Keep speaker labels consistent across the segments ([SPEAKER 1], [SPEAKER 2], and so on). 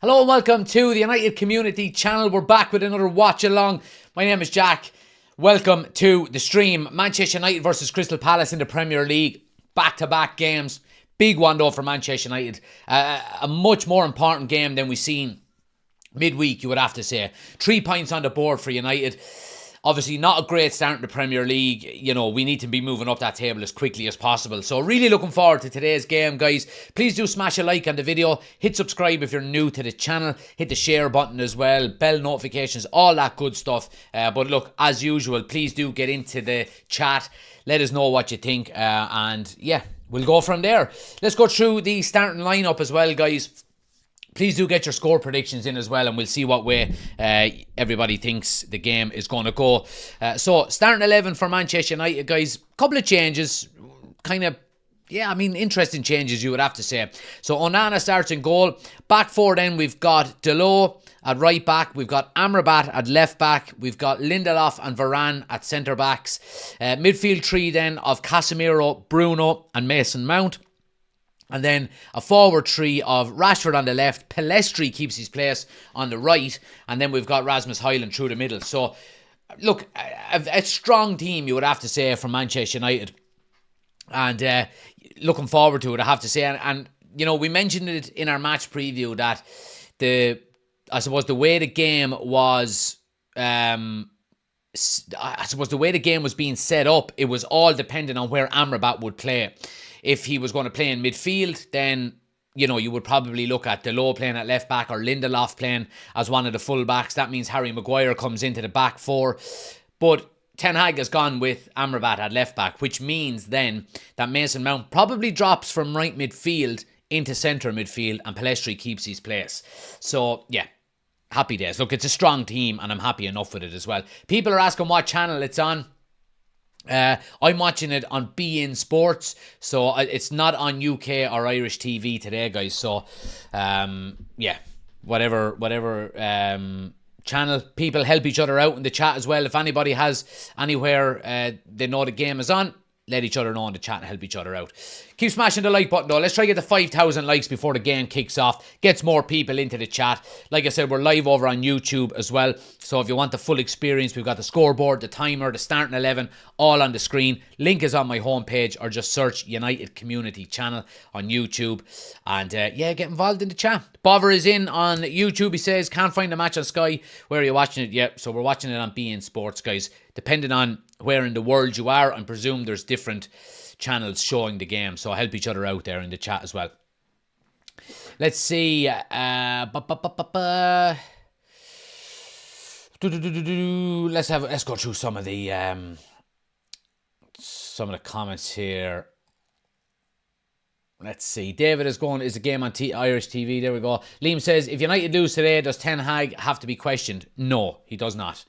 [SPEAKER 1] Hello and welcome to the United Community Channel. We're back with another watch along. My name is Jack. Welcome to the stream. Manchester United versus Crystal Palace in the Premier League. Back-to-back games. Big one though for Manchester United. A much more important game than we've seen midweek, you would have to say. 3 points on the board for United. Obviously, not a great start in the Premier League. You know, we need to be moving up that table as quickly as possible. So, really looking forward to today's game, guys. Please do smash a like on the video. Hit subscribe if you're new to the channel. Hit the share button as well. Bell notifications, all that good stuff. But look, as usual, please do get into the chat. Let us know what you think. And yeah, we'll go from there. Let's go through the starting lineup as well, guys. Please do get your score predictions in as well, and we'll see what way everybody thinks the game is going to go. So, starting 11 for Manchester United, guys. Couple of changes. Interesting changes, you would have to say. So, Onana starts in goal. Back four then, we've got Delors at right back. We've got Amrabat at left back. We've got Lindelof and Varane at centre backs. Midfield three then of Casemiro, Bruno and Mason Mount. And then a forward three of Rashford on the left. Pellistri keeps his place on the right. And then we've got Rasmus Højlund through the middle. So, look, a strong team, you would have to say, from Manchester United. And looking forward to it, I have to say. And you know, we mentioned it in our match preview that the way the game was... the way the game was being set up, it was all dependent on where Amrabat would play. If he was going to play in midfield, then, you know, you would probably look at Delors playing at left back or Lindelof playing as one of the full backs. That means Harry Maguire comes into the back four. But Ten Hag has gone with Amrabat at left back, which means then that Mason Mount probably drops from right midfield into centre midfield and Pellistri keeps his place. So, yeah. Happy days. Look, it's a strong team and I'm happy enough with it as well. People are asking what channel it's on. I'm watching it on beIN Sports, so it's not on UK or Irish TV today, guys. So, yeah, whatever channel. People help each other out in the chat as well. If anybody has anywhere they know the game is on, let each other know in the chat and help each other out. Keep smashing the like button though. Let's try to get the 5,000 likes before the game kicks off. Gets more people into the chat. Like I said, we're live over on YouTube as well. So if you want the full experience, we've got the scoreboard, the timer, the starting 11, all on the screen. Link is on my homepage, or just search United Community Channel on YouTube. And yeah, get involved in the chat. Bover is in on YouTube. He says, can't find the match on Sky. Where are you watching it? Yeah, so we're watching it on beIN Sports, guys. Depending on where in the world you are, I presume there's different channels showing the game, so help each other out there in the chat as well. Let's see. Let's go through some of the comments here. Let's see. David is going, is a game on Irish TV? There we go. Liam says, if United lose today, does Ten Hag have to be questioned? No, he does not.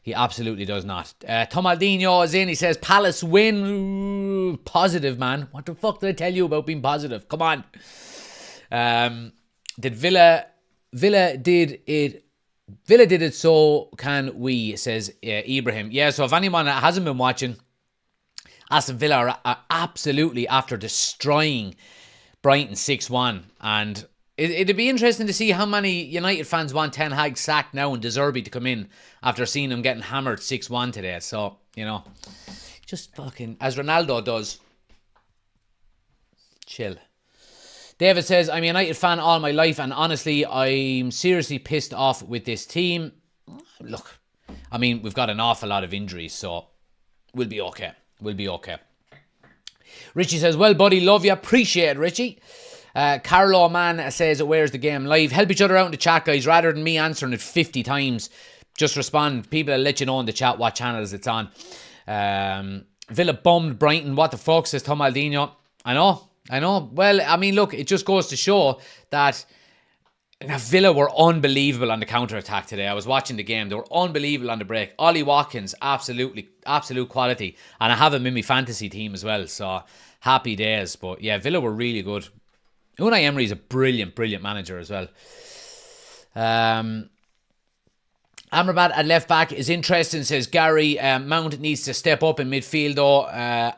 [SPEAKER 1] He absolutely does not. Tomaldinho is in. He says, Palace win. Ooh, positive, man. What the fuck did I tell you about being positive? Come on. Did Villa did it, so can we, says Ibrahim. Yeah, so if anyone that hasn't been watching, Aston Villa are absolutely after destroying Brighton 6-1. And it'd be interesting to see how many United fans want Ten Hag sacked now and De Zerbi to come in after seeing him getting hammered 6-1 today. So, you know, just fucking, as Ronaldo does, chill. David says, I'm a United fan all my life and honestly, I'm seriously pissed off with this team. Look, I mean, we've got an awful lot of injuries, so we'll be okay. We'll be okay. Richie says, well, buddy, love you. Appreciate it, Richie. Carlo Man says, where's the game live? Help each other out in the chat, guys. Rather than me answering it 50 times, just respond. People will let you know in the chat what channels it's on. Villa bummed Brighton. What the fuck, says Tom Aldino. I know. Well, I mean, look, it just goes to show that Villa were unbelievable on the counter-attack today. I was watching the game. They were unbelievable on the break. Ollie Watkins, absolute quality. And I have him in my fantasy team as well. So, happy days. But yeah, Villa were really good. Unai Emery is a brilliant manager as well. Amrabat at left back is interesting, says Gary. Mount needs to step up in midfield though.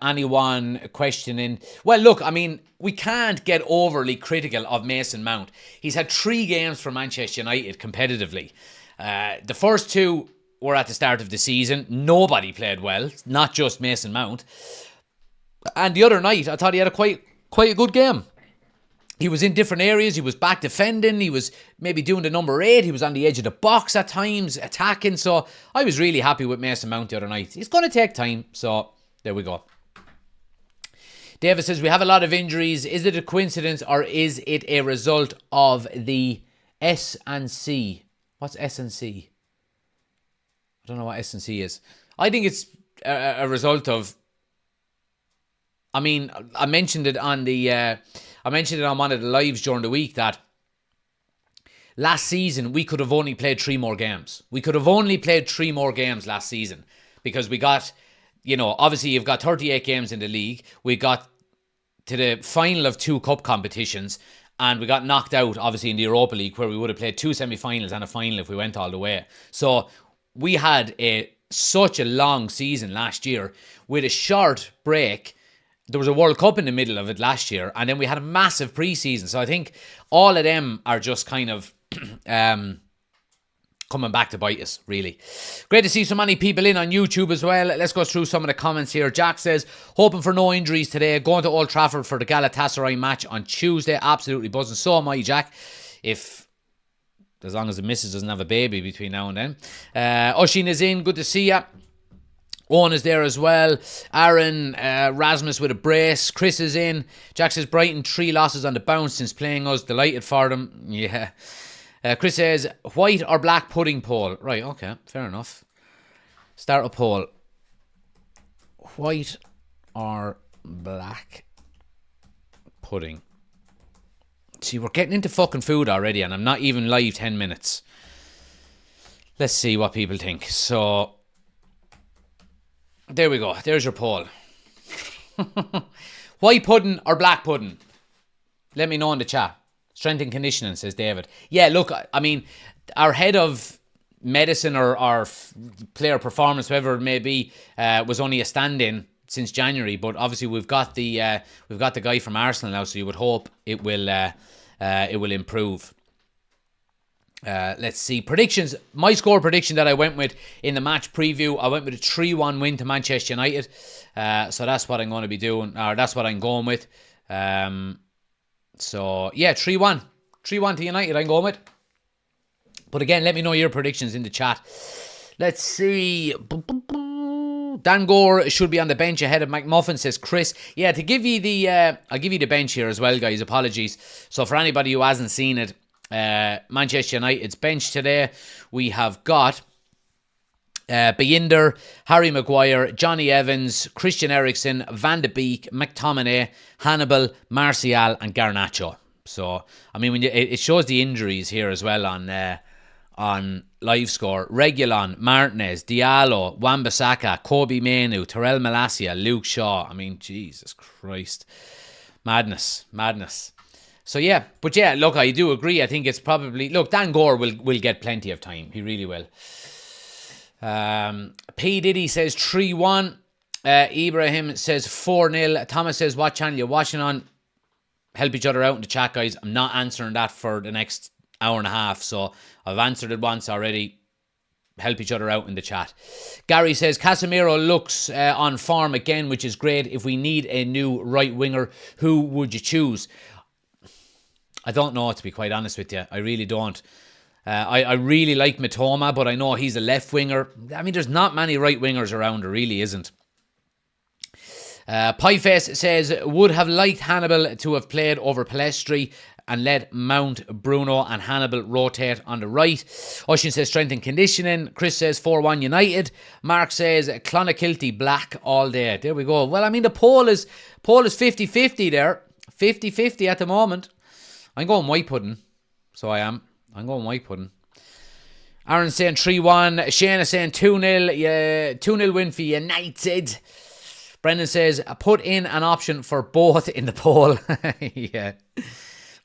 [SPEAKER 1] Anyone questioning? Well, look, I mean, we can't get overly critical of Mason Mount. He's had 3 games for Manchester United competitively. The first 2 were at the start of the season. Nobody played well, not just Mason Mount. And the other night, I thought he had a quite a good game. He was in different areas. He was back defending. He was maybe doing the number 8. He was on the edge of the box at times, attacking. So I was really happy with Mason Mount the other night. It's going to take time. So there we go. David says, we have a lot of injuries. Is it a coincidence or is it a result of the S&C? What's S&C? I don't know what S&C is. I think it's a result of... I mean, I mentioned it on one of the lives during the week that last season we could have only played 3 more games. We could have only played 3 more games last season because we got, obviously you've got 38 games in the league. We got to the final of 2 cup competitions and we got knocked out, obviously, in the Europa League where we would have played 2 semi-finals and a final if we went all the way. So we had such a long season last year with a short break. There was a World Cup in the middle of it last year, and then we had a massive pre-season. So I think all of them are just kind of coming back to bite us, really. Great to see so many people in on YouTube as well. Let's go through some of the comments here. Jack says, hoping for no injuries today. Going to Old Trafford for the Galatasaray match on Tuesday. Absolutely buzzing. So am I, Jack. As long as the missus doesn't have a baby between now and then. Oshin is in. Good to see ya. Owen is there as well. Aaron, Rasmus with a brace. Chris is in. Jack says Brighton 3 losses on the bounce since playing us. Delighted for them. Yeah. Chris says white or black pudding poll. Right, okay, fair enough. Start a poll. White or black pudding. See, we're getting into fucking food already and I'm not even live 10 minutes. Let's see what people think. So... there we go. There's your poll. White pudding or black pudding? Let me know in the chat. Strength and conditioning, says David. Yeah, look, I mean, our head of medicine or our player performance, whoever it may be, was only a stand-in since January. But obviously, we've got the guy from Arsenal now, so you would hope it will improve. Let's see. Predictions. My score prediction that I went with in the match preview, I went with a 3-1 win to Manchester United. So that's what I'm going to be doing, or that's what I'm going with. So, yeah, 3-1. 3-1 to United, I'm going with. But again, let me know your predictions in the chat. Let's see. Dan Gore should be on the bench ahead of McMuffin, says Chris. Yeah, to give you the... I'll give you the bench here as well, guys. Apologies. So for anybody who hasn't seen it, Manchester United's bench today, we have got Binder, Harry Maguire, Johnny Evans, Christian Eriksen, Van de Beek, McTominay, Hannibal, Martial and Garnacho. So, I mean, when it shows the injuries here as well on live score. Reguilon, Martinez, Diallo, Wan-Bissaka, Kobe Mainoo, Terrell Malacia, Luke Shaw. I mean, Jesus Christ. Madness. So yeah, but yeah, look, I do agree. I think it's probably... Look, Dan Gore will get plenty of time. He really will. P. Diddy says 3-1. Ibrahim says 4-0. Thomas says, what channel you watching on? Help each other out in the chat, guys. I'm not answering that for the next hour and a half, so I've answered it once already. Help each other out in the chat. Gary says, Casemiro looks on form again, which is great. If we need a new right winger, who would you choose? I don't know, to be quite honest with you. I really don't. I really like Mitoma, but I know he's a left winger. I mean, there's not many right wingers around. There really isn't. Pieface says, would have liked Hannibal to have played over Palestri and let Mount, Bruno and Hannibal rotate on the right. Ocean says strength and conditioning. Chris says 4-1 United. Mark says Clonakilty black all day. There we go. Well, I mean, the poll is 50-50 there. 50-50 at the moment. I'm going white pudding. So I am. I'm going white pudding. Aaron's saying 3-1. Shane is saying 2-0. Yeah, 2-0 win for United. Brendan says, put in an option for both in the poll. Yeah.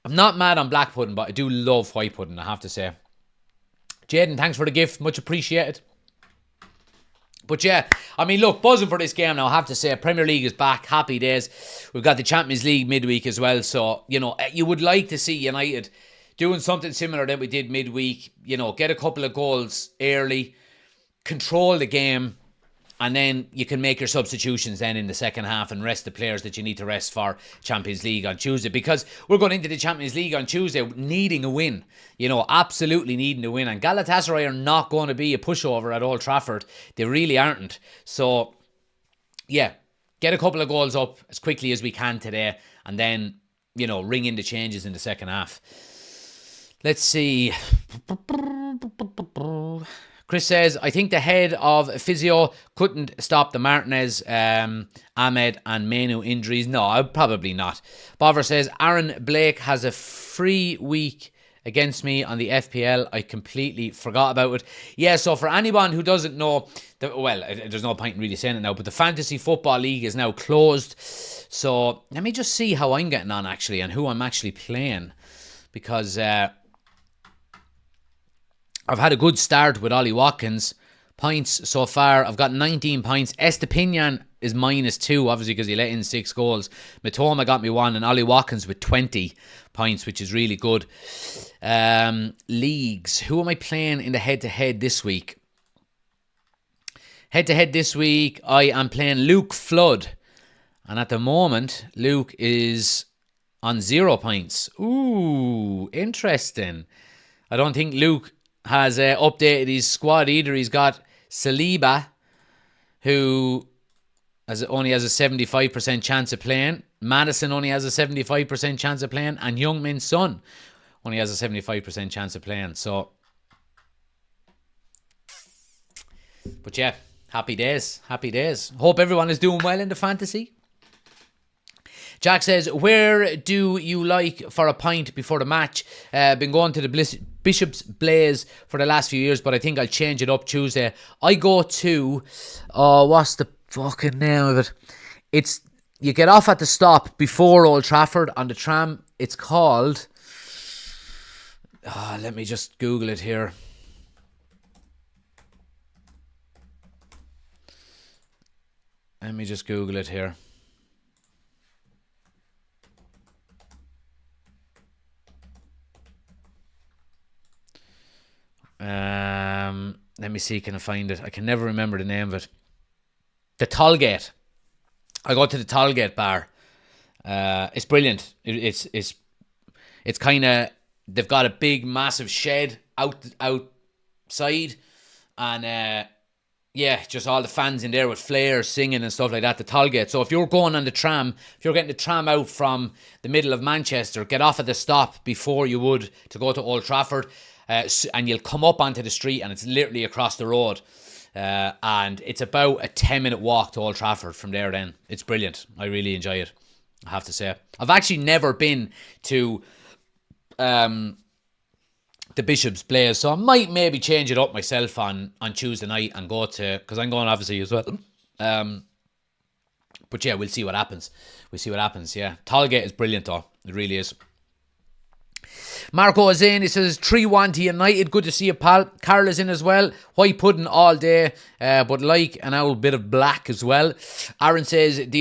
[SPEAKER 1] I'm not mad on black pudding, but I do love white pudding, I have to say. Jaden, thanks for the gift. Much appreciated. But yeah, I mean, look, buzzing for this game now, I have to say. Premier League is back. Happy days. We've got the Champions League midweek as well. So, you know, you would like to see United doing something similar that we did midweek. You know, get a couple of goals early, control the game, and then you can make your substitutions then in the second half and rest the players that you need to rest for Champions League on Tuesday. Because we're going into the Champions League on Tuesday needing a win. You know, absolutely needing a win. And Galatasaray are not going to be a pushover at Old Trafford. They really aren't. So, yeah, get a couple of goals up as quickly as we can today. And then, you know, ring in the changes in the second half. Let's see. Chris says, I think the head of physio couldn't stop the Martinez, Ahmed and Menu injuries. No, probably not. Bover says, Aaron Blake has a free week against me on the FPL. I completely forgot about it. Yeah, so for anyone who doesn't know, there's no point in really saying it now, but the Fantasy Football League is now closed. So let me just see how I'm getting on actually and who I'm actually playing. Because I've had a good start with Ollie Watkins. Points so far, I've got 19 points. Estepinian is -2, obviously, because he let in 6 goals. Matoma got me 1, and Ollie Watkins with 20 points, which is really good. Leagues. Who am I playing in the head-to-head this week? Head-to-head this week, I am playing Luke Flood. And at the moment, Luke is on 0 points. Ooh, interesting. I don't think Luke has updated his squad either. He's got Saliba, who only has a 75% chance of playing. Madison only has a 75% chance of playing. And Youngmin's Son only has a 75% chance of playing. So, but yeah, happy days. Happy days. Hope everyone is doing well in the fantasy. Jack says, where do you like for a pint before the match? Been going to the Bishop's Blaze for the last few years, but I think I'll change it up Tuesday. I go to, what's the fucking name of it? You get off at the stop before Old Trafford on the tram. It's called, let me just Google it here. Let me just Google it here. Let me see, can I find it? I can never remember the name of it. The Tollgate. I go to the Tollgate bar. It's brilliant. It's kind of, they've got a big massive shed outside, and yeah, just all the fans in there with flares singing and stuff like that. The Tollgate. So if you're going on the tram, if you're getting the tram out from the middle of Manchester, get off at the stop before you would to go to Old Trafford. And you'll come up onto the street and it's literally across the road. And it's about a 10-minute walk to Old Trafford from there then. It's brilliant. I really enjoy it, I have to say. I've actually never been to the Bishop's Blaze, so I might maybe change it up myself on Tuesday night and go to, because I'm going obviously as well. But yeah, we'll see what happens. Yeah. Tollgate is brilliant though. It really is. Marco is in. He says 3-1 to United. Good to see you, pal. Carl is in as well. White pudding all day, but like an old bit of black as well. Aaron says, do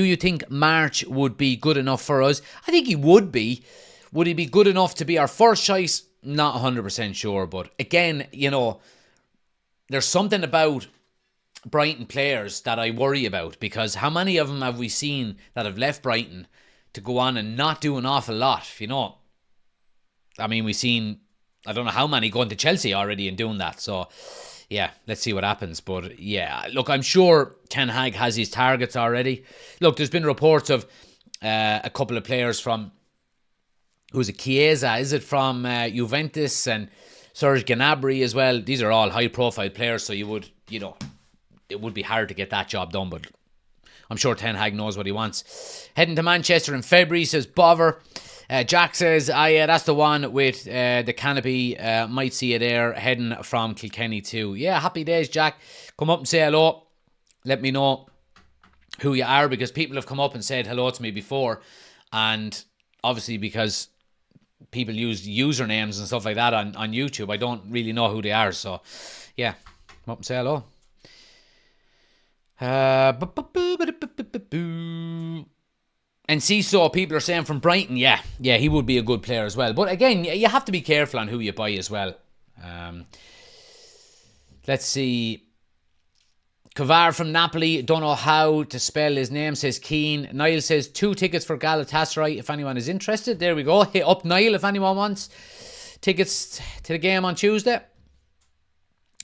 [SPEAKER 1] you think March would be good enough for us? I think he would be. Would he be good enough to be our first choice? Not 100% sure, but again, you know, there's something about Brighton players that I worry about, because how many of them have we seen that have left Brighton to go on and not do an awful lot, you know? I mean, we've seen, I don't know how many going to Chelsea already and doing that. So, yeah, let's see what happens. But, yeah, look, I'm sure Ten Hag has his targets already. Look, there's been reports of a couple of players from, who's it, Chiesa, is it, from Juventus, and Serge Gnabry as well. These are all high-profile players, so you would, you know, it would be hard to get that job done, but I'm sure Ten Hag knows what he wants. Heading to Manchester in February, says Bover. Jack says, yeah, that's the one with the canopy. Might see you there, heading from Kilkenny too. Yeah, happy days, Jack. Come up and say hello. Let me know who you are, because people have come up and said hello to me before. And obviously because people use usernames and stuff like that on YouTube. I don't really know who they are. So, yeah, come up and say hello. And Seesaw, people are saying from Brighton, yeah, he would be a good player as well. But again, you have to be careful on who you buy as well. Let's see. Kavar from Napoli, don't know how to spell his name, says Keane. Niall says 2 tickets for Galatasaray if anyone is interested. There we go. Hit up Niall if anyone wants tickets to the game on Tuesday.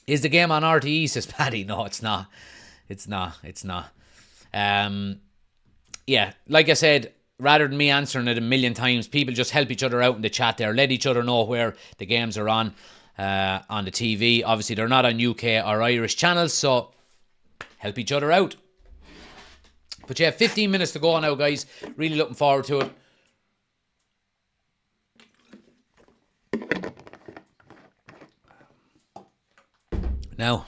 [SPEAKER 1] Is the game on RTE, says Paddy? No, it's not. It's not. Yeah, like I said, rather than me answering it a million times, people just help each other out in the chat there. Let each other know where the games are on the TV. Obviously, they're not on UK or Irish channels, so help each other out. But yeah, 15 minutes to go now, guys. Really looking forward to it. Now,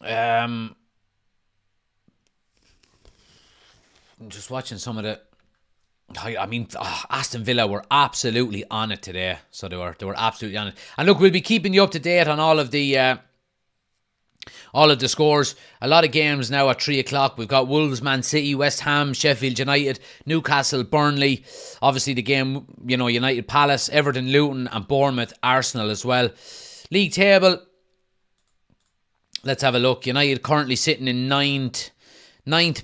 [SPEAKER 1] I'm just watching some of the. I mean, Aston Villa were absolutely on it today. So they were absolutely on it. And look, we'll be keeping you up to date on all of the scores. A lot of games now at 3 o'clock. We've got Wolves, Man City, West Ham, Sheffield United, Newcastle, Burnley. Obviously the game, United Palace, Everton, Luton, and Bournemouth, Arsenal as well. League table. Let's have a look. United currently sitting in ninth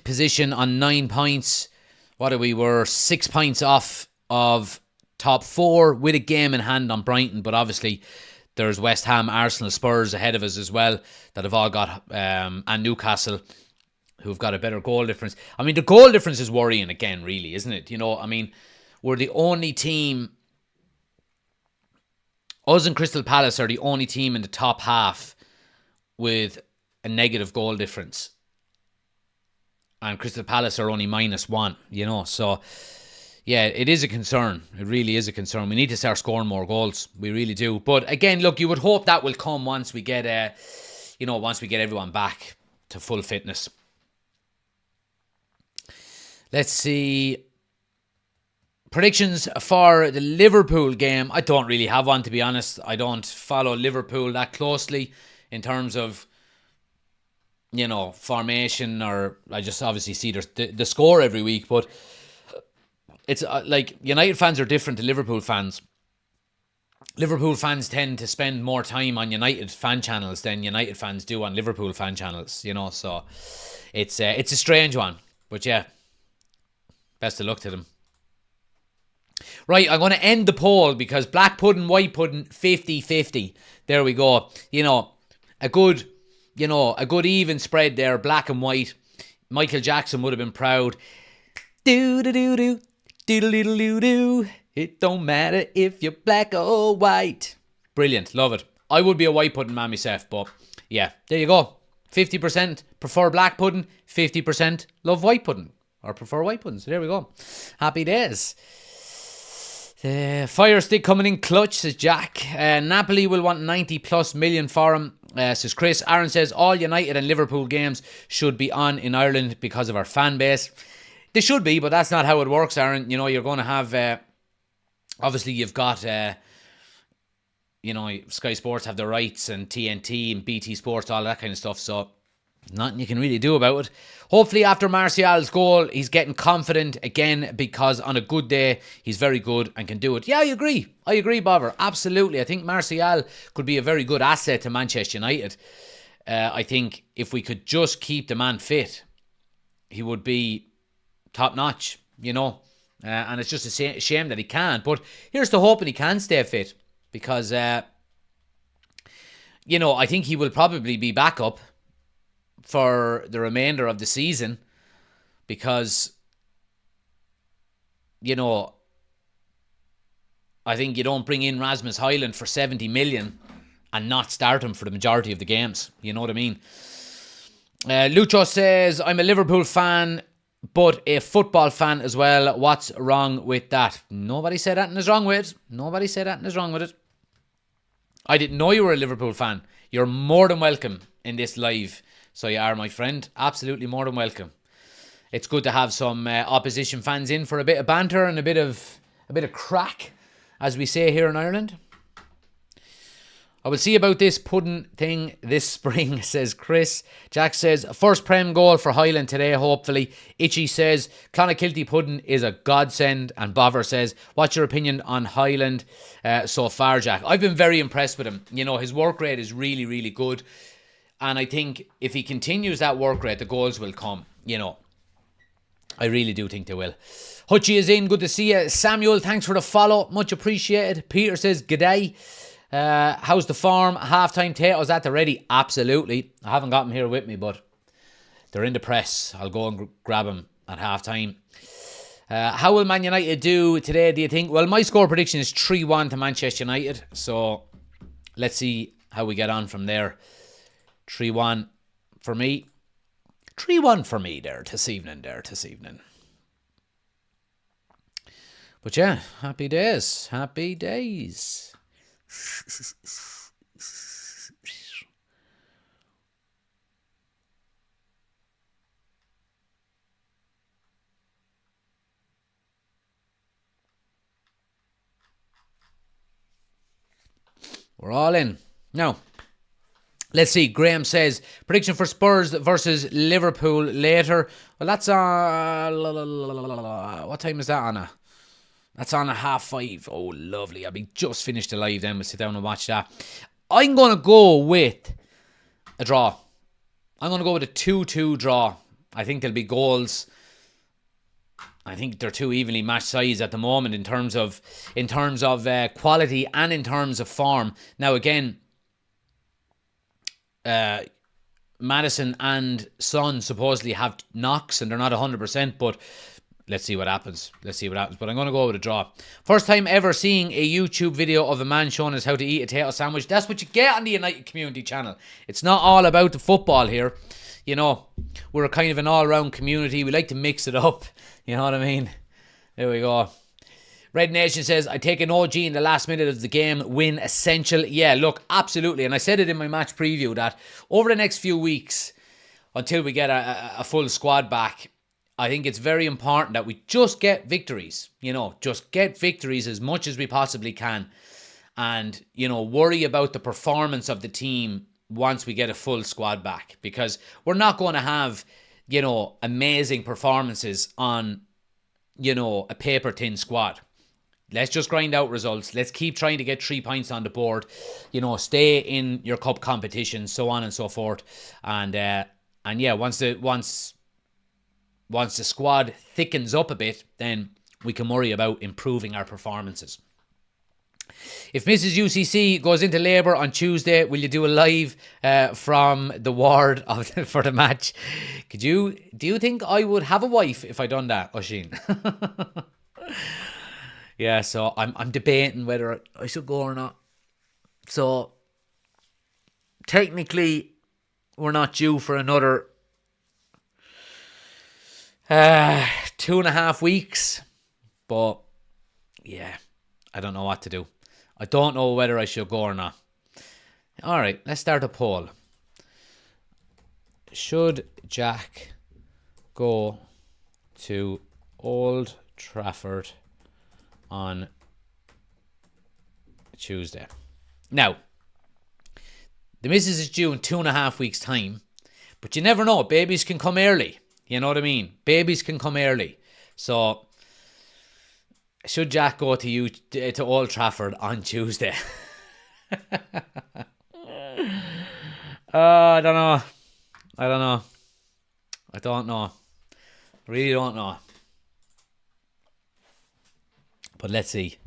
[SPEAKER 1] position on 9 points. What are we? We're 6 points off of top 4 with a game in hand on Brighton. But obviously, there's West Ham, Arsenal, Spurs ahead of us as well that have all got, and Newcastle, who've got a better goal difference. I mean, the goal difference is worrying again, really, isn't it? I mean, we're the only team. Us and Crystal Palace are the only team in the top half with a negative goal difference. And Crystal Palace are only -1, so yeah, it is a concern. It really is a concern. We need to start scoring more goals. We really do. But again, look, you would hope that will come once we get, everyone back to full fitness. Let's see. Predictions for the Liverpool game. I don't really have one, to be honest. I don't follow Liverpool that closely in terms of, formation, or I just obviously see the score every week. But it's like United fans are different to Liverpool fans. Liverpool fans tend to spend more time on United fan channels than United fans do on Liverpool fan channels, so it's a strange one. But yeah, best of luck to them. Right, I'm going to end the poll because black pudding, white pudding, 50-50. There we go. A good even spread there, black and white. Michael Jackson would have been proud. Do-do-do-do, do-do-do-do-do. It don't matter if you're black or white. Brilliant, love it. I would be a white pudding man myself, but yeah, there you go. 50% prefer black pudding, 50% love white pudding, or prefer white pudding. So there we go. Happy days. Fire stick coming in clutch, says Jack. Napoli will want 90+ million for him, says Chris. Aaron says all United and Liverpool games should be on in Ireland because of our fan base. They should be, but that's not how it works, Aaron. You're going to have, obviously you've got, Sky Sports have the rights, and TNT and BT Sports, all that kind of stuff, so nothing you can really do about it. Hopefully after Martial's goal, he's getting confident again, because on a good day, he's very good and can do it. Yeah, I agree, Bobber. Absolutely. I think Martial could be a very good asset to Manchester United. I think if we could just keep the man fit, he would be top notch, and it's just a shame that he can't. But here's to hoping he can stay fit, because, I think he will probably be back up for the remainder of the season, because, I think you don't bring in Rasmus Højlund for 70 million and not start him for the majority of the games. You know what I mean? Lucho says, I'm a Liverpool fan, but a football fan as well. What's wrong with that? Nobody said that and is wrong with it. I didn't know you were a Liverpool fan. You're more than welcome in this live. So you are, my friend. Absolutely more than welcome. it's good to have some opposition fans in for a bit of banter and a bit of crack, as we say here in Ireland. I will see about this pudding thing this spring, says Chris. Jack says, first Prem goal for Highland today, hopefully. Itchy says, Clonakilty pudding is a godsend. And Bover says, what's your opinion on Highland so far, Jack? I've been very impressed with him. You know, his work rate is really, really good. And I think if he continues that work rate, the goals will come, you know. I really do think they will. Hutchie is in. Good to see you. Samuel, thanks for the follow. Much appreciated. Peter says, g'day. How's the farm? Half-time potatoes at the ready? Absolutely. I haven't got them here with me, but they're in the press. I'll go and grab them at half-time. How will Man United do today, do you think? Well, my score prediction is 3-1 to Manchester United. So let's see how we get on from there. 3-1 for me. 3-1 for me there this evening. But yeah, happy days. Happy days. We're all in. Now, let's see. Graham says, prediction for Spurs versus Liverpool later. Well, that's what time is that on? That's on at 5:30. Oh, lovely. I'll be just finished the live then. We'll sit down and watch that. I'm going to go with a draw. I'm going to go with a 2-2 draw. I think there'll be goals. I think they're too evenly matched sides at the moment in terms of quality and in terms of form. Now, again, Maddison and Son supposedly have knocks and they're not 100%, but let's see what happens. But I'm going to go with a draw. First time ever seeing a YouTube video of a man showing us how to eat a potato sandwich. That's what you get on the United Community channel. It's not all about the football here. You know, we're a kind of an all-round community. We like to mix it up. You know what I mean? There we go. Red Nation says, I take an OG in the last minute of the game. Win essential. Yeah, look, absolutely. And I said it in my match preview that over the next few weeks, until we get a full squad back, I think it's very important that we just get victories. You know, just get victories as much as we possibly can. And, you know, worry about the performance of the team once we get a full squad back. Because we're not going to have, you know, amazing performances on, you know, a paper-thin squad. Let's just grind out results. Let's keep trying to get 3 points on the board. You know, stay in your cup competition, so on and so forth. And yeah, once the squad thickens up a bit, then we can worry about improving our performances. If Mrs. UCC goes into labour on Tuesday, will you do a live from the ward for the match? Do you think I would have a wife if I done that, Oisin? Yeah, so I'm debating whether I should go or not. So technically, we're not due for another 2.5 weeks. But yeah, I don't know what to do. I don't know whether I should go or not. All right, let's start a poll. Should Jack go to Old Trafford on Tuesday? Now, the missus is due in 2.5 weeks' time, but you never know. Babies can come early. You know what I mean? Babies can come early. So, should Jack go to Old Trafford on Tuesday? I don't know. I don't know. Really don't know. But let's see.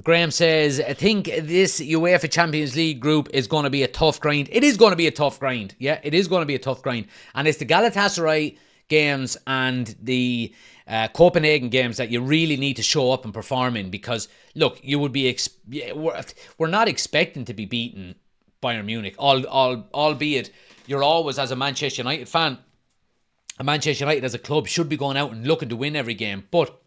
[SPEAKER 1] Graham says, I think this UEFA Champions League group is going to be a tough grind. It is going to be a tough grind. Yeah, it is going to be a tough grind. And it's the Galatasaray games and the Copenhagen games that you really need to show up and perform in, because look, you would be we're not expecting to be beaten Bayern Munich, albeit you're always, as a Manchester United fan, Manchester United as a club should be going out and looking to win every game, but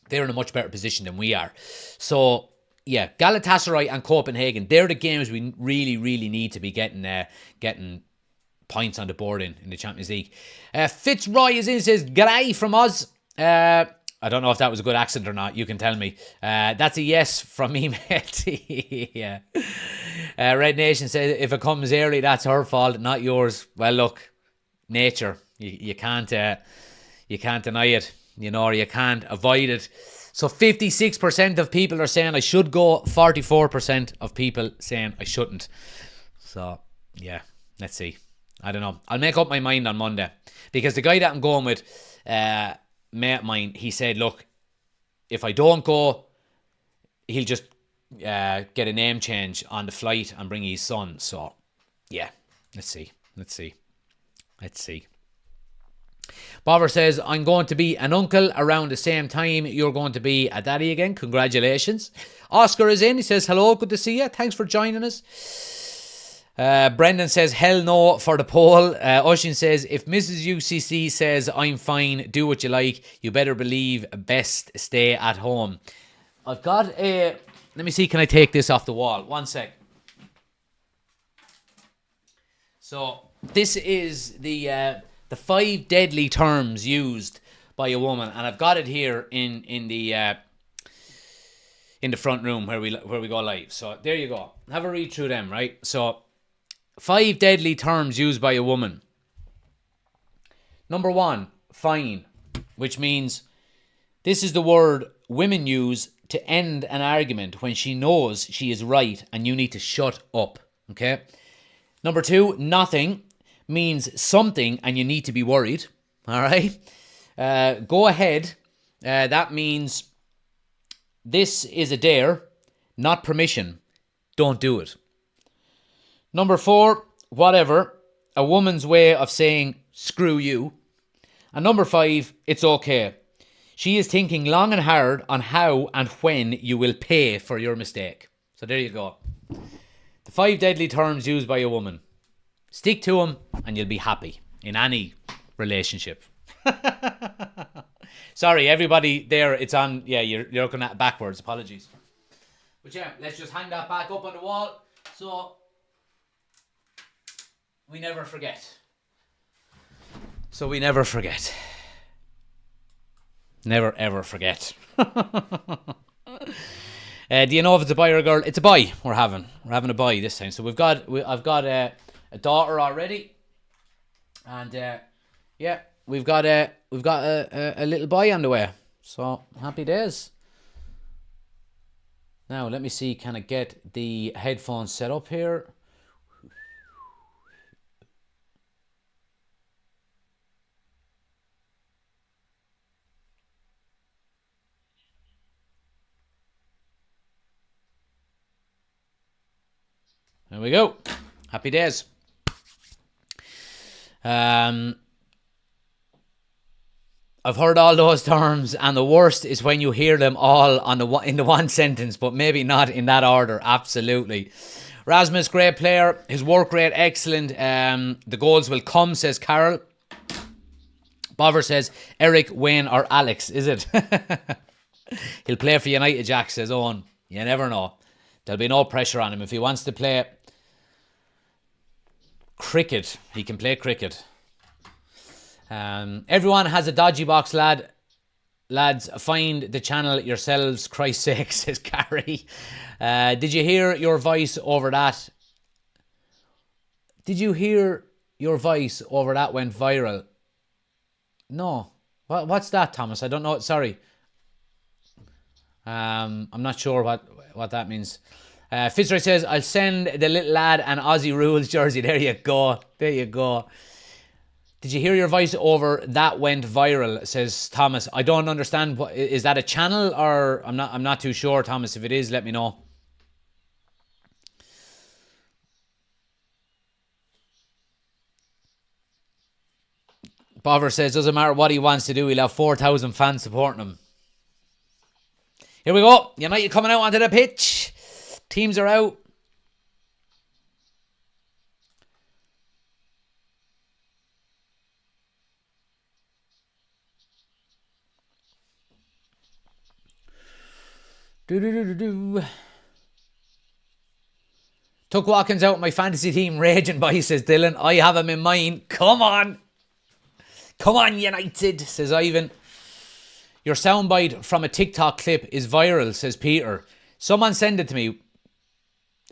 [SPEAKER 1] they're in a much better position than we are. So yeah, Galatasaray and Copenhagen, they're the games we really, really need to be getting points on the board in the Champions League. Fitzroy is in, says, G'day from us. I don't know if that was a good accent or not. You can tell me. That's a yes from me, mate. Yeah. Red Nation says, if it comes early, that's her fault, not yours. Well, look, nature. You can't deny it, or you can't avoid it. So 56% of people are saying I should go, 44% of people saying I shouldn't. So, yeah, let's see. I don't know. I'll make up my mind on Monday. Because the guy that I'm going with, mate of mine, he said, look, if I don't go, he'll just get a name change on the flight and bring his son. So, yeah, let's see. Bobber says, I'm going to be an uncle around the same time you're going to be a daddy again. Congratulations. Oscar is in. He says, hello, good to see you. Thanks for joining us. Brendan says, hell no for the poll. Oshin says, if Mrs. UCC says I'm fine, do what you like, you better believe best stay at home. I've got a... Let me see, can I take this off the wall? One sec. So, this is the 5 deadly terms used by a woman, and I've got it here in the front room where we go live. So there you go. Have a read through them, right? So 5 deadly terms used by a woman. Number 1, fine, which means this is the word women use to end an argument when she knows she is right and you need to shut up. Okay. Number 2, nothing means something and you need to be worried. All right. Go ahead. That means this is a dare, not permission. Don't do it. Number 4, whatever. A woman's way of saying screw you. And number 5, it's okay. She is thinking long and hard on how and when you will pay for your mistake. So there you go. The 5 deadly terms used by a woman. Stick to them and you'll be happy in any relationship. Sorry, everybody there, it's on, yeah, you're looking at it backwards. Apologies. But yeah, let's just hang that back up on the wall so we never forget. Never ever forget. Do you know if it's a boy or a girl? It's a boy we're having. We're having a boy this time. So I've got a daughter already. And yeah, we've got a little boy on the way. So happy days. Now let me see, can I get the headphones set up here? There we go. Happy days. I've heard all those terms, and the worst is when you hear them all in the one sentence, but maybe not in that order. Absolutely. Rasmus, great player. His work rate, excellent. The goals will come, says Carol. Bover says, Eric, Wayne, or Alex, is it? He'll play for United, Jack, says Owen. You never know. There'll be no pressure on him. If he wants to play cricket, he can play cricket. Everyone has a dodgy box, lads. Find the channel yourselves, Christ's sake, says Carrie. Did you hear your voice over that? Did you hear your voice over that went viral? No. What's that, Thomas? I don't know. Sorry. I'm not sure what that means. Fitzroy says, I'll send the little lad an Aussie Rules jersey. There you go. Did you hear your voice over that went viral, says Thomas. I don't understand. Is that a channel or I'm not too sure, Thomas. If it is, let me know. Bover says, doesn't matter what he wants to do, he'll have 4,000 fans supporting him. Here we go. United coming out onto the pitch. Teams are out. Took Watkins out of my fantasy team, raging by, says Dylan. I have him in mine. Come on. Come on, United, says Ivan. Your soundbite from a TikTok clip is viral, says Peter. Someone send it to me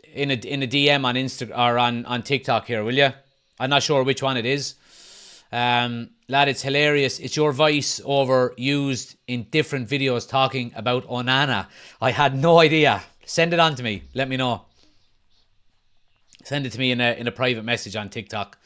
[SPEAKER 1] in a DM on Instagram or on TikTok here, will you? I'm not sure which one it is. Lad, it's hilarious. It's your voice over used in different videos talking about Onana. I had no idea. Send it on to me. Let me know. Send it to me in a private message on TikTok.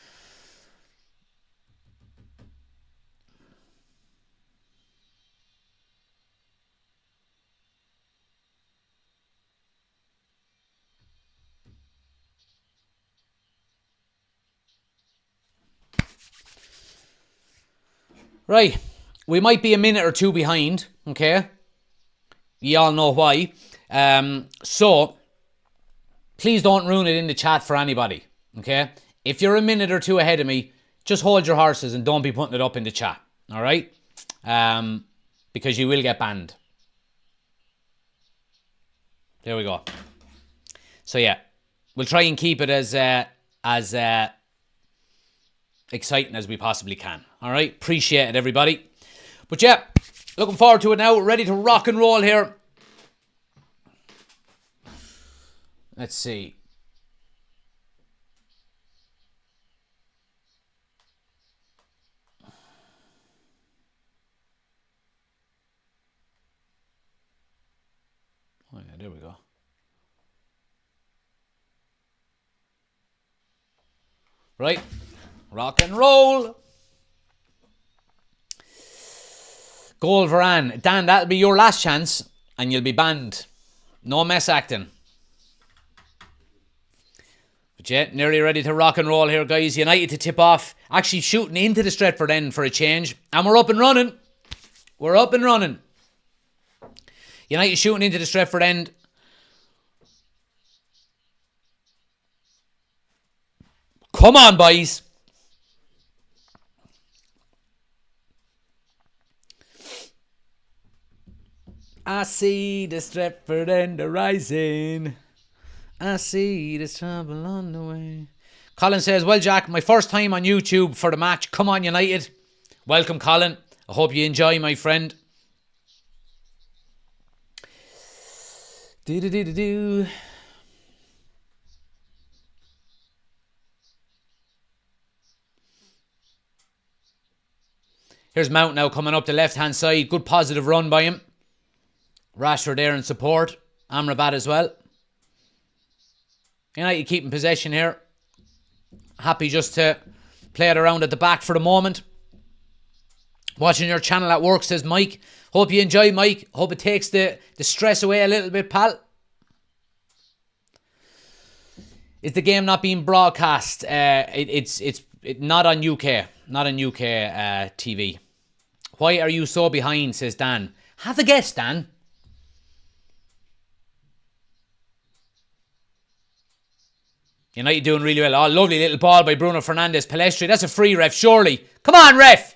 [SPEAKER 1] Right, we might be a minute or two behind, okay? You all know why. So, please don't ruin it in the chat for anybody, okay? If you're a minute or two ahead of me, just hold your horses and don't be putting it up in the chat, all right? Because you will get banned. There we go. So, yeah, we'll try and keep it as exciting as we possibly can. All right, appreciate it, everybody. But yeah, looking forward to it now. Ready to rock and roll here. Let's see. Oh yeah, there we go. Right, rock and roll. Goal Varane. Dan, that'll be your last chance and you'll be banned. No mess acting. But yeah, nearly ready to rock and roll here, guys. United to tip off. Actually shooting into the Stretford end for a change. And we're up and running. We're up and running. United shooting into the Stretford end. Come on, boys. I see the Stretford end rising. I see the trouble on the way. Colin says, well, Jack, my first time on YouTube for the match. Come on, United. Welcome, Colin. I hope you enjoy, my friend. Do-do-do-do-do. Here's Mount now coming up the left-hand side. Good positive run by him. Rashford there in support. Amrabat as well. United keeping possession here. Happy just to play it around at the back for the moment. Watching your channel at work, says Mike. Hope you enjoy, Mike. Hope it takes the stress away a little bit, pal. Is the game not being broadcast? It's not on UK. Not on UK TV. Why are you so behind, says Dan. Have a guess, Dan. United doing really well. Oh, lovely little ball by Bruno Fernandes. Palestri, that's a free, ref, surely. Come on, ref.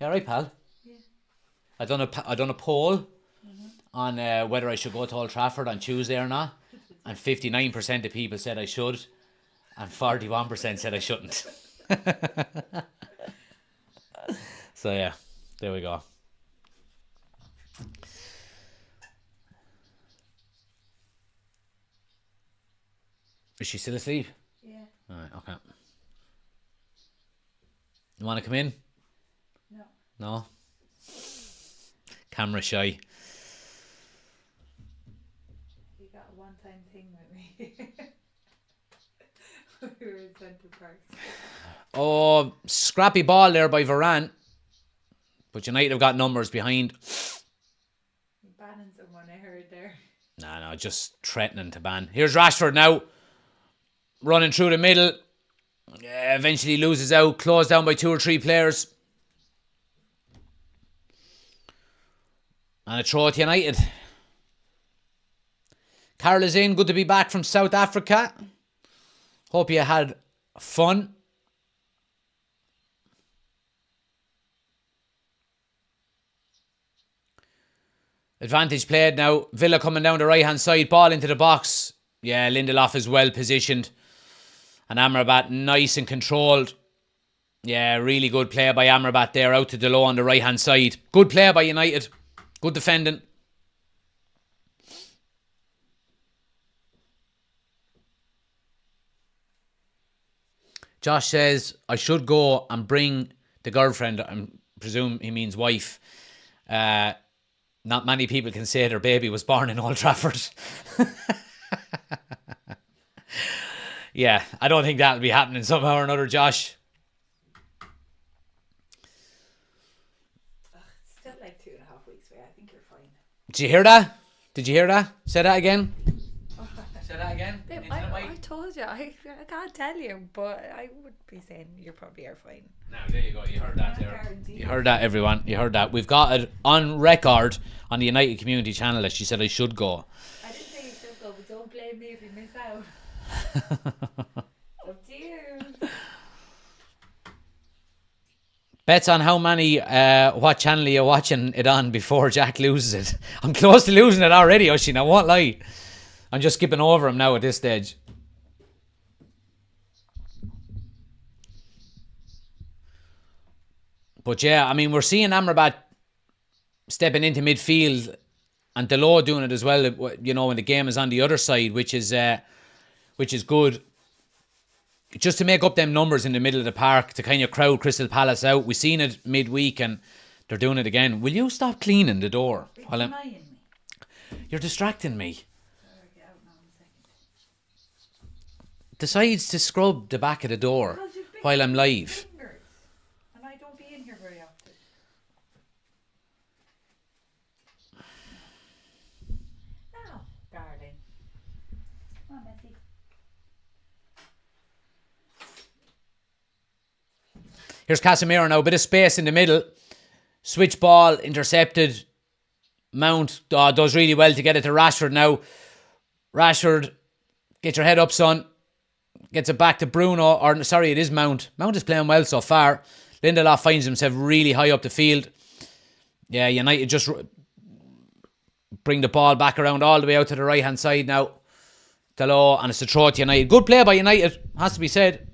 [SPEAKER 1] You all right, pal? Yeah. I done a poll on whether I should go to Old Trafford on Tuesday or not. And 59% of people said I should. And 41% said I shouldn't. So, yeah. There we go. Is she still asleep? Yeah. Alright, okay. You want to come in? No. No? Camera shy.
[SPEAKER 2] You got a one-time thing with me. We were in Central Park.
[SPEAKER 1] Oh, scrappy ball there by Varane. But United have got numbers behind.
[SPEAKER 2] Banning someone, I heard there.
[SPEAKER 1] No, just threatening to ban. Here's Rashford now. Running through the middle. Eventually loses out. Closed down by 2 or 3 players. And a throw at United. Carol is in. Good to be back from South Africa. Hope you had fun. Advantage played now. Villa coming down the right hand side. Ball into the box. Yeah, Lindelof is well positioned. And Amrabat nice and controlled. Yeah, really good play by Amrabat there, out to Delo on the right-hand side. Good play by United. Good defending. Josh says, I should go and bring the girlfriend. I presume he means wife. Not many people can say their baby was born in Old Trafford. Yeah, I don't think that'll be happening somehow or another, Josh.
[SPEAKER 2] It's still like 2.5 weeks away. I think you're fine.
[SPEAKER 1] Did you hear that? Did you hear that? Say that again. Say that again.
[SPEAKER 2] Babe, I told you. I can't tell you, but I would be saying you probably are fine.
[SPEAKER 1] Now, there you go. You heard that there. You heard that, everyone. You heard that. We've got it on record on the United Community Channel that she said I should go.
[SPEAKER 2] I didn't say you should go, but don't blame me if you miss out. Up to you.
[SPEAKER 1] Bets on how many, what channel are you watching it on before Jack loses it? I'm close to losing it already, Oisin. I won't lie. I'm just skipping over him now at this stage. But yeah, I mean, we're seeing Amrabat stepping into midfield and Delo doing it as well, you know, when the game is on the other side, which is good. Just to make up them numbers in the middle of the park to kind of crowd Crystal Palace out. We've seen it midweek and they're doing it again. Will you stop cleaning the door? You're distracting me. Decides to scrub the back of the door while I'm live.
[SPEAKER 2] And I don't be in here very often. Now, darling. Come on, Messi.
[SPEAKER 1] Here's Casemiro now. A bit of space in the middle. Switch ball, intercepted. Mount does really well to get it to Rashford now. Rashford, get your head up, son. Gets it back to Bruno. Or sorry, it is Mount. Mount is playing well so far. Lindelof finds himself really high up the field. Yeah, United just bring the ball back around all the way out to the right-hand side now. Delo, and it's a throw to United. Good play by United, has to be said.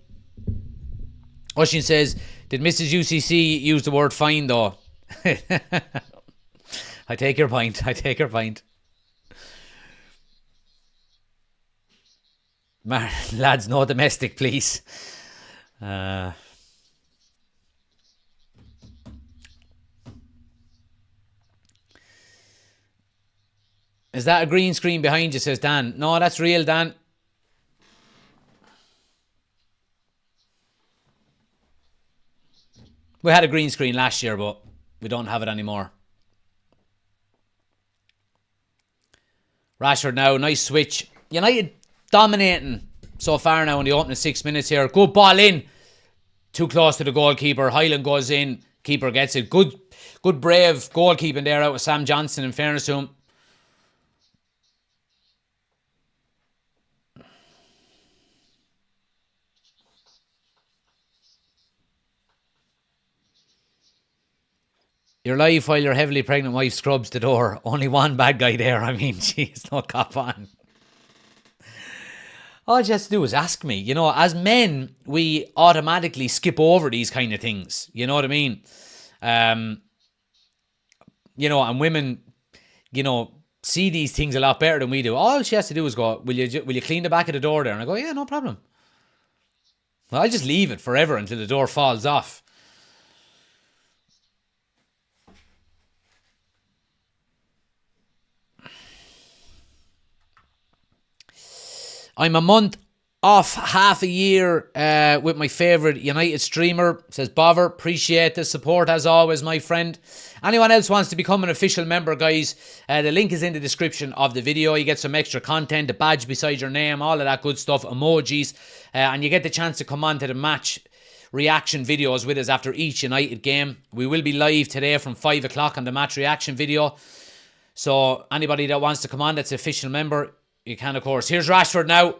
[SPEAKER 1] Oshin says, did Mrs. UCC use the word fine though? I take your point. Lads, no domestic, please. Is that a green screen behind you, says Dan? No, that's real, Dan. We had a green screen last year, but we don't have it anymore. Rashford now, nice switch. United dominating so far now in the opening 6 minutes here. Good ball in. Too close to the goalkeeper. Highland goes in. Keeper gets it. Good brave goalkeeping there out of Sam Johnson, in fairness to him. You're live while your heavily pregnant wife scrubs the door. Only one bad guy there. I mean, jeez, no cop on. All you have to do is ask me. You know, as men, we automatically skip over these kind of things. You know what I mean? You know, and women, you know, see these things a lot better than we do. All she has to do is go, will you clean the back of the door there? And I go, yeah, no problem. Well, I'll just leave it forever until the door falls off. I'm a month off, half a year with my favourite United streamer, says Bover. Appreciate the support as always, my friend. Anyone else wants to become an official member, guys, the link is in the description of the video. You get some extra content, a badge beside your name, all of that good stuff, emojis, and you get the chance to come on to the match reaction videos with us after each United game. We will be live today from 5 o'clock on the match reaction video. So anybody that wants to come on that's an official member, you can, of course. Here's Rashford now.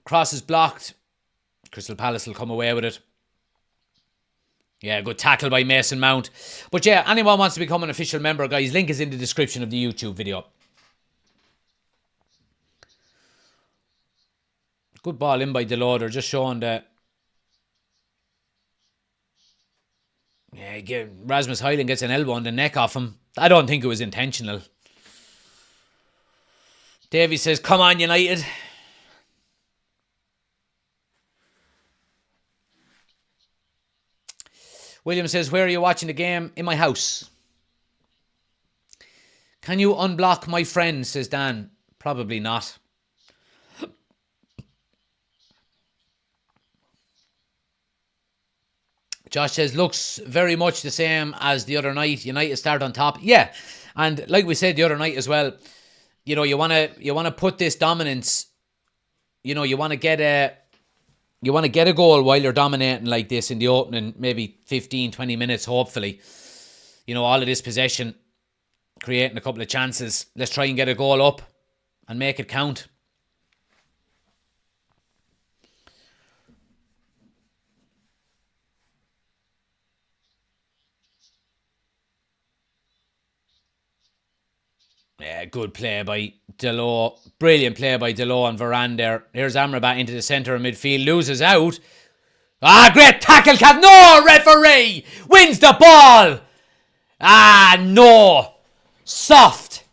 [SPEAKER 1] Cross is blocked. Crystal Palace will come away with it. Yeah, good tackle by Mason Mount. But yeah, anyone wants to become an official member, guys, link is in the description of the YouTube video. Good ball in by Delo. They're just showing the... Yeah, Rasmus Højlund gets an elbow on the neck off him. I don't think it was intentional. Davy says, come on, United. William says, where are you watching the game? In my house. Can you unblock my friend, says Dan. Probably not. Josh says, looks very much the same as the other night. United start on top. Yeah, and like we said the other night as well, you know, you want to put this dominance, you know, you want to get a goal while you're dominating like this in the opening, maybe 15, 20 minutes, hopefully. You know, all of this possession, creating a couple of chances. Let's try and get a goal up and make it count. Yeah, good play by Delo. Brilliant play by Delo and Varane there. Here's Amrabat into the centre of midfield. Loses out. Great tackle. No, referee. Wins the ball. No. Soft.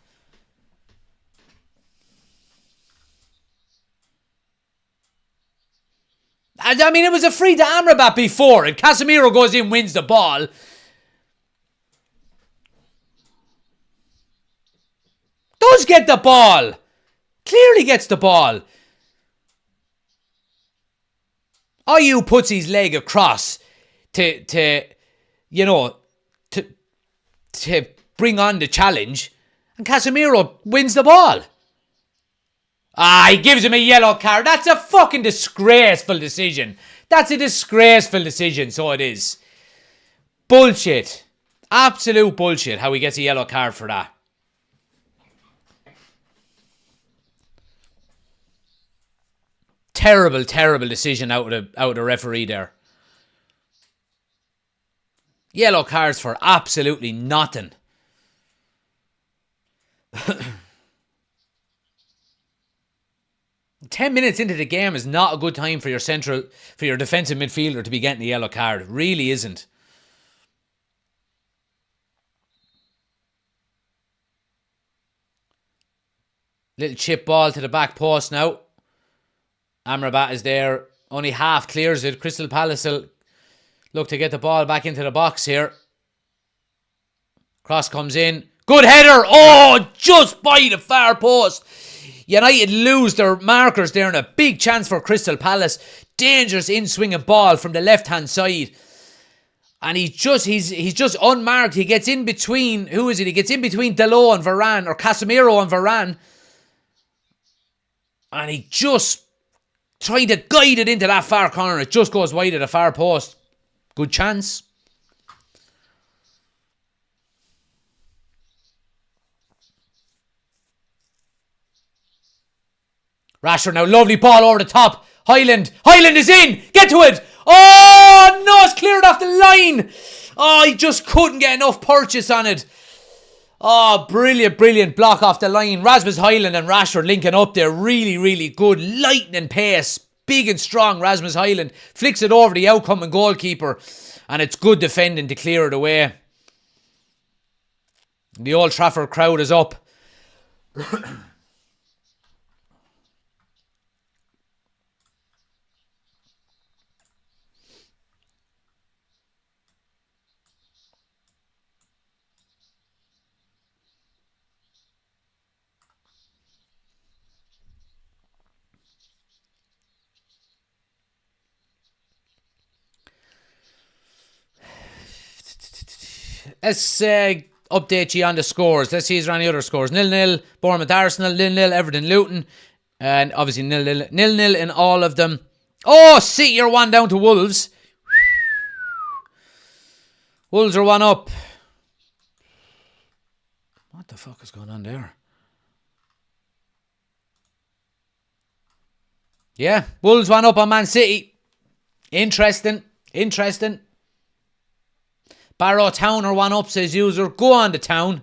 [SPEAKER 1] I mean, it was a free to Amrabat before, and Casemiro goes in, wins the ball. Does get the ball. Clearly gets the ball. Ayew puts his leg across to bring on the challenge, and Casemiro wins the ball. He gives him a yellow card. That's a fucking disgraceful decision. That's a disgraceful decision, so it is. Bullshit. Absolute bullshit how he gets a yellow card for that. Terrible, terrible decision out of the referee there. Yellow cards for absolutely nothing. 10 minutes into the game is not a good time for your defensive midfielder to be getting a yellow card. It really isn't. Little chip ball to the back post now. Amrabat is there. Only half clears it. Crystal Palace will look to get the ball back into the box here. Cross comes in. Good header. Oh, just by the far post. United lose their markers there, and a big chance for Crystal Palace. Dangerous in-swinging ball from the left-hand side. And he's just unmarked. He gets in between, who is it? He gets in between Delo and Varane, or Casemiro and Varane. And he just tried to guide it into that far corner. It just goes wide of the far post. Good chance. Rashford now, lovely ball over the top. Højlund is in. Get to it. Oh, no, it's cleared off the line. Oh, he just couldn't get enough purchase on it. Oh, brilliant block off the line. Rasmus Højlund and Rashford linking up there. Really, really good. Lightning pace. Big and strong Rasmus Højlund. Flicks it over the outcoming goalkeeper. And it's good defending to clear it away. The Old Trafford crowd is up. Let's update you on the scores. Let's see if there are any other scores. 0-0, Bournemouth Arsenal, 0-0, Everton Luton, and obviously 0-0 in all of them. Oh, City are 1 down to Wolves. Wolves are 1 up. What the fuck is going on there? Yeah, Wolves 1 up on Man City. Interesting. Barrow Town are 1 up, says user. Go on to Town.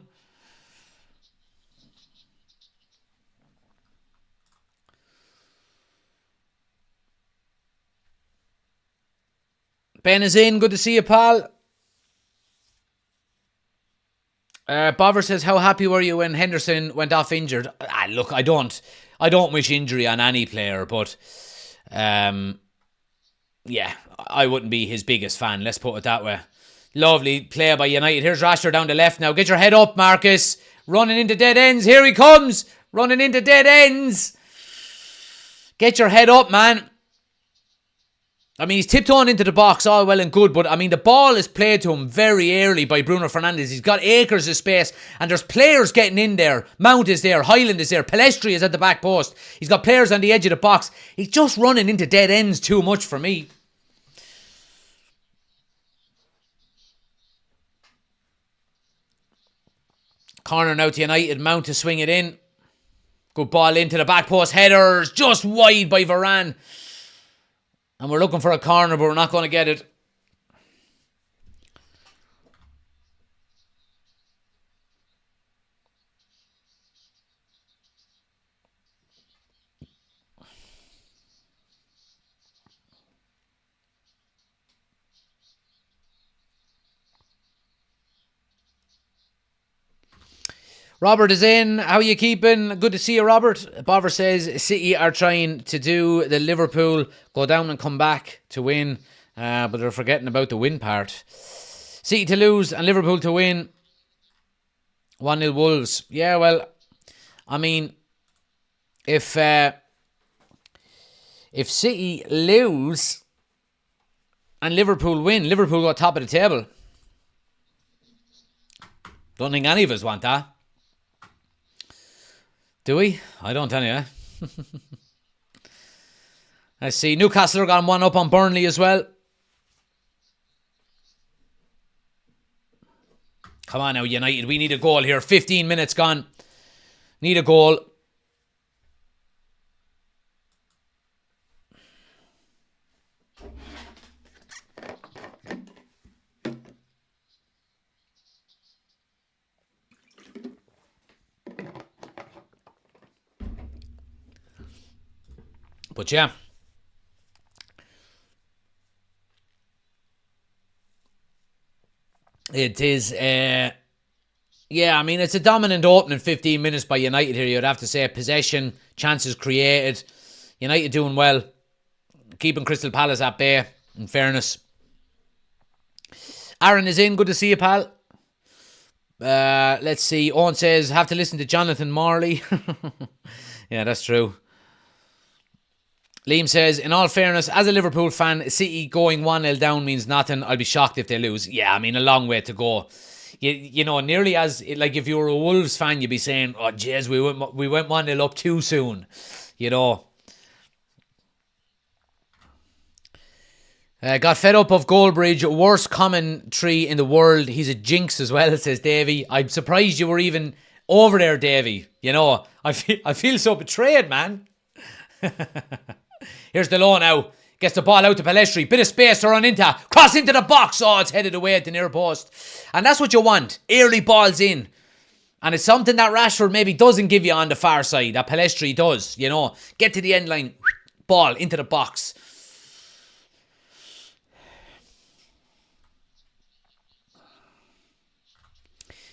[SPEAKER 1] Ben is in. Good to see you, pal. Bover says, how happy were you when Henderson went off injured? Look, I don't wish injury on any player, but yeah, I wouldn't be his biggest fan. Let's put it that way. Lovely play by United. Here's Rashford down the left now. Get your head up, Marcus. Running into dead ends. Here he comes. Running into dead ends. Get your head up, man. I mean, he's tiptoeing into the box, all well and good, but I mean, the ball is played to him very early by Bruno Fernandes. He's got acres of space, and there's players getting in there. Mount is there, Highland is there, Palestri is at the back post. He's got players on the edge of the box. He's just running into dead ends too much for me. Corner now to United, Mount to swing it in. Good ball into the back post, headers, just wide by Varane. And we're looking for a corner, but we're not going to get it. Robert is in. How are you keeping? Good to see you, Robert. Bover says City are trying to do the Liverpool go down and come back to win, but they're forgetting about the win part. City to lose and Liverpool to win. 1-0 Wolves. Yeah, well, I mean, if City lose and Liverpool win, Liverpool go top of the table. Don't think any of us want that. Do we? I don't tell you. Let's see. Newcastle are gone 1 up on Burnley as well. Come on now, United. We need a goal here. 15 minutes gone. Need a goal. But yeah. It is, yeah, I mean, it's a dominant opening 15 minutes by United here, you'd have to say. Possession, chances created. United doing well. Keeping Crystal Palace at bay, in fairness. Aaron is in. Good to see you, pal. Let's see. Owen says, have to listen to Jonathan Marley. Yeah, that's true. Liam says, in all fairness, as a Liverpool fan, City going 1-0 down means nothing. I'll be shocked if they lose. Yeah, I mean, a long way to go. You know, nearly as, like, if you were a Wolves fan, you'd be saying, oh, jeez, we went 1-0 up too soon. You know. Got fed up of Goldbridge. Worst commentary in the world. He's a jinx as well, says Davey. I'm surprised you were even over there, Davey. You know, I feel so betrayed, man. Here's the low now. Gets the ball out to Palestri. Bit of space to run into. Cross into the box. Oh, it's headed away at the near post. And that's what you want. Early balls in. And it's something that Rashford maybe doesn't give you on the far side. That Palestri does. You know. Get to the end line. Ball into the box.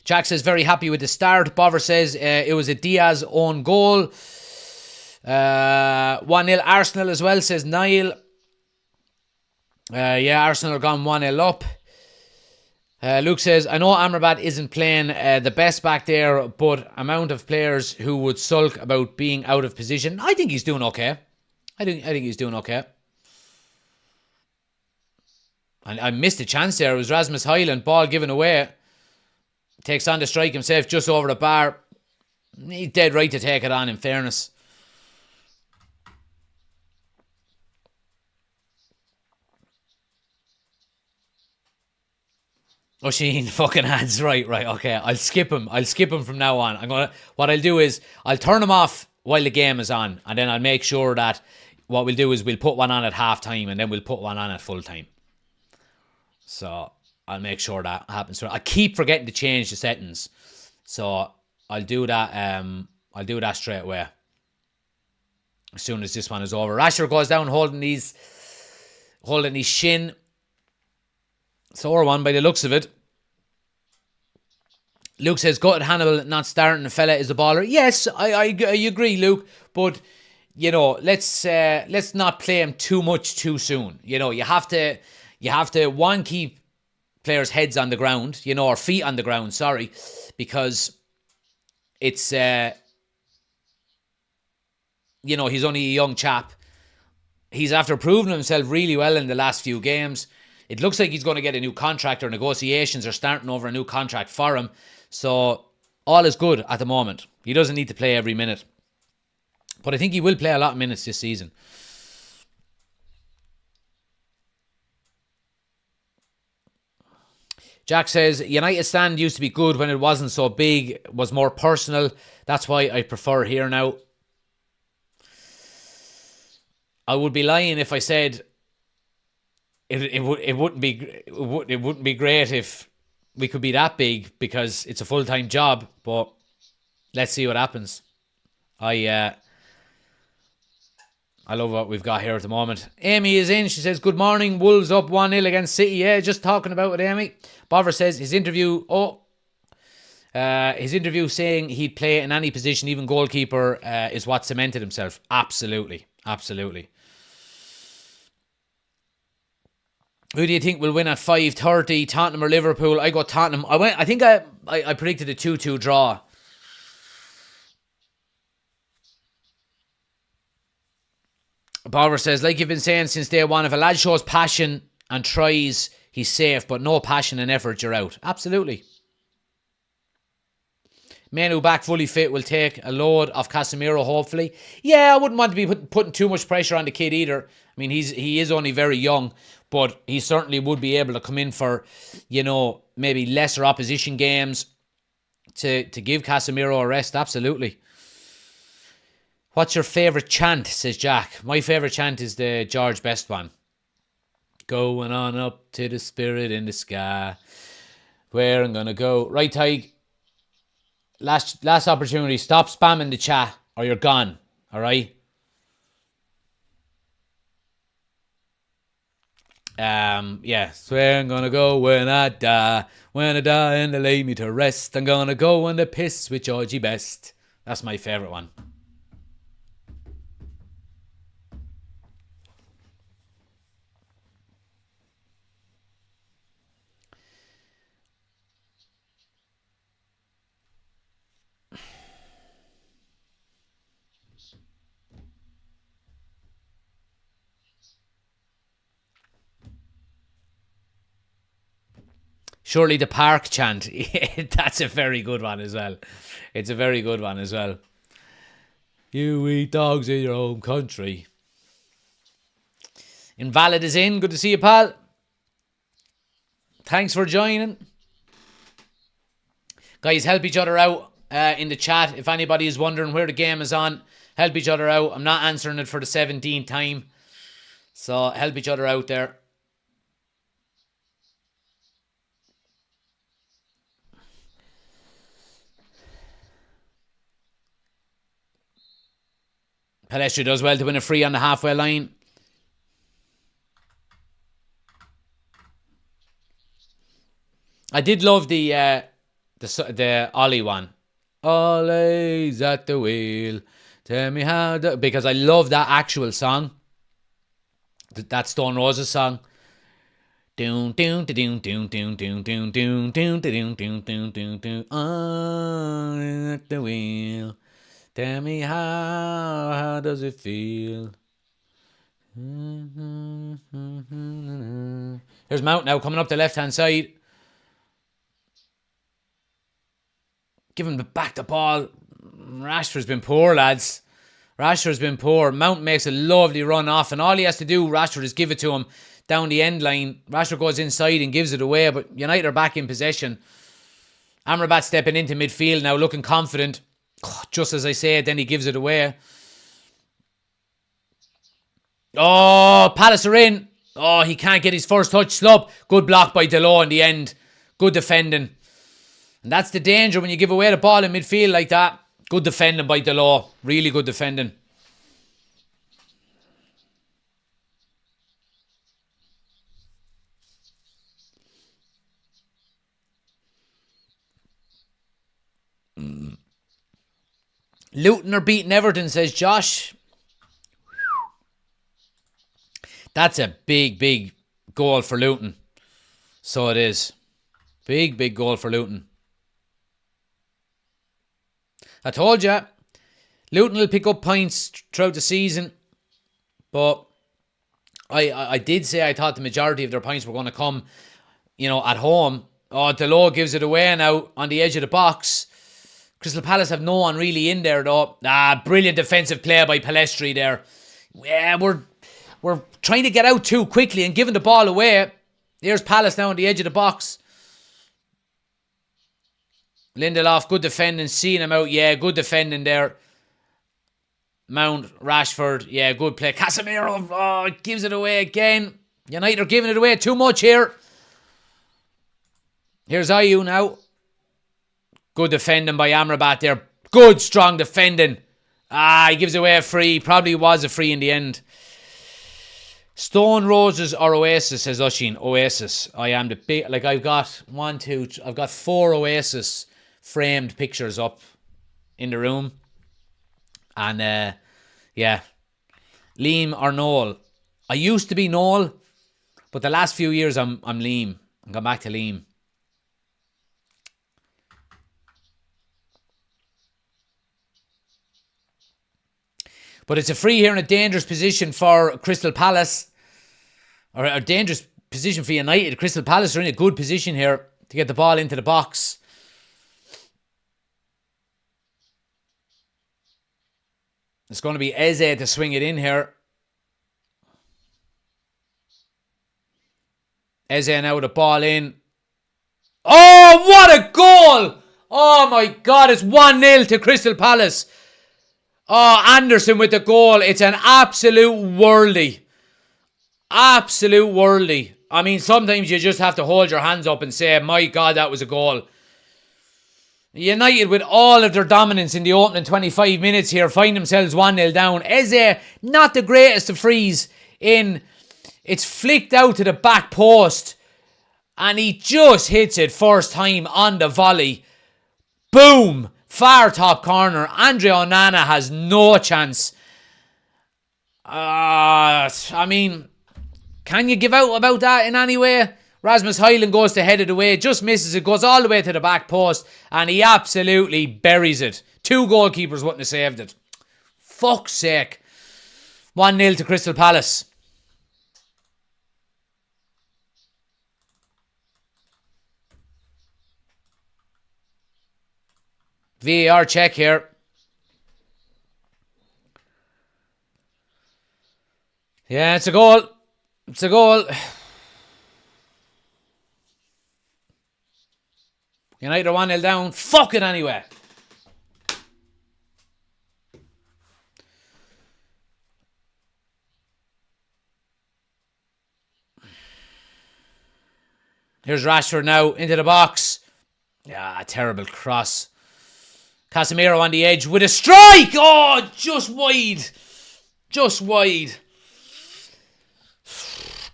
[SPEAKER 1] Jack says very happy with the start. Bover says it was a Diaz own goal. 1-0 Arsenal as well, says Niall. Yeah, Arsenal are gone 1-0 up. Luke says, I know Amrabat isn't playing the best back there, but amount of players who would sulk about being out of position. I think he's doing okay. I think he's doing okay. And I missed a chance there. It was Rasmus Højlund, ball given away. Takes on the strike himself just over the bar. He's dead right to take it on, in fairness. O'Sheen fucking hands. Right, okay. I'll skip him from now on. What I'll do is I'll turn him off while the game is on, and then I'll make sure that what we'll do is we'll put one on at half time and then we'll put one on at full time. So I'll make sure that happens. I keep forgetting to change the settings. So I'll do that straight away. As soon as this one is over. Rashford goes down holding his shin. Sore one by the looks of it. Luke says, go at Hannibal not starting. The fella is a baller. Yes, I agree, Luke. But, you know, let's not play him too much too soon. You know, you have to one, keep players' heads on the ground, you know, or feet on the ground, sorry, because it's, you know, he's only a young chap. He's after proving himself really well in the last few games. It looks like he's going to get a new contract, or negotiations are starting over a new contract for him. So all is good at the moment. He doesn't need to play every minute. But I think he will play a lot of minutes this season. Jack says, United stand used to be good when it wasn't so big, was more personal. That's why I prefer here now. I would be lying if I said it wouldn't be great if we could be that big, because it's a full-time job. But let's see what happens. I love what we've got here at the moment. Amy is in. She says, good morning. Wolves up 1-0 against City. Yeah, just talking about it, Amy. Bovver says his interview saying he'd play in any position, even goalkeeper, is what cemented himself. Absolutely. Absolutely. Who do you think will win at 5:30? Tottenham or Liverpool? I go Tottenham. I think I predicted a 2-2 draw. Bauer says, like you've been saying since day one, if a lad shows passion and tries, he's safe, but no passion and effort, you're out. Absolutely. Men who back fully fit will take a load off Casemiro, hopefully. Yeah, I wouldn't want to be putting too much pressure on the kid either. I mean, he is only very young, but he certainly would be able to come in for, you know, maybe lesser opposition games to give Casemiro a rest. Absolutely. What's your favourite chant, says Jack. My favourite chant is the George Best one. Going on up to the spirit in the sky, where I'm going to go. Right, Tig. Last opportunity. Stop spamming the chat or you're gone. All right? Yeah. So where I'm going to go when I die. When I die and they lay me to rest. I'm going to go on the piss with Georgie Best. That's my favourite one. Surely the park chant. That's a very good one as well. It's a very good one as well. You eat dogs in your own country. Invalid is in. Good to see you, pal. Thanks for joining. Guys, help each other out in the chat. If anybody is wondering where the game is on, help each other out. I'm not answering it for the 17th time. So help each other out there. Palestri does well to win a free on the halfway line. I did love the Ollie one. Ollie's at the wheel. Tell me how to... Because I love that actual song. That Stone Roses song. Doon doon doon doon doon doon doon doon doon doon doon doon doon. Ollie at the wheel. Tell me how does it feel? Here's Mount now coming up the left-hand side. Give him back the ball. Rashford's been poor, lads. Rashford's been poor. Mount makes a lovely run off, and all he has to do, Rashford, is give it to him down the end line. Rashford goes inside and gives it away, but United are back in possession. Amrabat stepping into midfield now, looking confident. Just as I say it, then he gives it away. Oh, Palace are in. Oh, he can't get his first touch. Slub. Good block by Delo in the end. Good defending. And that's the danger when you give away the ball in midfield like that. Good defending by Delo. Really good defending. Luton are beating Everton, says Josh. That's a big, big goal for Luton. So it is. Big, big goal for Luton. I told you, Luton will pick up points throughout the season. But I did say I thought the majority of their points were going to come, at home. Oh, Delo gives it away now on the edge of the box. Crystal Palace have no one really in there though. Brilliant defensive play by Palestri there. Yeah, we're trying to get out too quickly and giving the ball away. Here's Palace now on the edge of the box. Lindelof, good defending, seeing him out. Yeah, good defending there. Mount, Rashford, yeah, good play. Casemiro, gives it away again. United are giving it away too much here. Here's Ayew now. Good defending by Amrabat there. Good, strong defending. He gives away a free. Probably was a free in the end. Stone Roses or Oasis, says Oshin. Oasis. I am the big... I've got I've got 4 Oasis framed pictures up in the room. And, yeah. Liam or Noel. I used to be Noel, but the last few years I'm Liam. I'm going back to Liam. But it's a free here in a dangerous position for Crystal Palace. Or a dangerous position for United. Crystal Palace are in a good position here to get the ball into the box. It's going to be Eze to swing it in here. Eze now with the ball in. Oh, what a goal! Oh my God, it's 1-0 to Crystal Palace. Oh, Anderson with the goal. It's an absolute worldie. Absolute worldie. I mean, sometimes you just have to hold your hands up and say, my God, that was a goal. United, with all of their dominance in the opening 25 minutes here, find themselves 1-0 down. Eze, not the greatest of frees in. It's flicked out to the back post. And he just hits it first time on the volley. Boom! Far top corner. Andre Onana has no chance. I mean, can you give out about that in any way? Rasmus Højlund goes to head it away, just misses it, goes all the way to the back post, and he absolutely buries it. 2 goalkeepers wouldn't have saved it. Fuck's sake. 1-0 to Crystal Palace. VAR check here. Yeah, it's a goal. It's a goal. United are 1-0 down. Fuck it anyway. Here's Rashford now into the box. Yeah, terrible cross. Casemiro on the edge with a strike. Oh, just wide. Just wide.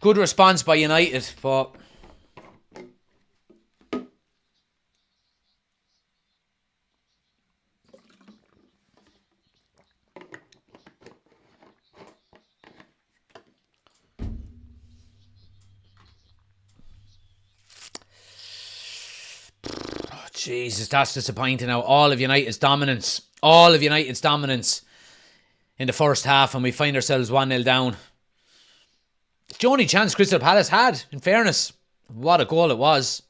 [SPEAKER 1] Good response by United, but... Jesus, that's disappointing now. All of United's dominance in the first half, and we find ourselves 1-0 down. It's the only chance Crystal Palace had, in fairness. What a goal it was.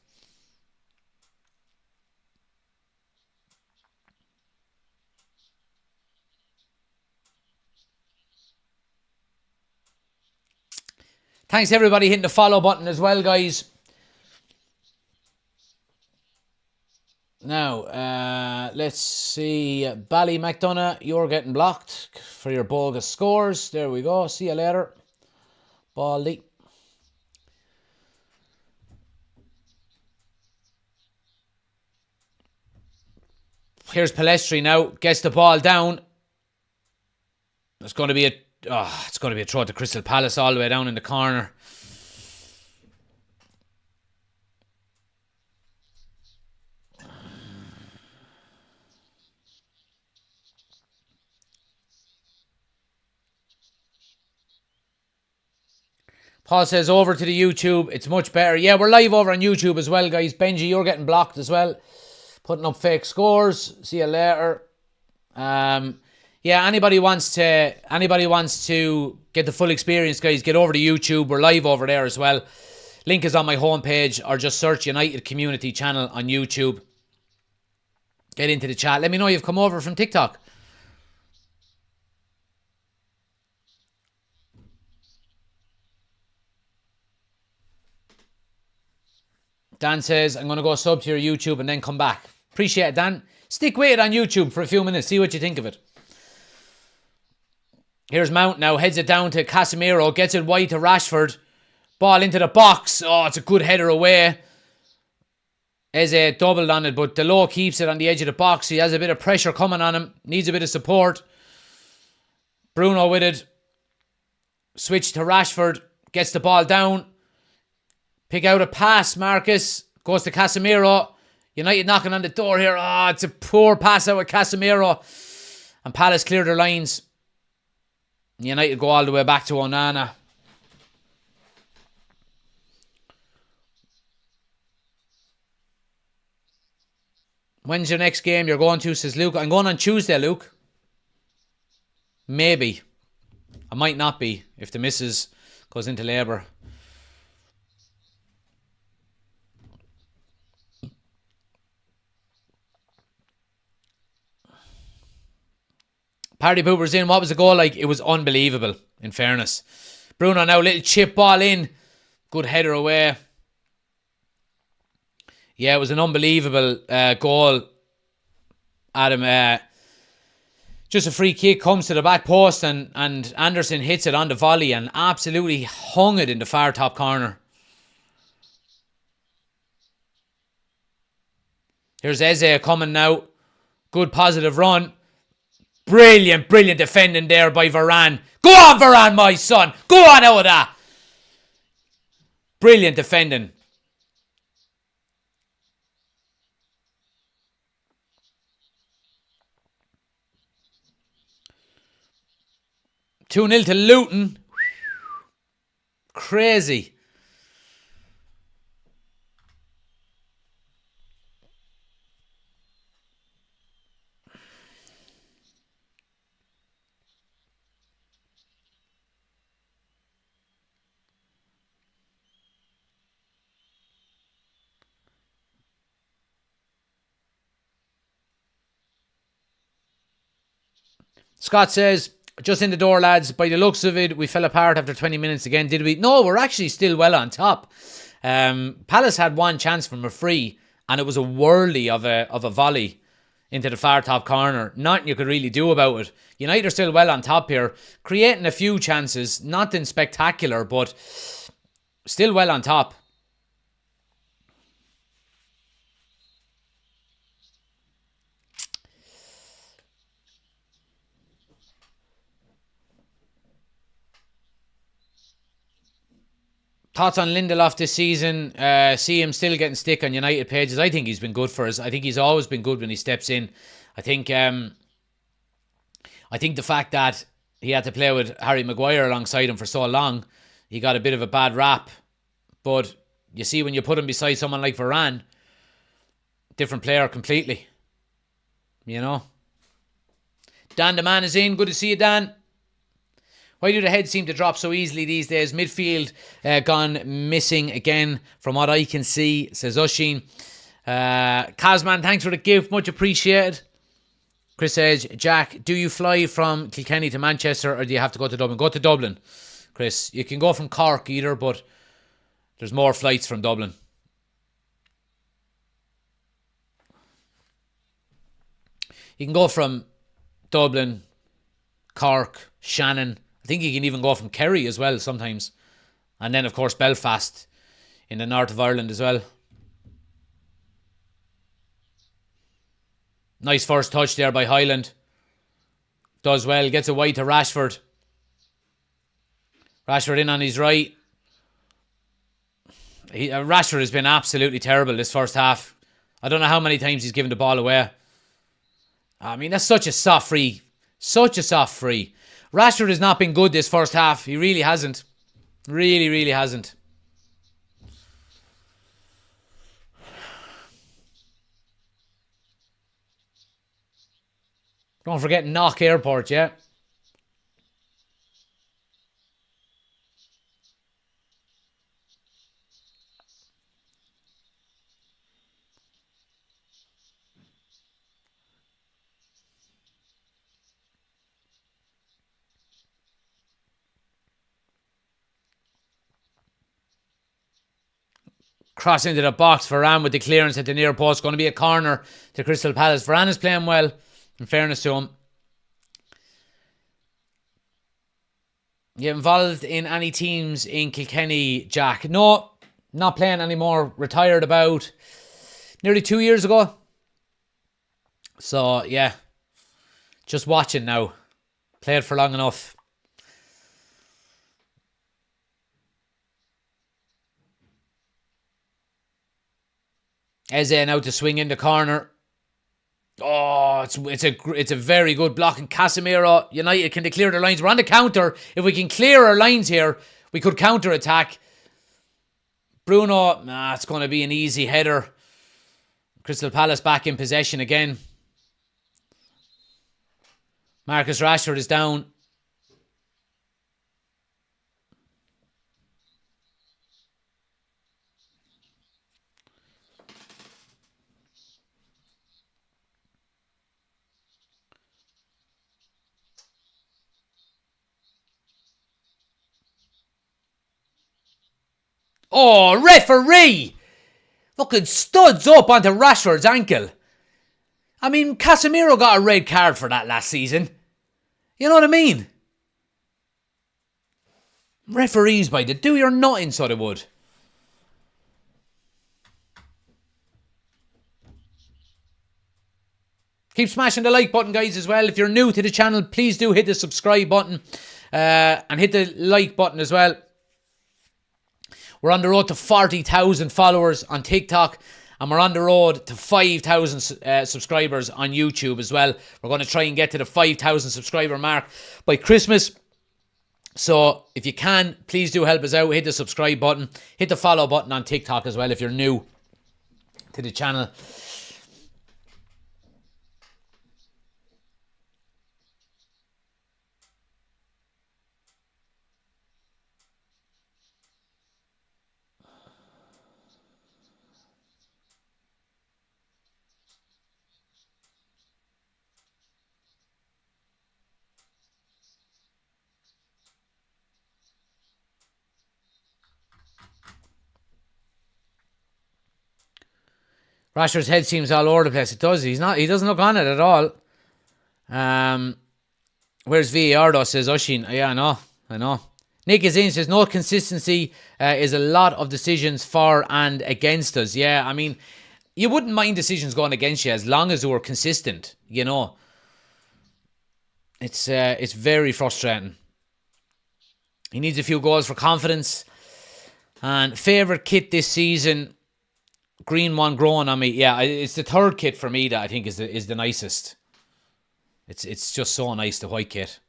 [SPEAKER 1] Thanks everybody hitting the follow button as well, guys. Now, let's see. Bally McDonough, you're getting blocked for your bogus scores. There we go. See you later. Baldy. Here's Palestri now. Gets the ball down. It's going to be a throw to Crystal Palace all the way down in the corner. Paul says over to the YouTube. It's much better. Yeah, we're live over on YouTube as well, guys. Benji, you're getting blocked as well. Putting up fake scores. See you later. Yeah, anybody wants to get the full experience, guys, get over to YouTube. We're live over there as well. Link is on my homepage, or just search United Community Channel on YouTube. Get into the chat. Let me know you've come over from TikTok. Dan says, I'm going to go sub to your YouTube and then come back. Appreciate it, Dan. Stick with it on YouTube for a few minutes. See what you think of it. Here's Mount now. Heads it down to Casemiro. Gets it wide to Rashford. Ball into the box. Oh, it's a good header away. Eze doubled on it, but Delo keeps it on the edge of the box. He has a bit of pressure coming on him. Needs a bit of support. Bruno with it. Switch to Rashford. Gets the ball down. Pick out a pass, Marcus. Goes to Casemiro. United knocking on the door here. Oh, it's a poor pass out with Casemiro. And Palace clear their lines. United go all the way back to Onana. When's your next game you're going to, says Luke? I'm going on Tuesday, Luke. Maybe. I might not be if the missus goes into labour. Party Pooper's in. What was the goal like? It was unbelievable, in fairness. Bruno now, little chip ball in. Good header away. Yeah, it was an unbelievable goal. Adam, just a free kick, comes to the back post and Anderson hits it on the volley and absolutely hung it in the far top corner. Here's Eze coming now. Good positive run. Brilliant defending there by Varane. Go on, Varane, my son. Go on out of that. Brilliant defending. Two 2-0 to Luton. Crazy. Scott says, just in the door, lads. By the looks of it, we fell apart after 20 minutes again, did we? No, we're actually still well on top. Palace had one chance from a free, and it was a whirly of a volley into the far top corner. Nothing you could really do about it. United are still well on top here, creating a few chances. Nothing spectacular, but still well on top. Thoughts on Lindelof this season? See him still getting stick on United pages. I think he's been good for us. I think he's always been good when he steps in. I think the fact that he had to play with Harry Maguire alongside him for so long, he got a bit of a bad rap. But you see, when you put him beside someone like Varane, different player completely. You know. Dan the man is in. Good to see you, Dan. Why do the heads seem to drop so easily these days? Midfield gone missing again from what I can see, says Oshin. Kazman, thanks for the gift. Much appreciated. Chris says, Jack, do you fly from Kilkenny to Manchester or do you have to go to Dublin? Go to Dublin, Chris. You can go from Cork either, but there's more flights from Dublin. You can go from Dublin, Cork, Shannon. I think you can even go from Kerry as well sometimes. And then, of course, Belfast in the north of Ireland as well. Nice first touch there by Highland. Does well. Gets it wide to Rashford. Rashford in on his right. Rashford has been absolutely terrible this first half. I don't know how many times he's given the ball away. I mean, that's such a soft free. Such a soft free. Rashford has not been good this first half. He really hasn't. Really, really hasn't. Don't forget Knock Airport, yeah. Cross into the box. Varane with the clearance at the near post. Going to be a corner to Crystal Palace. Varane is playing well, in fairness to him. You involved in any teams in Kilkenny, Jack? No, not playing anymore. Retired about nearly 2 years ago. So, yeah. Just watching now. Played for long enough. Eze now to swing in the corner. Oh, it's a very good block. And Casemiro, United, can they clear their lines? We're on the counter. If we can clear our lines here, we could counter attack. Bruno, it's going to be an easy header. Crystal Palace back in possession again. Marcus Rashford is down. Oh, referee! Fucking studs up onto Rashford's ankle. I mean, Casemiro got a red card for that last season. You know what I mean? Referees, by the do your nutting, so they would. Keep smashing the like button, guys, as well. If you're new to the channel, please do hit the subscribe button and hit the like button as well. We're on the road to 40,000 followers on TikTok, and we're on the road to 5,000 subscribers on YouTube as well. We're going to try and get to the 5,000 subscriber mark by Christmas. So if you can, please do help us out. Hit the subscribe button. Hit the follow button on TikTok as well if you're new to the channel. Rashford's head seems all over the place. It does. He doesn't look on it at all. Where's VAR though, says Oshin. Yeah, I know. Nick Azin says no consistency is a lot of decisions for and against us. Yeah, I mean, you wouldn't mind decisions going against you as long as they were consistent, It's very frustrating. He needs a few goals for confidence. And favourite kit this season, green one growing on me. Yeah, it's the third kit for me that I think is the nicest. It's just so nice, the white kit.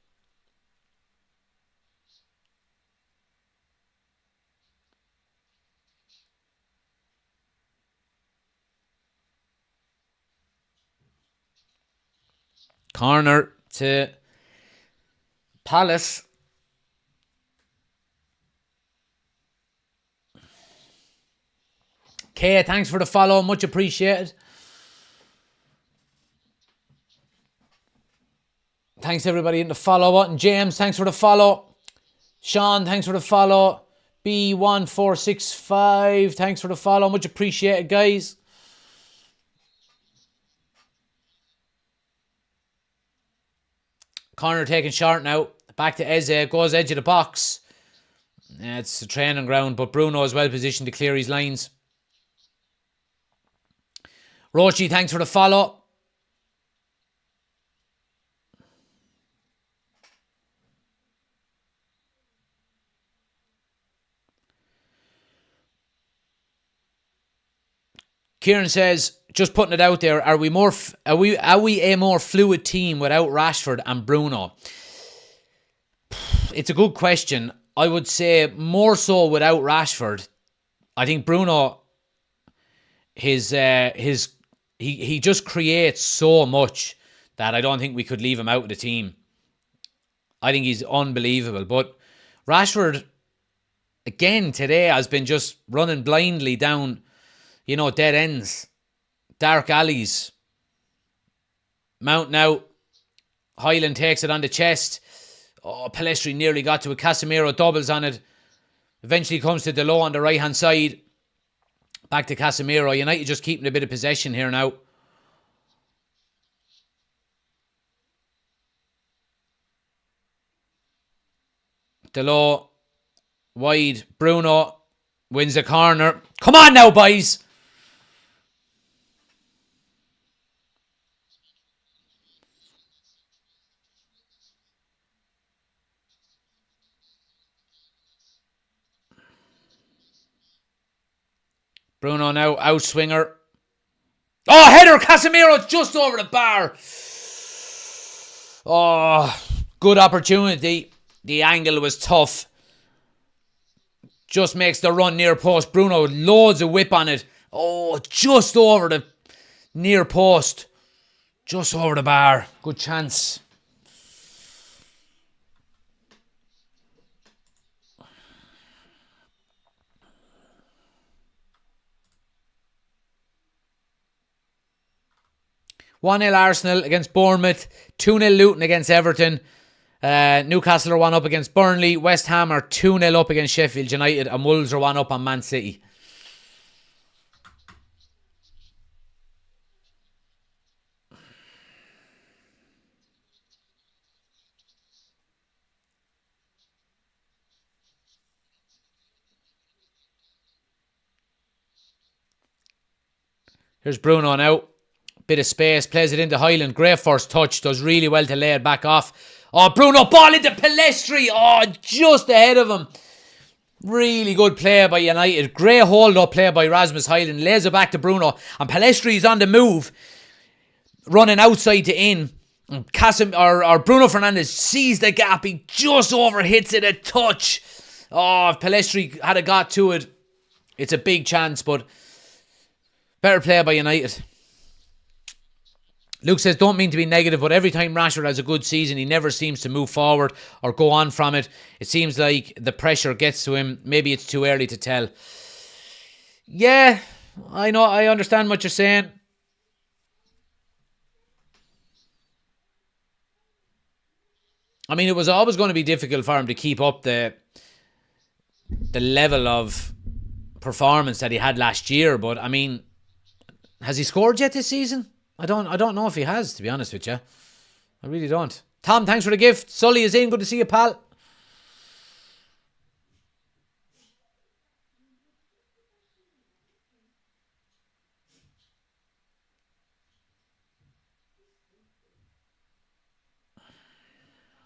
[SPEAKER 1] Corner to Palace. Kay, thanks for the follow. Much appreciated. Thanks everybody in the follow button. James, thanks for the follow. Sean, thanks for the follow. B1465, thanks for the follow. Much appreciated, guys. Corner taken short now. Back to Eze. Goes edge of the box. Yeah, it's a training ground, but Bruno is well positioned to clear his lines. Rochi, thanks for the follow. Kieran says, just putting it out there, are we a more fluid team without Rashford and Bruno? It's a good question. I would say more so without Rashford. I think Bruno, he just creates so much that I don't think we could leave him out of the team. I think he's unbelievable. But Rashford, again, today has been just running blindly down, dead ends, dark alleys, mounting out. Hyland takes it on the chest. Oh, Pellistri nearly got to it. Casemiro doubles on it. Eventually comes to Delo on the right-hand side. Back to Casemiro. United just keeping a bit of possession here now. Delo wide. Bruno wins the corner. Come on now, boys. Bruno now, outswinger. Oh, header, Casemiro just over the bar. Oh, good opportunity. The angle was tough. Just makes the run near post. Bruno, loads of whip on it. Oh, just over the near post. Just over the bar. Good chance. One 0 Arsenal against Bournemouth. 2-0 Luton against Everton. Newcastle are 1 up against Burnley. West Ham are 2-0 up against Sheffield United. And Wolves are 1 up on Man City. Here's Bruno now. Bit of space, plays it into Hyland. Great first touch, does really well to lay it back off. Oh, Bruno, ball into Pellistri. Oh, just ahead of him. Really good play by United. Great hold-up play by Rasmus Hyland. Lays it back to Bruno. And Pellistri's on the move, running outside to in. And Bruno Fernandes sees the gap. He just overhits it a touch. Oh, if Pellistri had got to it, it's a big chance, but better play by United. Luke says, don't mean to be negative, but every time Rashford has a good season, he never seems to move forward or go on from it. It seems like the pressure gets to him. Maybe it's too early to tell. Yeah, I know. I understand what you're saying. I mean, it was always going to be difficult for him to keep up the level of performance that he had last year. But, I mean, has he scored yet this season? I don't know if he has, to be honest with you. I really don't. Tom, thanks for the gift. Sully is in. Good to see you, pal.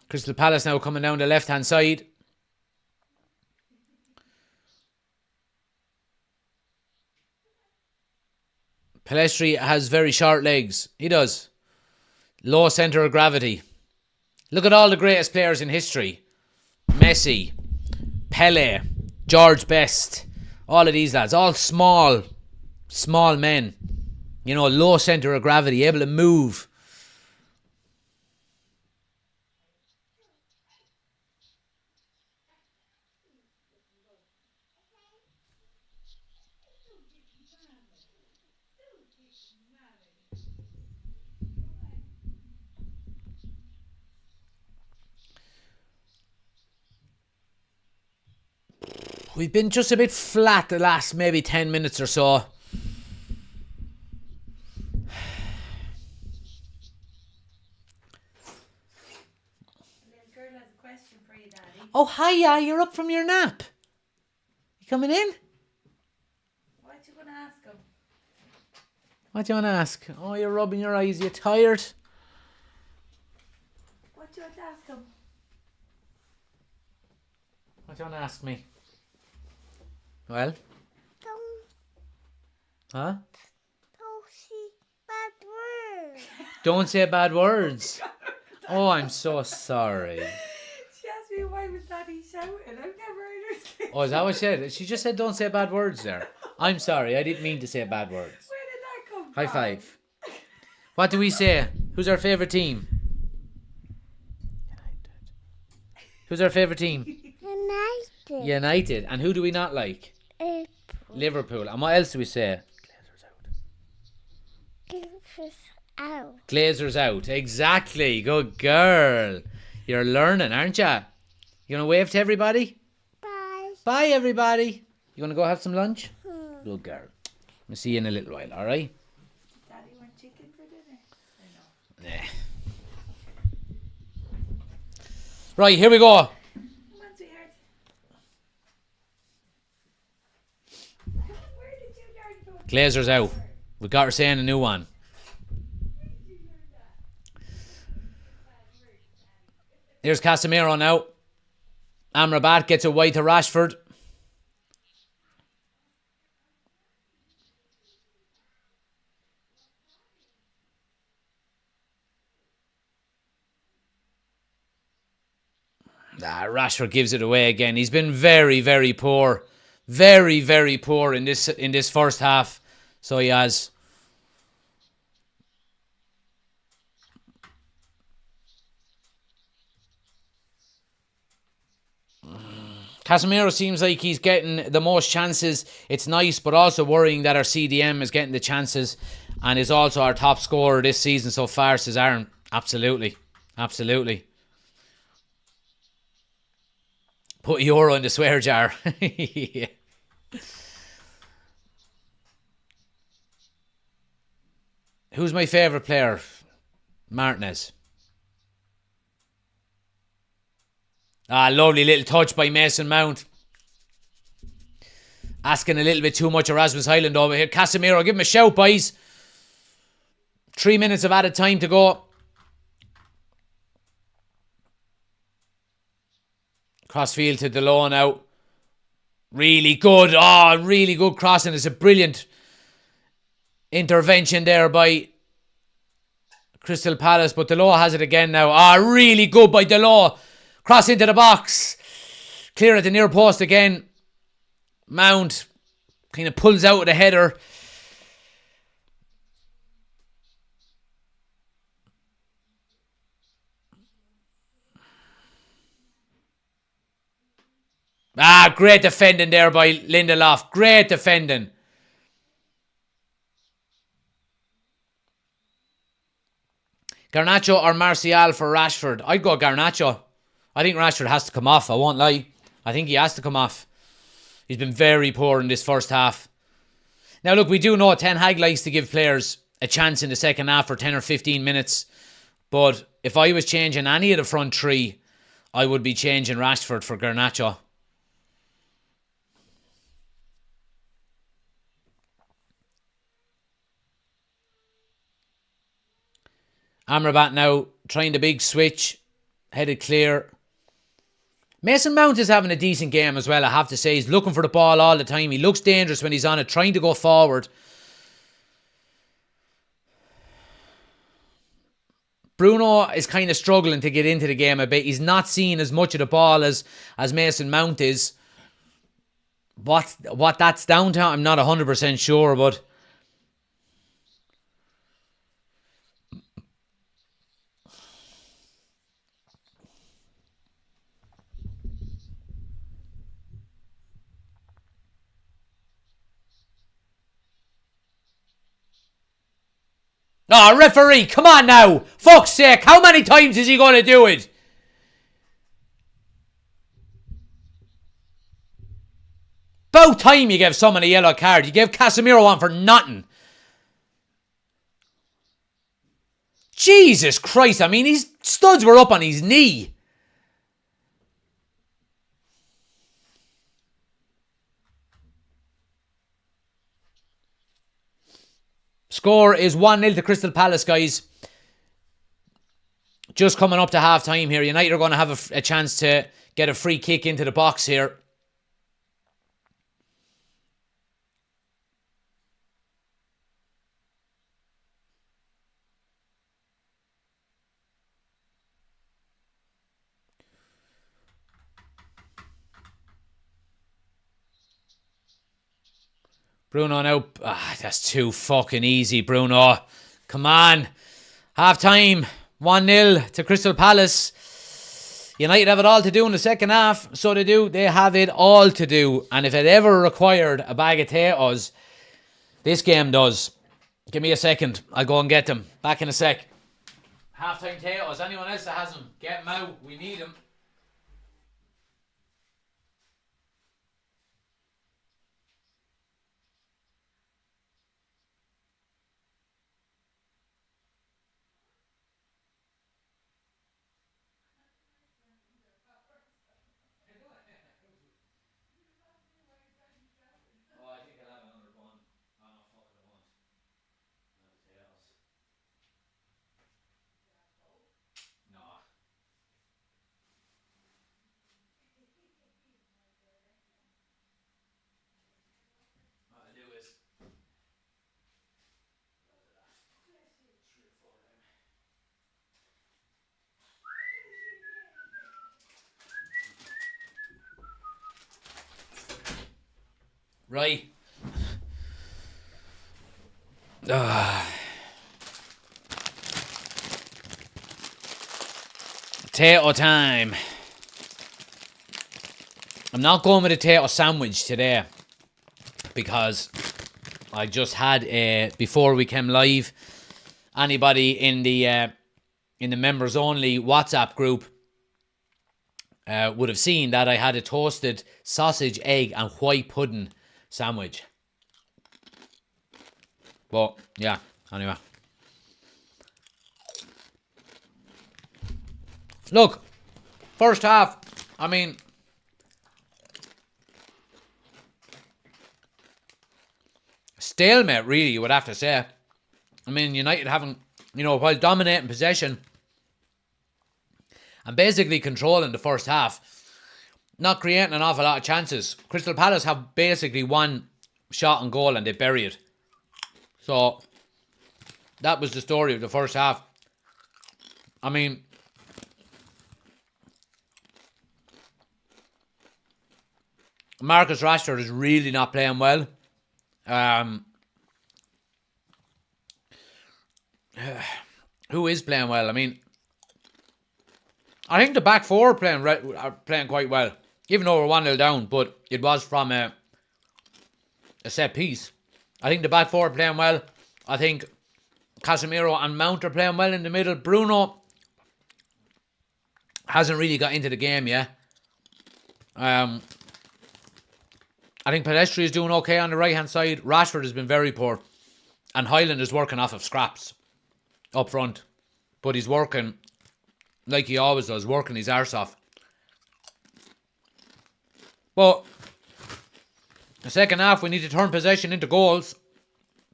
[SPEAKER 1] Crystal Palace now coming down the left-hand side. Pellistri has very short legs. He does. Low centre of gravity. Look at all the greatest players in history. Messi, Pele, George Best. All of these lads. All small men. Low centre of gravity. Able to move. We've been just a bit flat the last maybe 10 minutes or so.
[SPEAKER 2] Girl has a question for you, Daddy.
[SPEAKER 1] Oh, hiya, you're up from your nap. You coming in?
[SPEAKER 2] What you going to ask him?
[SPEAKER 1] What do you want to ask? Oh, you're rubbing your eyes. You tired?
[SPEAKER 2] What do you want to ask him?
[SPEAKER 1] What do you want to ask me? Well? Huh?
[SPEAKER 3] Don't say bad words.
[SPEAKER 1] Don't say bad words. Oh, I'm so sorry.
[SPEAKER 2] She asked me why was Daddy shouting. I'm
[SPEAKER 1] Oh, is that what she said? She just said don't say bad words there. I'm sorry, I didn't mean to say bad words.
[SPEAKER 2] Where did that come from?
[SPEAKER 1] High five. What do we say? Who's our favourite team? Who's our favourite team?
[SPEAKER 3] United.
[SPEAKER 1] United. And who do we not like? Liverpool. And what else do we say?
[SPEAKER 3] Out.
[SPEAKER 1] Glazers out. Exactly. Good girl. You're learning, aren't you? You want to wave to everybody?
[SPEAKER 3] Bye.
[SPEAKER 1] Bye, everybody. You want to go have some lunch? Good girl. I'll see you in a little while, all right?
[SPEAKER 2] Daddy want chicken for dinner?
[SPEAKER 1] Nah. Right, here we go.
[SPEAKER 2] Come on, sweetheart. Where did you learn from?
[SPEAKER 1] Glazers out. We got her saying a new one. Here's Casemiro now. Amrabat gets it wide to Rashford. Rashford gives it away again. He's been very, very poor. Very, very poor in this first half. So he has. Casemiro seems like he's getting the most chances. It's nice, but also worrying that our CDM is getting the chances and is also our top scorer this season so far, says Aaron. Absolutely. Absolutely. Put euro in the swear jar. Yeah. Who's my favourite player? Martinez. Lovely little touch by Mason Mount. Asking a little bit too much of Rasmus Highland over here. Casemiro, give him a shout, boys. 3 minutes of added time to go. Crossfield to Delon now. Really good. Oh, really good crossing. It's a brilliant intervention there by Crystal Palace. But Delon has it again now. Really good by Delon. Cross into the box. Clear at the near post again. Mount kind of pulls out with a header. Great defending there by Lindelof. Great defending. Garnacho or Martial for Rashford? I'd go Garnacho. I think Rashford has to come off. I won't lie. I think he has to come off. He's been very poor in this first half. Now, look, we do know Ten Hag likes to give players a chance in the second half for 10 or 15 minutes. But if I was changing any of the front three, I would be changing Rashford for Garnacho. Amrabat now trying the big switch. Headed clear. Mason Mount is having a decent game as well, I have to say. He's looking for the ball all the time. He looks dangerous when he's on it, trying to go forward. Bruno is kind of struggling to get into the game a bit. He's not seeing as much of the ball as Mason Mount is. What that's down to, I'm not 100% sure, but... referee, come on now. Fuck's sake, how many times is he going to do it? About time you gave someone a yellow card. You gave Casemiro one for nothing. Jesus Christ, I mean, his studs were up on his knee. Score is 1-0 to Crystal Palace, guys. Just coming up to half time here. United are going to have a chance to get a free kick into the box here. Bruno now. That's too fucking easy, Bruno. Come on. Half time. 1-0 to Crystal Palace. United have it all to do in the second half. So they do. They have it all to do. And if it ever required a bag of potatoes, this game does. Give me a second. I'll go and get them. Back in a sec. Half-time potatoes. Anyone else that has them, get them out. We need them. Right. Potato time. I'm not going with a potato sandwich today because I just had before we came live. Anybody in the members only WhatsApp group would have seen that I had a toasted sausage, egg, and white pudding sandwich. But yeah, anyway. Look, first half, I mean, stalemate, really, you would have to say. I mean, United haven't, while dominating possession and basically controlling the first half, not creating an awful lot of chances. Crystal Palace have basically one shot on goal and they bury it. So, that was the story of the first half. I mean, Marcus Rashford is really not playing well. Who is playing well? I mean, I think the back four are playing quite well, even though we're 1-0 down, but it was from a set piece. I think the back four are playing well. I think Casemiro and Mount are playing well in the middle. Bruno hasn't really got into the game yet. I think Pedestri is doing okay on the right-hand side. Rashford has been very poor. And Hyland is working off of scraps up front. But he's working like he always does, working his arse off. But the second half, we need to turn possession into goals.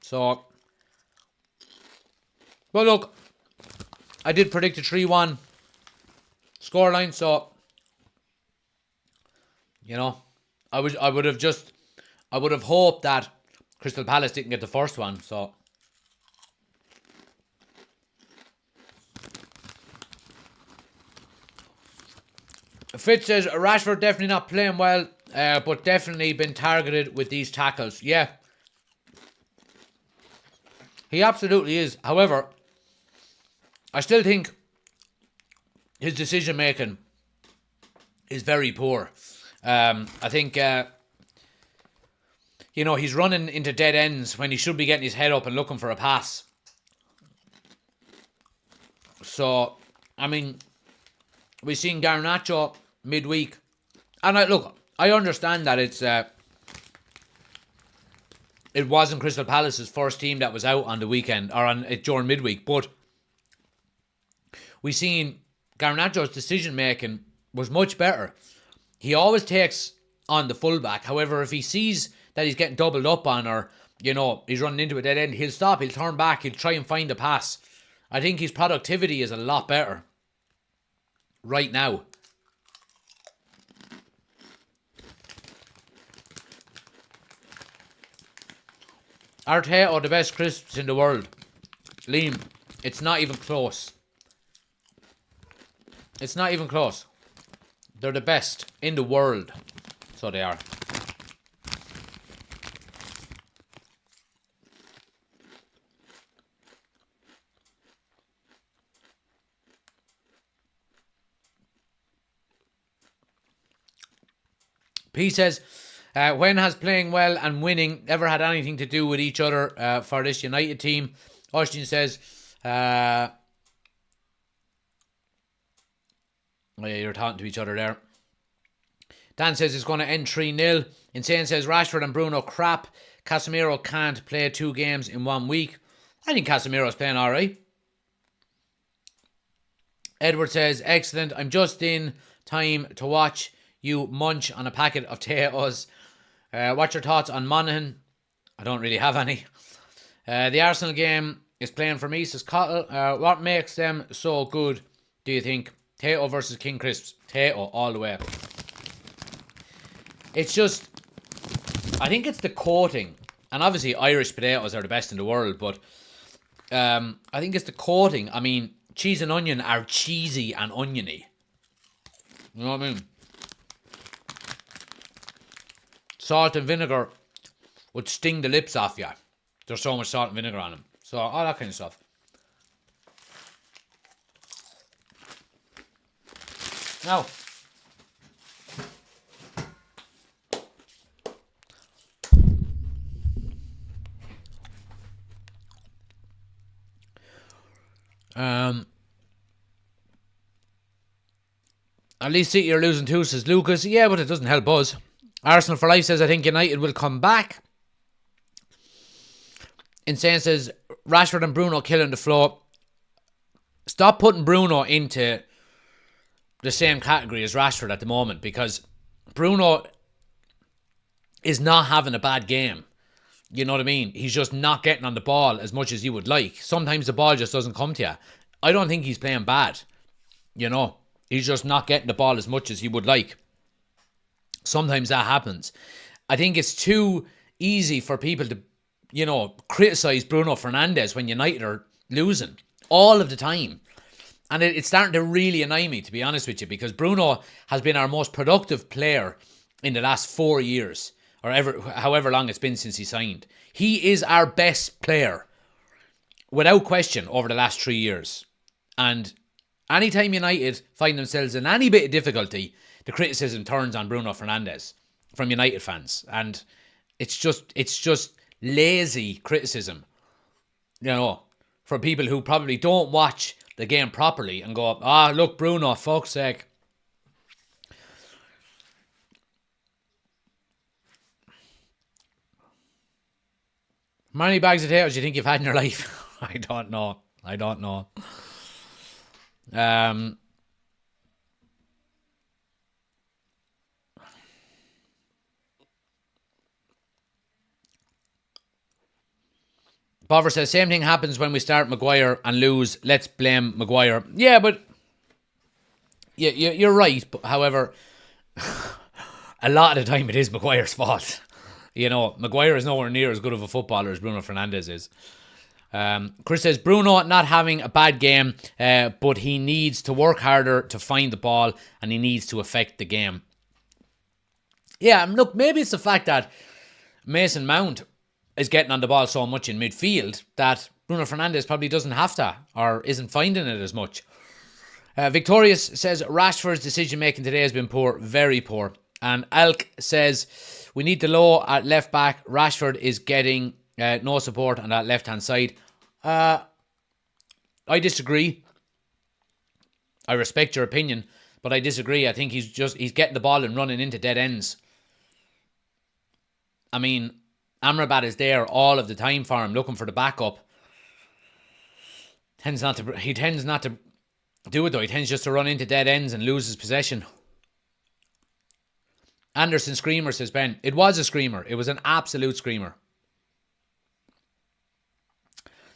[SPEAKER 1] So, well, look, I did predict a 3-1 scoreline, so, I would have hoped that Crystal Palace didn't get the first one, so. Fitz says Rashford definitely not playing well, but definitely been targeted with these tackles. Yeah. He absolutely is. However, I still think his decision making is very poor. I think, he's running into dead ends when he should be getting his head up and looking for a pass. So, I mean, we've seen Garnacho midweek. And I understand that it wasn't Crystal Palace's first team that was out on the weekend or during midweek, but we've seen Garnacho's decision making was much better. He always takes on the fullback. However, if he sees that he's getting doubled up on or, he's running into a dead end, he'll stop, he'll turn back, he'll try and find a pass. I think his productivity is a lot better right now. Arteta are the best crisps in the world. Liam, it's not even close. It's not even close. They're the best in the world. So they are. P says, when has playing well and winning ever had anything to do with each other for this United team? Austin says, oh yeah, you're talking to each other there. Dan says it's going to end 3-0. Insane says Rashford and Bruno crap. Casemiro can't play 2 games in 1 week. I think Casemiro's playing alright. Edward says, excellent. I'm just in time to watch you munch on a packet of potatoes. What's your thoughts on Monaghan? I don't really have any. The Arsenal game is playing for me, says Cottle. What makes them so good, do you think? Potato versus King Crisps. Potato all the way. It's just, I think it's the coating. And obviously Irish potatoes are the best in the world, but I think it's the coating. I mean, cheese and onion are cheesy and oniony. You know what I mean? Salt and vinegar would sting the lips off you. There's so much salt and vinegar on them. So, all that kind of stuff. Now, at least City are losing 2, says Lucas. Yeah, but it doesn't help us. Arsenal for Life says, I think United will come back. Insane says, Rashford and Bruno killing the flow. Stop putting Bruno into the same category as Rashford at the moment, because Bruno is not having a bad game. You know what I mean? He's just not getting on the ball as much as you would like. Sometimes the ball just doesn't come to you. I don't think he's playing bad. You know, he's just not getting the ball as much as he would like. Sometimes that happens. I think it's too easy for people to, you know, criticise Bruno Fernandes when United are losing all of the time. And it's starting to really annoy me, to be honest with you, because Bruno has been our most productive player in the last 4 years, or however long it's been since he signed. He is our best player, without question, over the last 3 years. And anytime United find themselves in any bit of difficulty, the criticism turns on Bruno Fernandes from United fans. And it's just lazy criticism, you know, for people who probably don't watch the game properly and go, look, Bruno, fuck's sake. How many bags of potatoes do you think you've had in your life? I don't know. Bover says, same thing happens when we start Maguire and lose. Let's blame Maguire. Yeah, but you're right. But, however, a lot of the time it is Maguire's fault. You know, Maguire is nowhere near as good of a footballer as Bruno Fernandes is. Chris says, Bruno not having a bad game, but he needs to work harder to find the ball and he needs to affect the game. Yeah, look, maybe it's the fact that Mason Mount is getting on the ball so much in midfield that Bruno Fernandes probably doesn't have to, or isn't finding it as much. Victorious says, Rashford's decision making today has been poor, very poor. And Alk says, we need the low at left back. Rashford is getting no support on that left hand side. I disagree. I respect your opinion, but I disagree. I think he's getting the ball and running into dead ends. I mean, Amrabat is there all of the time for him, looking for the backup. He tends not to do it though. He tends just to run into dead ends and lose his possession. Anderson screamer, says Ben. It was a screamer. It was an absolute screamer.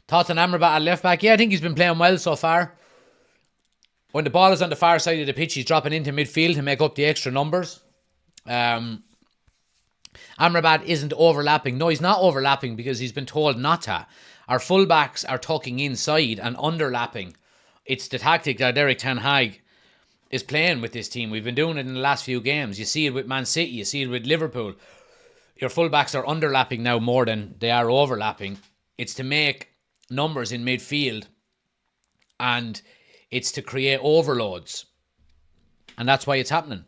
[SPEAKER 1] Thoughts on Amrabat at left back? Yeah, I think he's been playing well so far. When the ball is on the far side of the pitch, he's dropping into midfield to make up the extra numbers. Amrabat isn't overlapping. No, he's not overlapping because he's been told not to. Our fullbacks are tucking inside and underlapping. It's the tactic that Eric Ten Hag is playing with this team. We've been doing it in the last few games. You see it with Man City. You see it with Liverpool. Your fullbacks are underlapping now more than they are overlapping. It's to make numbers in midfield and it's to create overloads. And that's why it's happening.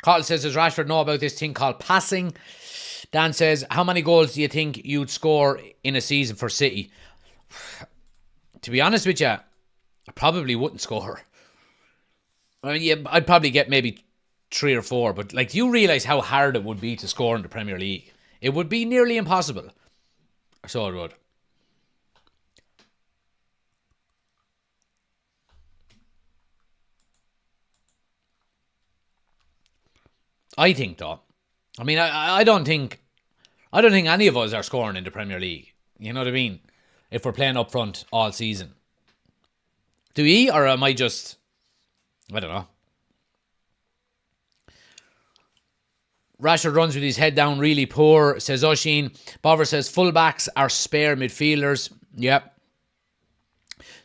[SPEAKER 1] Carl says, does Rashford know about this thing called passing? Dan says, how many goals do you think you'd score in a season for City? To be honest with you, I probably wouldn't score. I mean, yeah, I'd probably get maybe 3 or 4. But like, do you realise how hard it would be to score in the Premier League? It would be nearly impossible. So it would. I think though. I mean, I don't think any of us are scoring in the Premier League. You know what I mean? If we're playing up front all season. Do we? Or am I just... I don't know. Rashford runs with his head down really poor, says Oshin. Bover says fullbacks are spare midfielders. Yep.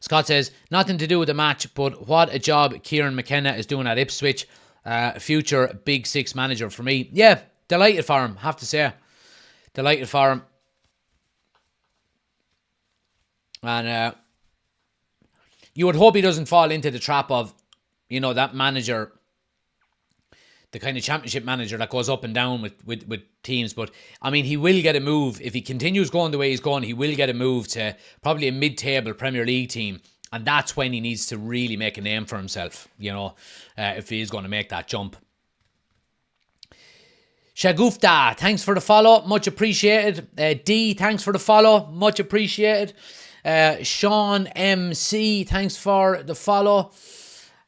[SPEAKER 1] Scott says, nothing to do with the match, but what a job Kieran McKenna is doing at Ipswich. Future Big Six manager for me. Yeah, delighted for him, have to say. Delighted for him. And you would hope he doesn't fall into the trap of, you know, that manager, the kind of championship manager that goes up and down with teams. But, I mean, he will get a move. If he continues going the way he's going, he will get a move to probably a mid-table Premier League team. And that's when he needs to really make a name for himself, you know, if he is going to make that jump. Shagufta, thanks for the follow. Much appreciated. D, thanks for the follow. Much appreciated. Sean MC, thanks for the follow.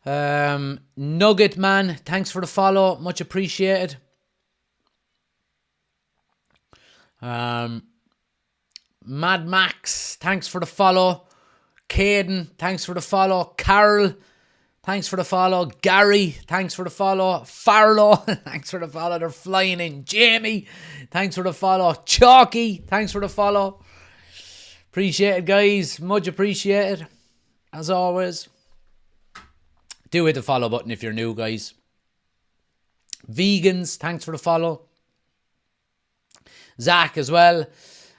[SPEAKER 1] Nugget Man, thanks for the follow. Much appreciated. Mad Max, thanks for the follow. Caden, thanks for the follow. Carol, thanks for the follow. Gary, thanks for the follow. Farlow, thanks for the follow. They're flying in. Jamie, thanks for the follow. Chalky, thanks for the follow. Appreciate it, guys. Much appreciated. As always. Do hit the follow button if you're new, guys. Vegans, thanks for the follow. Zach as well.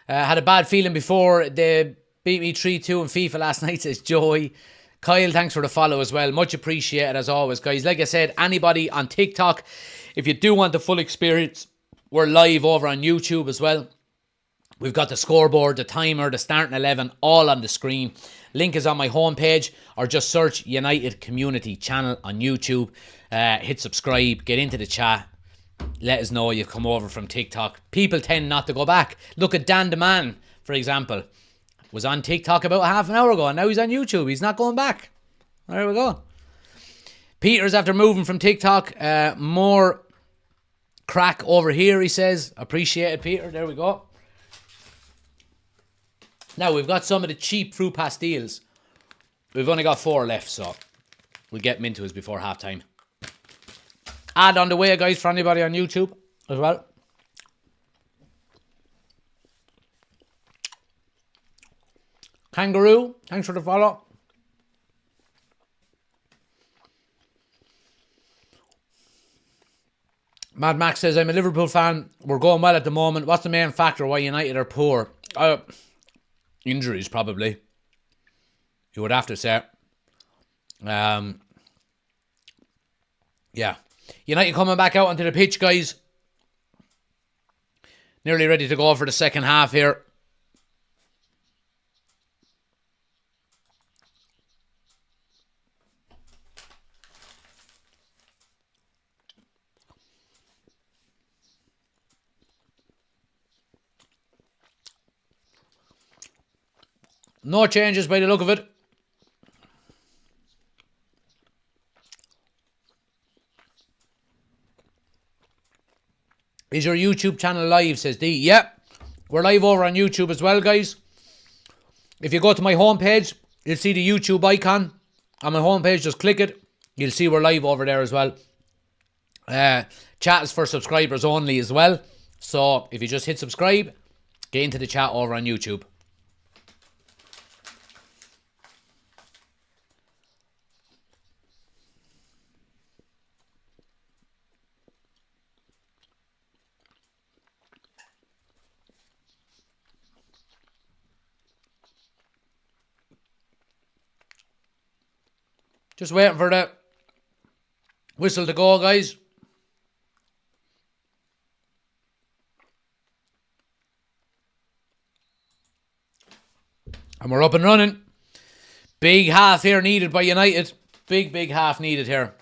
[SPEAKER 1] Had a bad feeling before they beat me 3-2 in FIFA last night, says Joey. Kyle, thanks for the follow as well. Much appreciated as always, guys. Like I said, anybody on TikTok, if you do want the full experience, we're live over on YouTube as well. We've got the scoreboard, the timer, the starting 11, all on the screen. Link is on my homepage, or just search United Community Channel on YouTube. Hit subscribe, get into the chat. Let us know you've come over from TikTok. People tend not to go back. Look at Dan the Man, for example. Was on TikTok about half an hour ago, and now he's on YouTube. He's not going back. There we go. Peter's after moving from TikTok. More crack over here, he says. Appreciate it, Peter. There we go. Now, we've got some of the cheap fruit pastilles. We've only got 4 left, so we'll get them into us before half time. Ad on the way, guys, for anybody on YouTube as well. Kangaroo, thanks for the follow. Mad Max says, I'm a Liverpool fan. We're going well at the moment. What's the main factor why United are poor? Injuries, probably. You would have to say. Yeah. United coming back out onto the pitch, guys. Nearly ready to go for the second half here. No changes by the look of it. Is your YouTube channel live, says D. Yep. We're live over on YouTube as well, guys. If you go to my homepage, you'll see the YouTube icon on my homepage. Just click it. You'll see we're live over there as well. Chat is for subscribers only as well. So if you just hit subscribe, get into the chat over on YouTube. Just waiting for the whistle to go, guys. And we're up and running. Big half here needed by United. Big half needed here.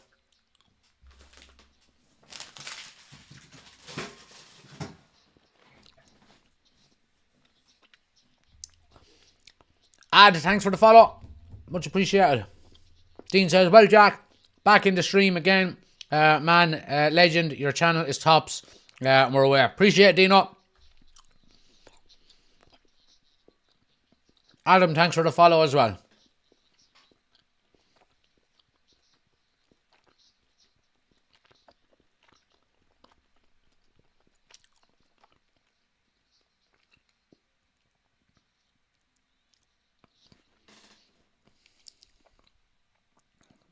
[SPEAKER 1] Ad, thanks for the follow. Much appreciated. Dean says, well, Jack, back in the stream again. Legend, your channel is tops. We're aware. Appreciate it, Dino. Adam, thanks for the follow as well.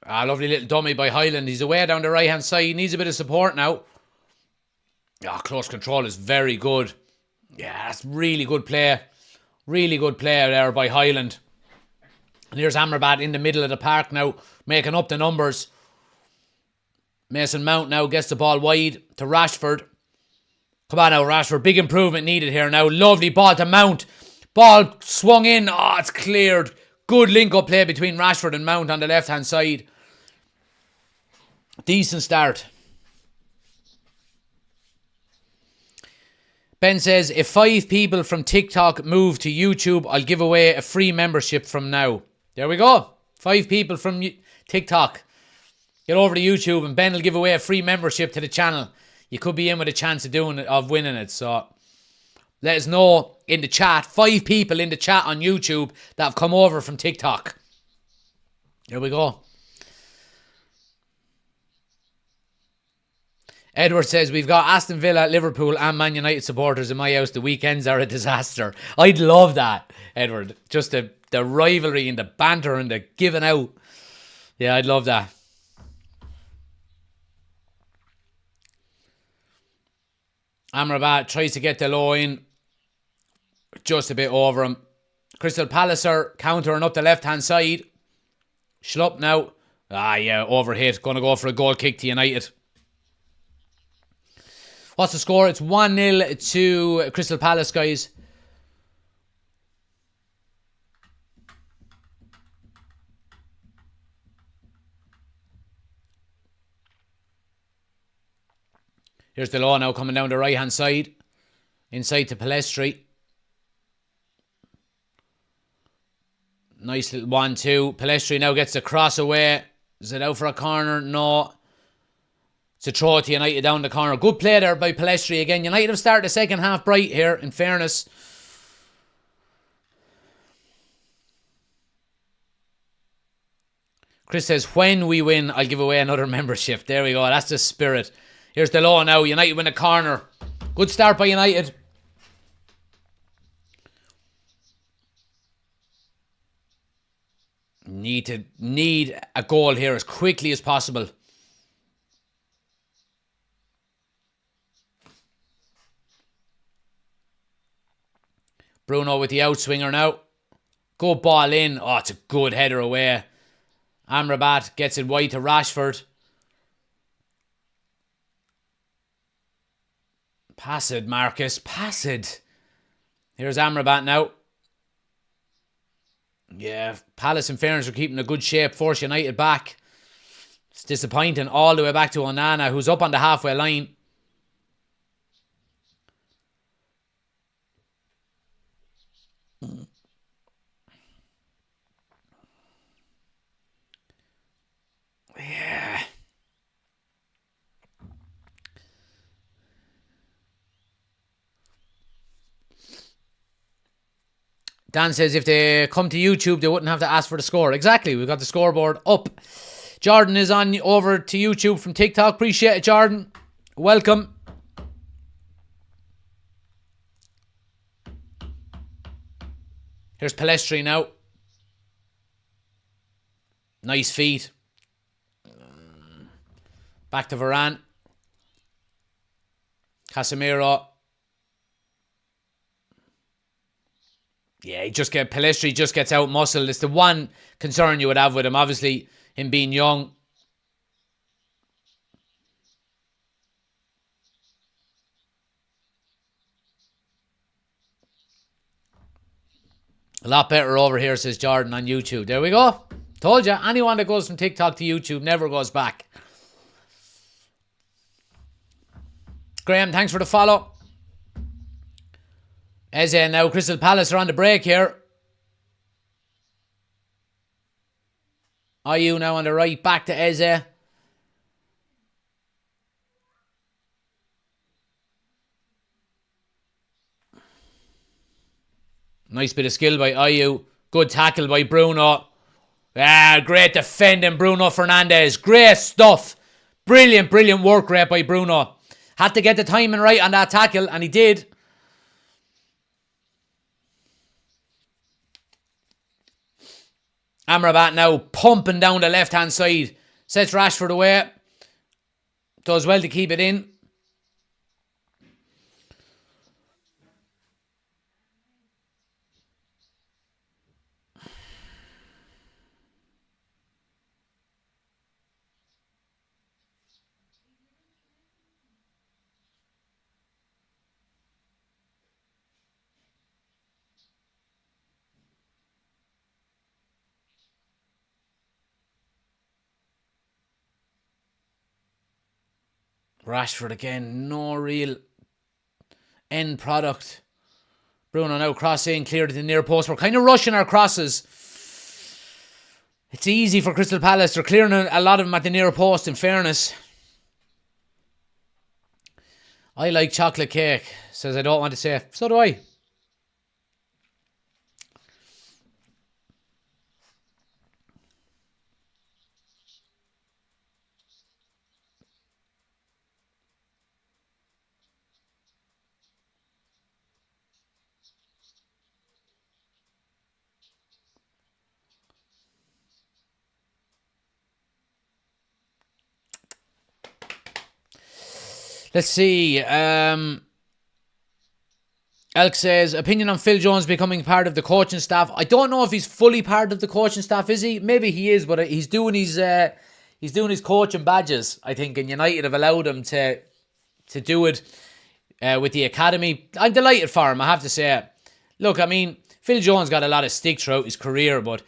[SPEAKER 1] Lovely little dummy by Highland. He's away down the right-hand side. He needs a bit of support now. Close control is very good. Yeah, that's really good play. Really good play there by Highland. And here's Amrabat in the middle of the park now, making up the numbers. Mason Mount now gets the ball wide to Rashford. Come on now, Rashford. Big improvement needed here now. Lovely ball to Mount. Ball swung in. Oh, it's cleared. Good link-up play between Rashford and Mount on the left-hand side. Decent start. Ben says, if 5 people from TikTok move to YouTube, I'll give away a free membership from now. There we go. 5 people from TikTok. Get over to YouTube and Ben will give away a free membership to the channel. You could be in with a chance of winning it. So let us know in the chat. 5 people in the chat on YouTube that have come over from TikTok. There we go. Edward says, we've got Aston Villa, Liverpool and Man United supporters in my house. The weekends are a disaster. I'd love that, Edward. Just the rivalry and the banter and the giving out. Yeah, I'd love that. Amrabat tries to get the low in. Just a bit over him. Crystal Palace are countering up the left-hand side. Schlupp now. Overhit. Going to go for a goal kick to United. What's the score? It's 1-0 to Crystal Palace, guys. Here's the law now coming down the right-hand side. Inside to Palestri. Nice little 1-2. Palestri now gets the cross away. Is it out for a corner? No. It's a throw to United down the corner. Good play there by Palestri again. United have started the second half bright here, in fairness. Chris says, when we win, I'll give away another membership. There we go. That's the spirit. Here's the law now. United win a corner. Good start by United. Need a goal here as quickly as possible. Bruno with the outswinger now. Good ball in. Oh, it's a good header away. Amrabat gets it wide to Rashford. Pass it, Marcus. Pass it. Here's Amrabat now. Yeah, Palace in fairness are keeping a good shape. Force United back. It's disappointing all the way back to Onana, who's up on the halfway line. Yeah. Dan says if they come to YouTube, they wouldn't have to ask for the score. Exactly. We've got the scoreboard up. Jordan is on over to YouTube from TikTok. Appreciate it, Jordan. Welcome. Here's Palestri now. Nice feet. Back to Varane. Casemiro. Yeah, Palestri just gets out muscled. It's the one concern you would have with him. Obviously, him being young. A lot better over here, says Jordan on YouTube. There we go. Told you, anyone that goes from TikTok to YouTube never goes back. Graham, thanks for the follow. Eze now, Crystal Palace are on the break here. IU now on the right, back to Eze. Nice bit of skill by IU. Good tackle by Bruno. Great defending, Bruno Fernandes. Great stuff. Brilliant work rate by Bruno. Had to get the timing right on that tackle, and he did. Amrabat now pumping down the left-hand side. Sets Rashford away. Does well to keep it in. Rashford again, no real end product. Bruno now crossing, cleared to the near post. We're kind of rushing our crosses. It's easy for Crystal Palace. They're clearing a lot of them at the near post, in fairness. I like chocolate cake, says I don't want to say. So do I. Let's see. Elk says, opinion on Phil Jones becoming part of the coaching staff. I don't know if he's fully part of the coaching staff, is he? Maybe he is, but he's doing his coaching badges, I think, and United have allowed him to do it with the academy. I'm delighted for him, I have to say. Look, I mean, Phil Jones got a lot of stick throughout his career, but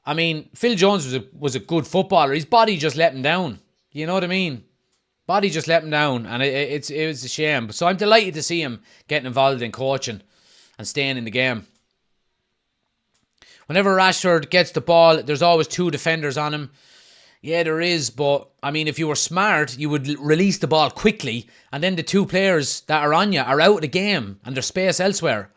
[SPEAKER 1] I mean, Phil Jones was a good footballer. His body just let him down. You know what I mean? Body just let him down, and it was a shame. So I'm delighted to see him getting involved in coaching and staying in the game. Whenever Rashford gets the ball, there's always two defenders on him. Yeah, there is, but I mean, if you were smart, you would release the ball quickly, and then the two players that are on you are out of the game, and there's space elsewhere.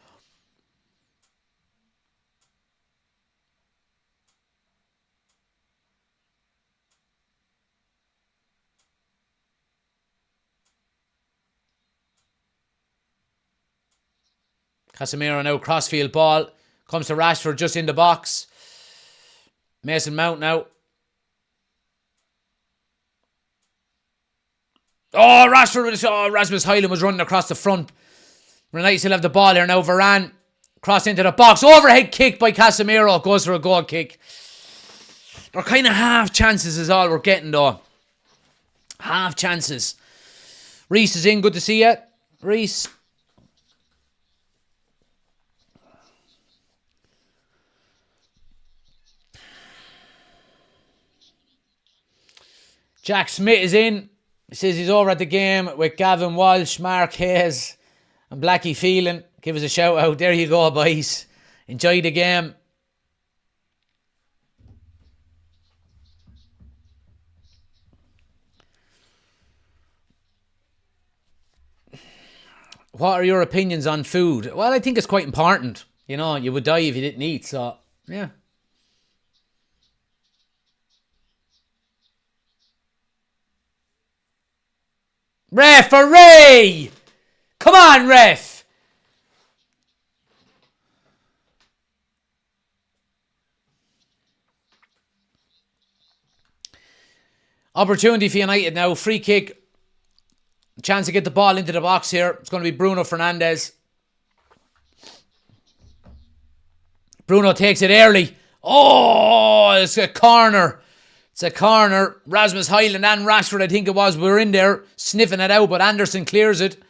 [SPEAKER 1] Casemiro now, crossfield ball. Comes to Rashford just in the box. Mason Mount now. Oh, Rasmus Højlund was running across the front. United still have the ball here now. Varane. Cross into the box. Overhead kick by Casemiro. Goes for a goal kick. They're kind of half chances is all we're getting though. Half chances. Reece is in. Good to see you. Reece. Jack Smith is in. He says he's over at the game with Gavin Walsh, Mark Hayes and Blackie Phelan. Give us a shout out. There you go, boys. Enjoy the game. What are your opinions on food? Well, I think it's quite important. You know, you would die if you didn't eat, so yeah. Referee! Come on, ref! Opportunity for United now. Free kick. Chance to get the ball into the box here. It's going to be Bruno Fernandes. Bruno takes it early. Oh, it's a corner. It's a corner. Rasmus Højlund and Rashford, I think it was, were in there sniffing it out, but Anderson clears it.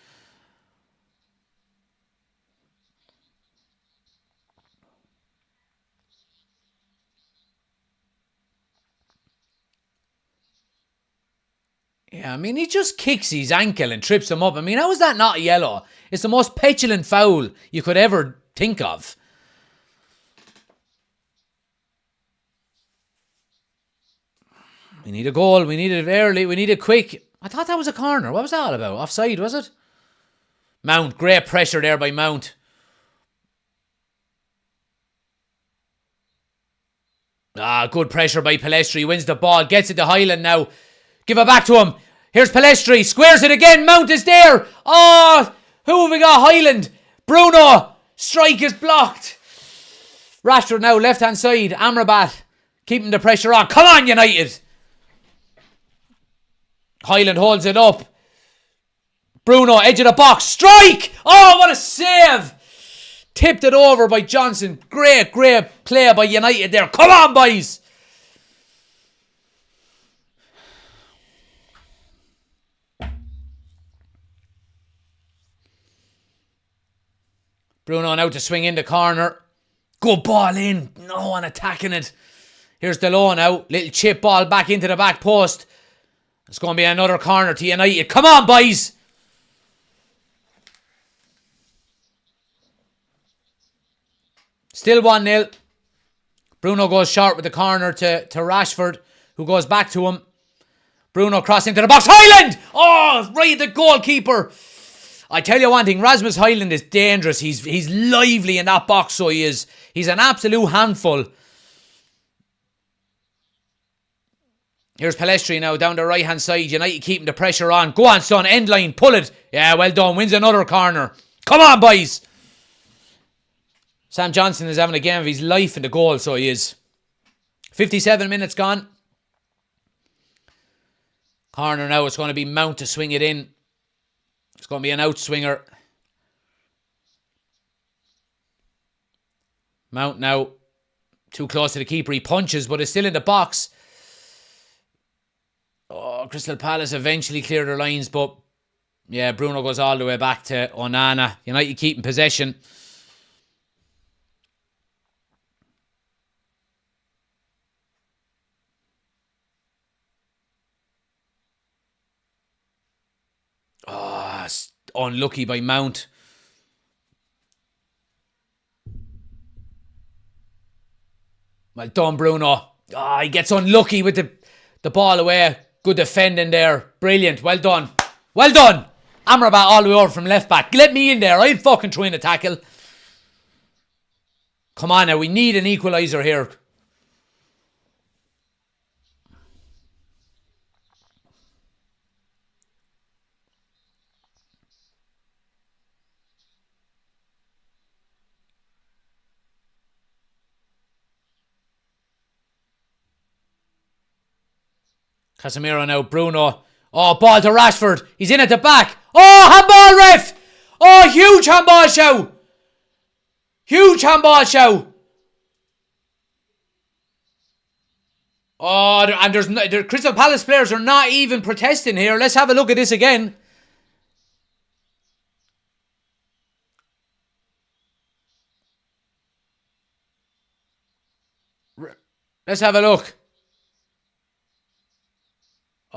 [SPEAKER 1] Yeah, I mean, he just kicks his ankle and trips him up. I mean, how is that not a yellow? It's the most petulant foul you could ever think of. We need a goal. We need it early. We need it quick. I thought that was a corner. What was that all about? Offside, was it? Mount. Great pressure there by Mount. Good pressure by Palestri. Wins the ball. Gets it to Hyland now. Give it back to him. Here's Palestri. Squares it again. Mount is there. Oh, who have we got? Hyland. Bruno. Strike is blocked. Rashford now left hand side. Amrabat. Keeping the pressure on. Come on, United. Hyland holds it up. Bruno, edge of the box. Strike! Oh, what a save! Tipped it over by Johnson. Great play by United there. Come on, boys! Bruno now to swing in the corner. Good ball in. No one attacking it. Here's Delon now. Little chip ball back into the back post. It's going to be another corner to United. Come on, boys! Still 1-0. Bruno goes short with the corner to Rashford, who goes back to him. Bruno crossing into the box. Hyland! Oh, right at the goalkeeper. I tell you one thing, Rasmus Hyland is dangerous. He's lively in that box, so he is. He's an absolute handful. Here's Palestri now down the right-hand side. United keeping the pressure on. Go on, son. End line. Pull it. Yeah, well done. Wins another corner. Come on, boys. Sam Johnson is having a game of his life in the goal, so he is. 57 minutes gone. Corner now. It's going to be Mount to swing it in. It's going to be an outswinger. Mount now. Too close to the keeper. He punches, but it's still in the box. Oh, Crystal Palace eventually clear their lines, but yeah, Bruno goes all the way back to Onana. United keeping possession. Oh, unlucky by Mount. Well done, Bruno. Oh, he gets unlucky with the ball away. Good defending there. Brilliant. Well done. Well done. Amrabat all the way over from left back. Let me in there. I'd fucking try in a tackle. Come on now. We need an equaliser here. Casemiro now, Bruno. Oh, ball to Rashford. He's in at the back. Oh, handball, ref! Oh, huge handball show. Huge handball show. Oh, and the Crystal Palace players are not even protesting here. Let's have a look at this again. Let's have a look.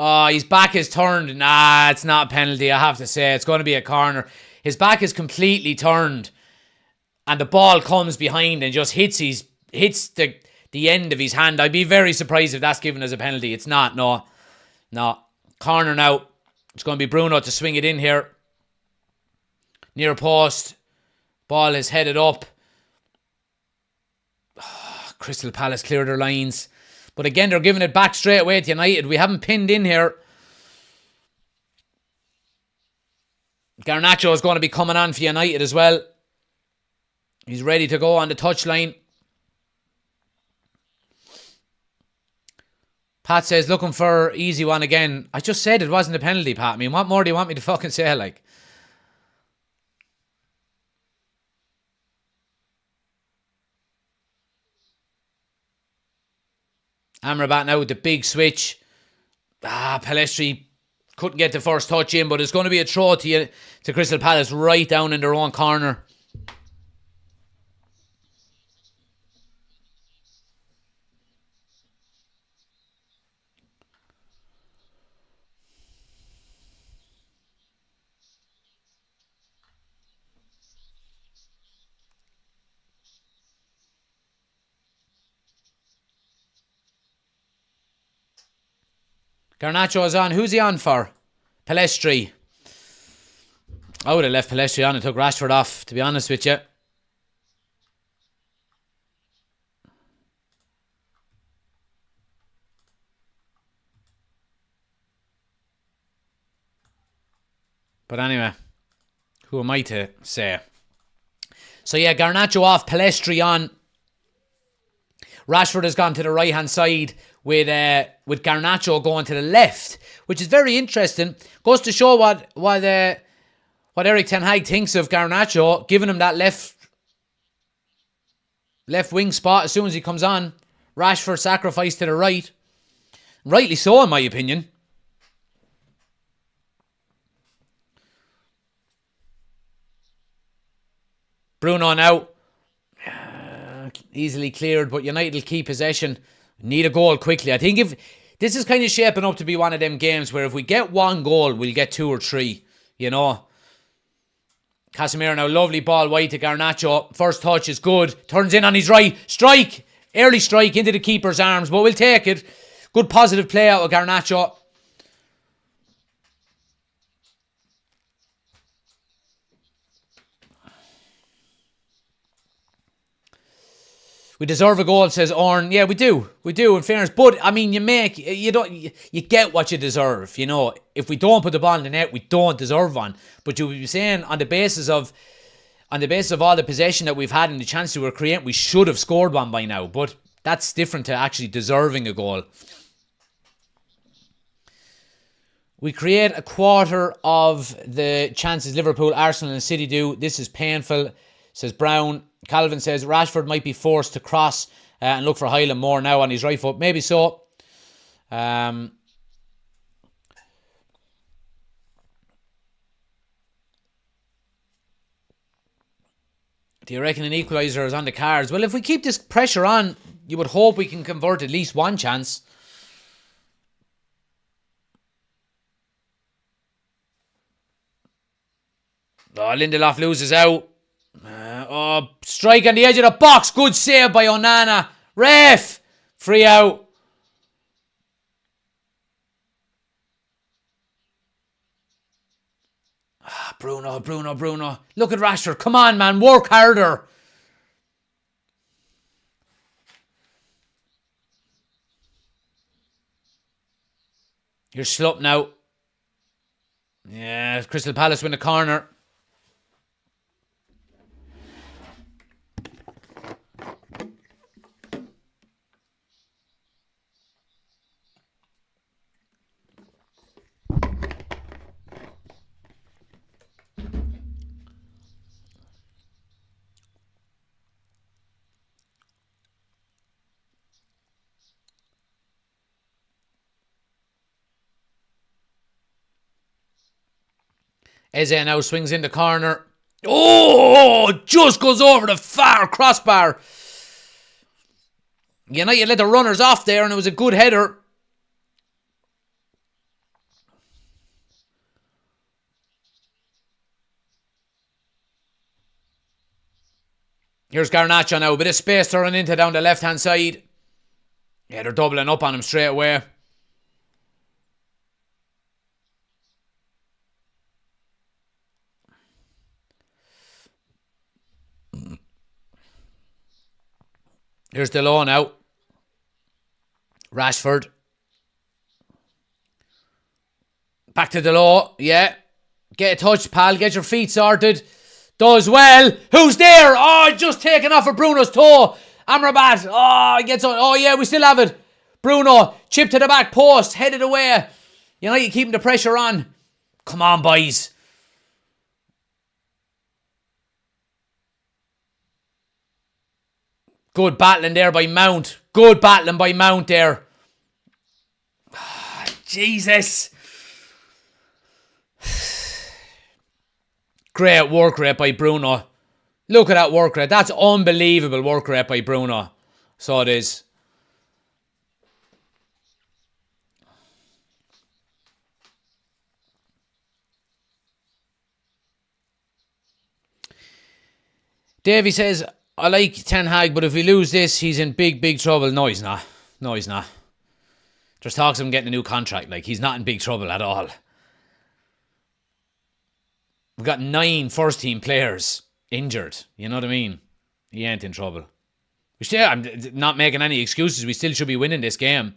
[SPEAKER 1] Oh, his back is turned. Nah, it's not a penalty, I have to say. It's going to be a corner. His back is completely turned. And the ball comes behind and just hits the end of his hand. I'd be very surprised if that's given as a penalty. It's not, no. No. Corner now. It's going to be Bruno to swing it in here. Near post. Ball is headed up. Oh, Crystal Palace clear their lines. But again, they're giving it back straight away to United. We haven't pinned in here. Garnacho is going to be coming on for United as well. He's ready to go on the touchline. Pat says, looking for easy one again. I just said it wasn't a penalty, Pat. I mean, what more do you want me to fucking say, like? Amrabat now with the big switch. Palestri couldn't get the first touch in, but it's going to be a throw to Crystal Palace right down in their own corner. Garnacho is on. Who's he on for? Palestri. I would have left Palestri on and took Rashford off, to be honest with you. But anyway, who am I to say? So yeah, Garnacho off, Palestri on. Rashford has gone to the right-hand side with Garnacho going to the left, which is very interesting. Goes to show what Eric Ten Hag thinks of Garnacho, giving him that left wing spot as soon as he comes on. Rashford sacrificed to the right. Rightly so, in my opinion. Bruno now. Easily cleared, but United will keep possession. Need a goal quickly. I think if this is kind of shaping up to be one of them games where if we get one goal, we'll get 2 or 3. You know. Casemiro now, lovely ball wide to Garnacho. First touch is good. Turns in on his right. Strike! Early strike into the keeper's arms, but we'll take it. Good positive play out of Garnacho. We deserve a goal, says Orn. Yeah, we do. We do, in fairness. But, I mean, you get what you deserve, you know. If we don't put the ball in the net, we don't deserve one. But you'll be saying on the basis of all the possession that we've had and the chances we were creating, we should have scored one by now. But that's different to actually deserving a goal. We create a quarter of the chances Liverpool, Arsenal and City do. This is painful, says Brown. Calvin says Rashford might be forced to cross and look for Highland more now on his right foot. Maybe so. Do you reckon an equaliser is on the cards? Well, if we keep this pressure on, you would hope we can convert at least one chance. Oh, Lindelof loses out. Strike on the edge of the box. Good save by Onana. Ref! Free out. Bruno. Look at Rashford. Come on, man. Work harder. You're slumped now. Yeah, Crystal Palace win the corner. Eze now swings in the corner. Oh, just goes over the far crossbar. United let the runners off there and it was a good header. Here's Garnacho now. A bit of space to run into down the left-hand side. Yeah, they're doubling up on him straight away. Here's Delon now. Rashford. Back to Delon. Yeah. Get a touch, pal. Get your feet sorted. Does well. Who's there? Oh, just taken off of Bruno's toe. Amrabat. Oh, gets on. Oh, yeah, we still have it. Bruno. Chip to the back post. Headed away. United keeping the pressure on. Come on, boys. Good battling there by Mount. Good battling by Mount there. Jesus. Great work rate by Bruno. Look at that work rate. That's unbelievable work rate by Bruno. So it is. Davey says, I like Ten Hag, but if we lose this, he's in big, big trouble. No, he's not. No, he's not. There's talks of him getting a new contract. Like, he's not in big trouble at all. We've got 9 first-team players injured. You know what I mean? He ain't in trouble. I'm not making any excuses. We still should be winning this game.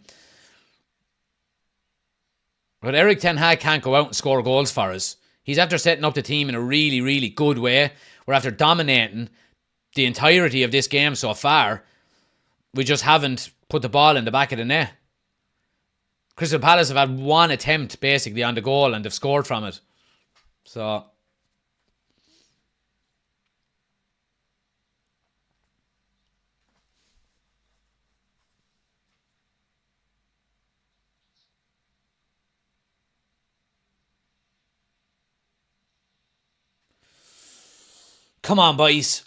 [SPEAKER 1] But Eric Ten Hag can't go out and score goals for us. He's after setting up the team in a really, really good way. We're after dominating the entirety of this game so far. We just haven't put the ball in the back of the net. Crystal Palace have had 1 attempt, basically, on the goal, and they've scored from it. So... Come on, boys.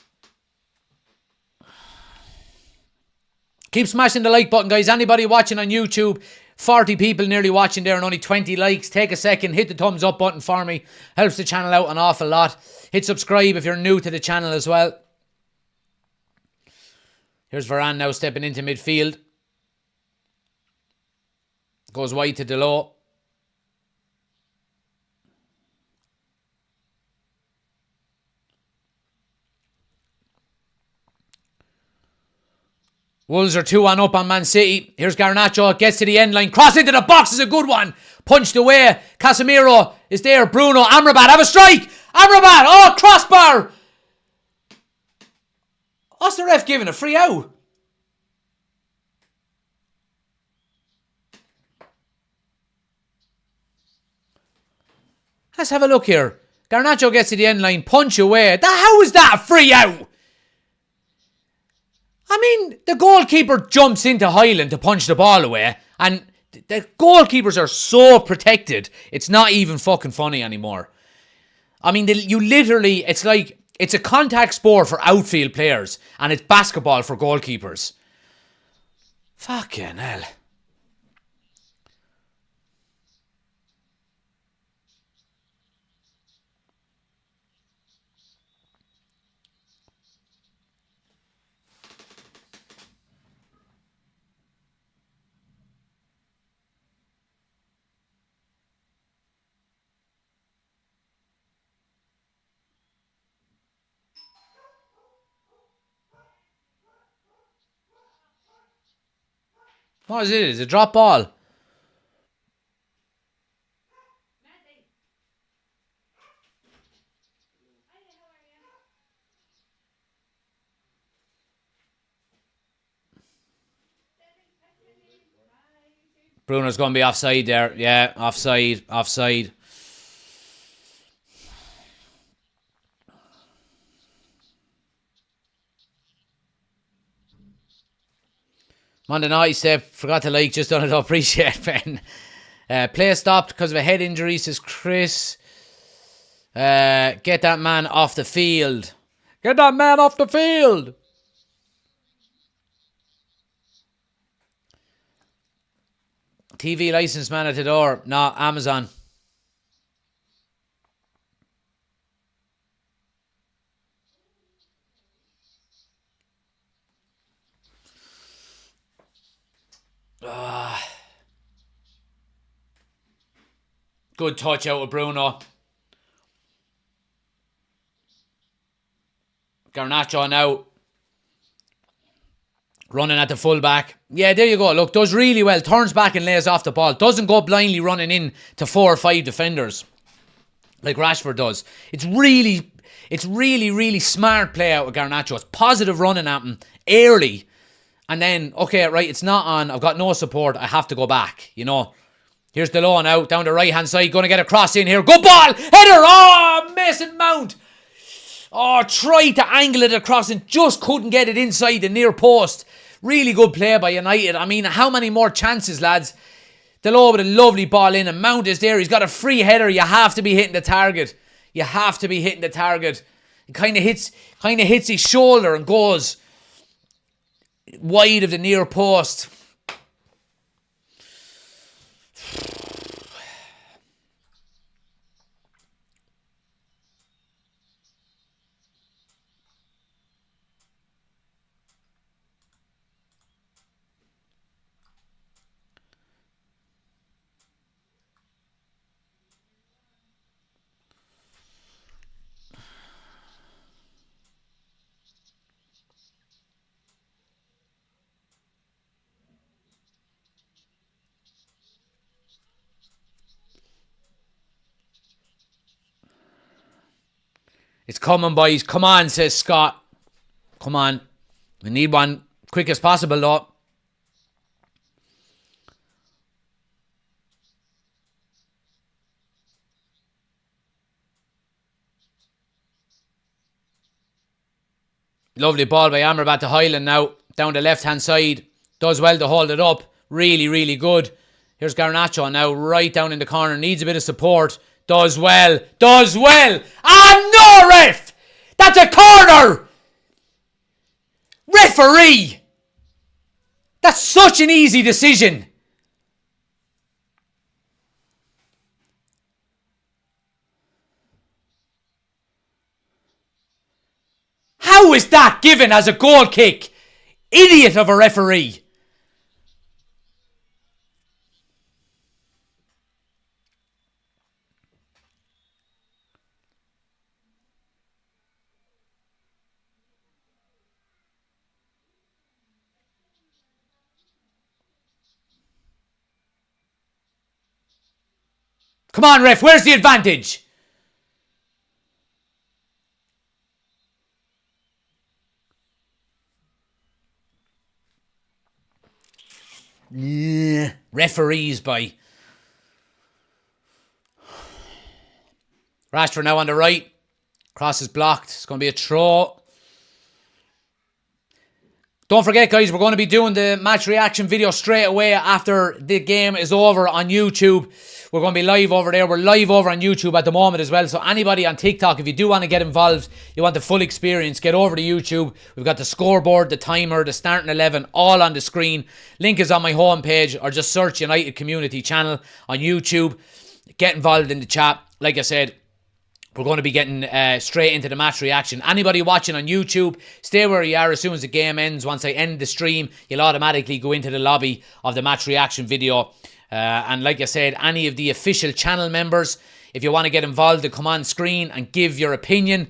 [SPEAKER 1] Keep smashing the like button, guys. Anybody watching on YouTube, 40 people nearly watching there and only 20 likes. Take a second, hit the thumbs up button for me. Helps the channel out an awful lot. Hit subscribe if you're new to the channel as well. Here's Varane now stepping into midfield. Goes wide to Delo. Wolves are 2-1 up on Man City. Here's Garnacho. Gets to the end line. Cross into the box is a good one. Punched away. Casemiro is there. Bruno. Amrabat. Have a strike. Amrabat. Oh, crossbar. What's the ref giving? A free out? Let's have a look here. Garnacho gets to the end line. Punch away. How is that a free out? I mean, the goalkeeper jumps into Highland to punch the ball away, and the goalkeepers are so protected, it's not even fucking funny anymore. I mean, you literally, it's like, it's a contact sport for outfield players, and it's basketball for goalkeepers. Fucking hell. What is it? Is it a drop ball? Bruno's going to be offside there. Yeah, offside. Monday night step, forgot to like, just done it, appreciate Ben. Play stopped because of a head injury, says Chris. Get that man off the field. Get that man off the field. TV license man at the door. No, Amazon. Good touch out of Bruno. Garnacho now. Running at the fullback. Yeah, there you go. Look, does really well. Turns back and lays off the ball. Doesn't go blindly running in to 4 or 5 defenders like Rashford does. It's really, really smart play out of Garnacho. It's positive running at him early. And then, okay, right, it's not on. I've got no support. I have to go back, you know. Here's Delon out down the right-hand side. Going to get a cross in here. Good ball. Header. Oh, Mason Mount. Oh, tried to angle it across and just couldn't get it inside the near post. Really good play by United. I mean, how many more chances, lads? Delon with a lovely ball in and Mount is there. He's got a free header. You have to be hitting the target. You have to be hitting the target. It kind of hits his shoulder and goes wide of the near post. It's coming, boys. Come on, says Scott. Come on. We need one quick as possible, though. Lovely ball by Amrabat to Highland now. Down the left-hand side. Does well to hold it up. Really, really good. Here's Garnacho now, right down in the corner. Needs a bit of support. Does well. Does well. Ah, no, ref! That's a corner! Referee! That's such an easy decision. How is that given as a goal kick? Idiot of a referee. Come on, ref, where's the advantage? Yeah, referees, boy. Rashford now on the right. Cross is blocked. It's going to be a throw. Don't forget, guys, we're going to be doing the match reaction video straight away after the game is over on YouTube. We're going to be live over there. We're live over on YouTube at the moment as well. So anybody on TikTok, if you do want to get involved, you want the full experience, get over to YouTube. We've got the scoreboard, the timer, the starting 11, all on the screen. Link is on my homepage, or just search United Community Channel on YouTube. Get involved in the chat. Like I said, we're going to be getting straight into the match reaction. Anybody watching on YouTube, stay where you are. As soon as the game ends, once I end the stream, you'll automatically go into the lobby of the match reaction video. And like I said, any of the official channel members, if you want to get involved to come on screen and give your opinion,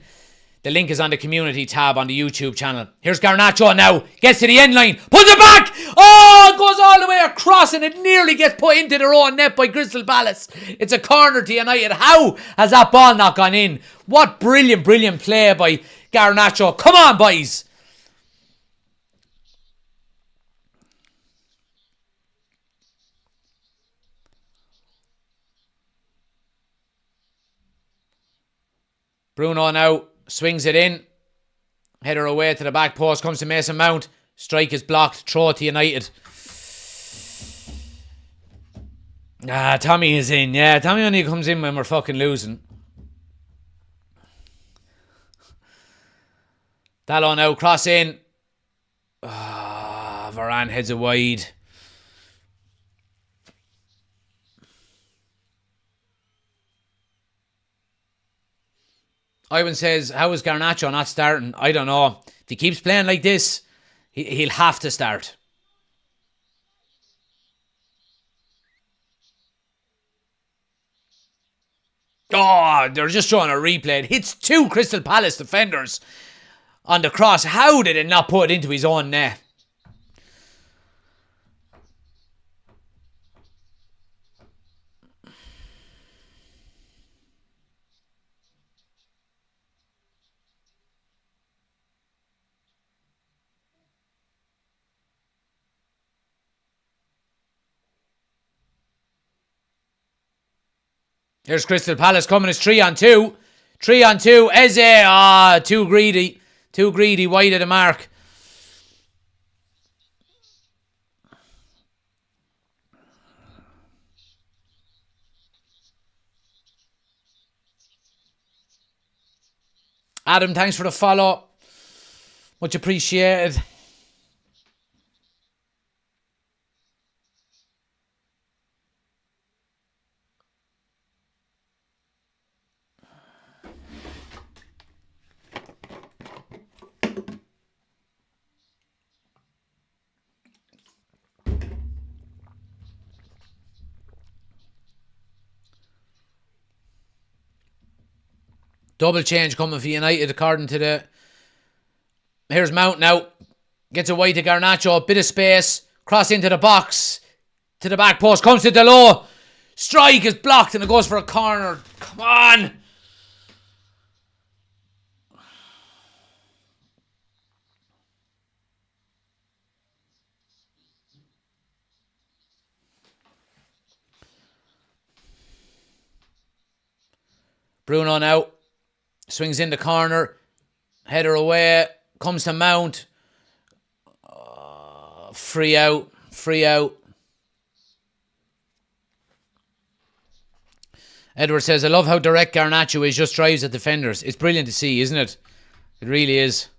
[SPEAKER 1] the link is on the community tab on the YouTube channel. Here's Garnacho now. Gets to the end line. Puts it back. Oh, it goes all the way across and it nearly gets put into their own net by Crystal Palace. It's a corner to United. How has that ball not gone in? What brilliant, brilliant play by Garnacho. Come on, boys. Bruno now swings it in. Header away to the back post. Comes to Mason Mount. Strike is blocked. Throw to United. Tommy is in. Yeah, Tommy only comes in when we're fucking losing. Dalot now. Cross in. Varane heads it wide. Ivan says, how is Garnacho not starting? I don't know. If he keeps playing like this, he'll have to start. Oh, they're just showing a replay. It hits two Crystal Palace defenders on the cross. How did it not put it into his own net? Here's Crystal Palace coming. It's 3-on-2. 3-on-2. Eze. Too greedy. Too greedy. Wide of the mark. Adam, thanks for the follow. Much appreciated. Double change coming for United according to the... Here's Mount now. Gets it wide to Garnacho. Bit of space. Cross into the box. To the back post. Comes to Dalot. Strike is blocked and it goes for a corner. Come on. Bruno now. Swings in the corner. Header away. Comes to Mount. Free out. Edward says, I love how direct Garnacho is, just drives at defenders. It's brilliant to see, isn't it? It really is.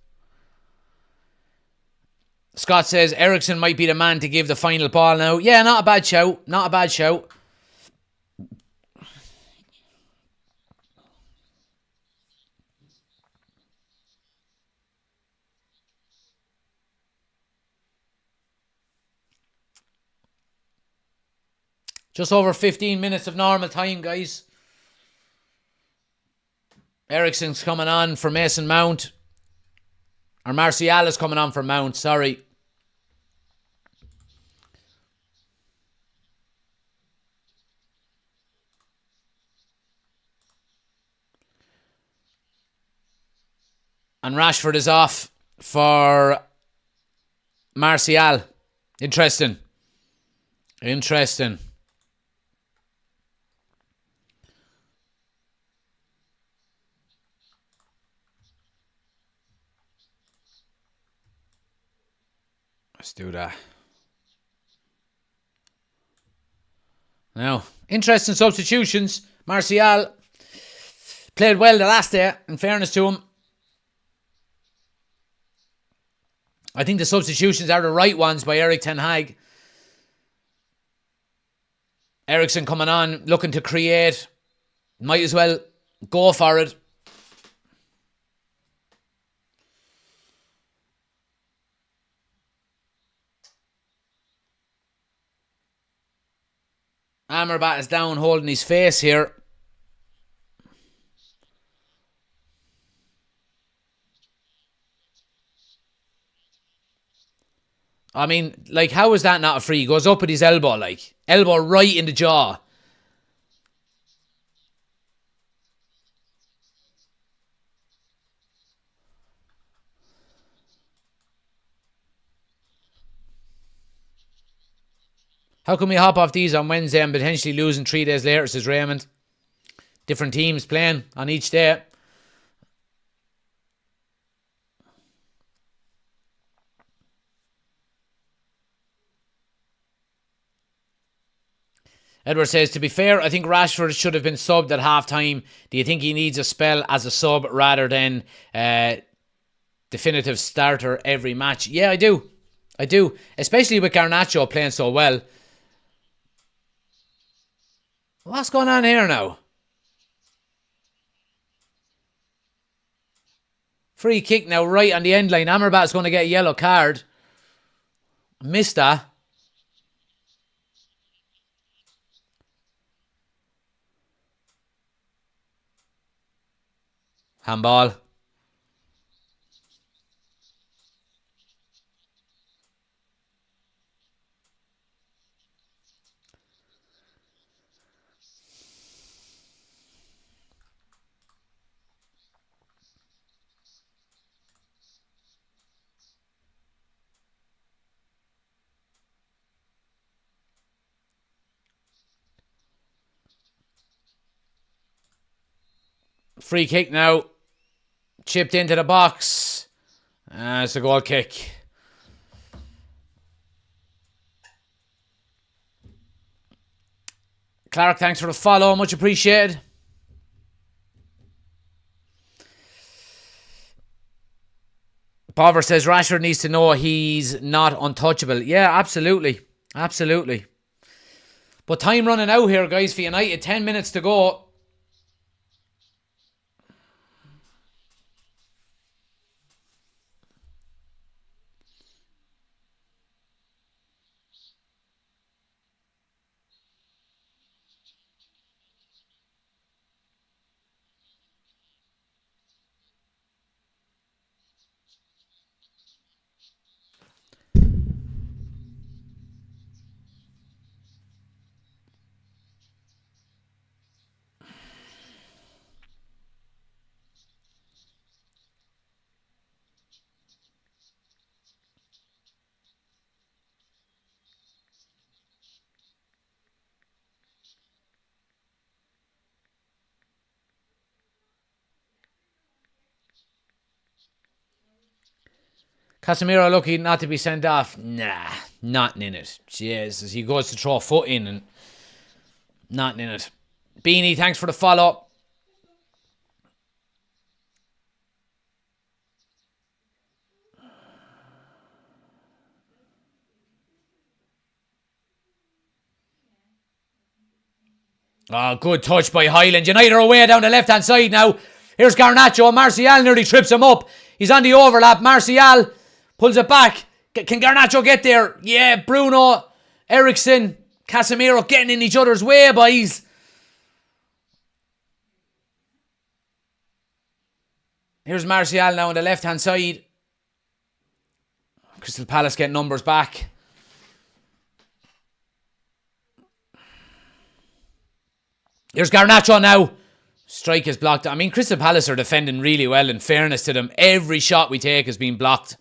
[SPEAKER 1] Scott says, Ericsson might be the man to give the final ball now. Yeah, not a bad shout. Just over 15 minutes of normal time, guys. Ericsson's coming on for Mason Mount. Or Martial is coming on for Mount, sorry. And Rashford is off for Martial. Interesting. Let's do that. Now, interesting substitutions. Martial played well the last day, in fairness to him. I think the substitutions are the right ones by Erik ten Hag. Ericsson coming on, looking to create. Might as well go for it. Amrabat is down holding his face here. I mean, like, how is that not a free? He goes up with his elbow, like. Elbow right in the jaw. How can we hop off these on Wednesday and potentially losing 3 days later, says Raymond. Different teams playing on each day. Edward says, to be fair, I think Rashford should have been subbed at half-time. Do you think he needs a spell as a sub rather than definitive starter every match? Yeah, I do. Especially with Garnacho playing so well. What's going on here now? Free kick now right on the end line. Amrabat's going to get a yellow card. Missed that. Handball. Free kick now. Chipped into the box. It's a goal kick. Clark, thanks for the follow. Much appreciated. Bover says Rashford needs to know he's not untouchable. Yeah, absolutely. But time running out here, guys, for United. 10 minutes to go. Casemiro lucky not to be sent off. Nah, nothing in it. Jesus, he goes to throw a foot in and nothing in it. Beanie, thanks for the follow. Oh, good touch by Highland. United are away down the left-hand side now. Here's Garnacho. Martial nearly trips him up. He's on the overlap. Martial pulls it back. Can Garnacho get there? Yeah, Bruno, Ericsson, Casemiro getting in each other's way, boys. Here's Martial now on the left-hand side. Crystal Palace get numbers back. Here's Garnacho now. Strike is blocked. I mean, Crystal Palace are defending really well, in fairness to them. Every shot we take has been blocked.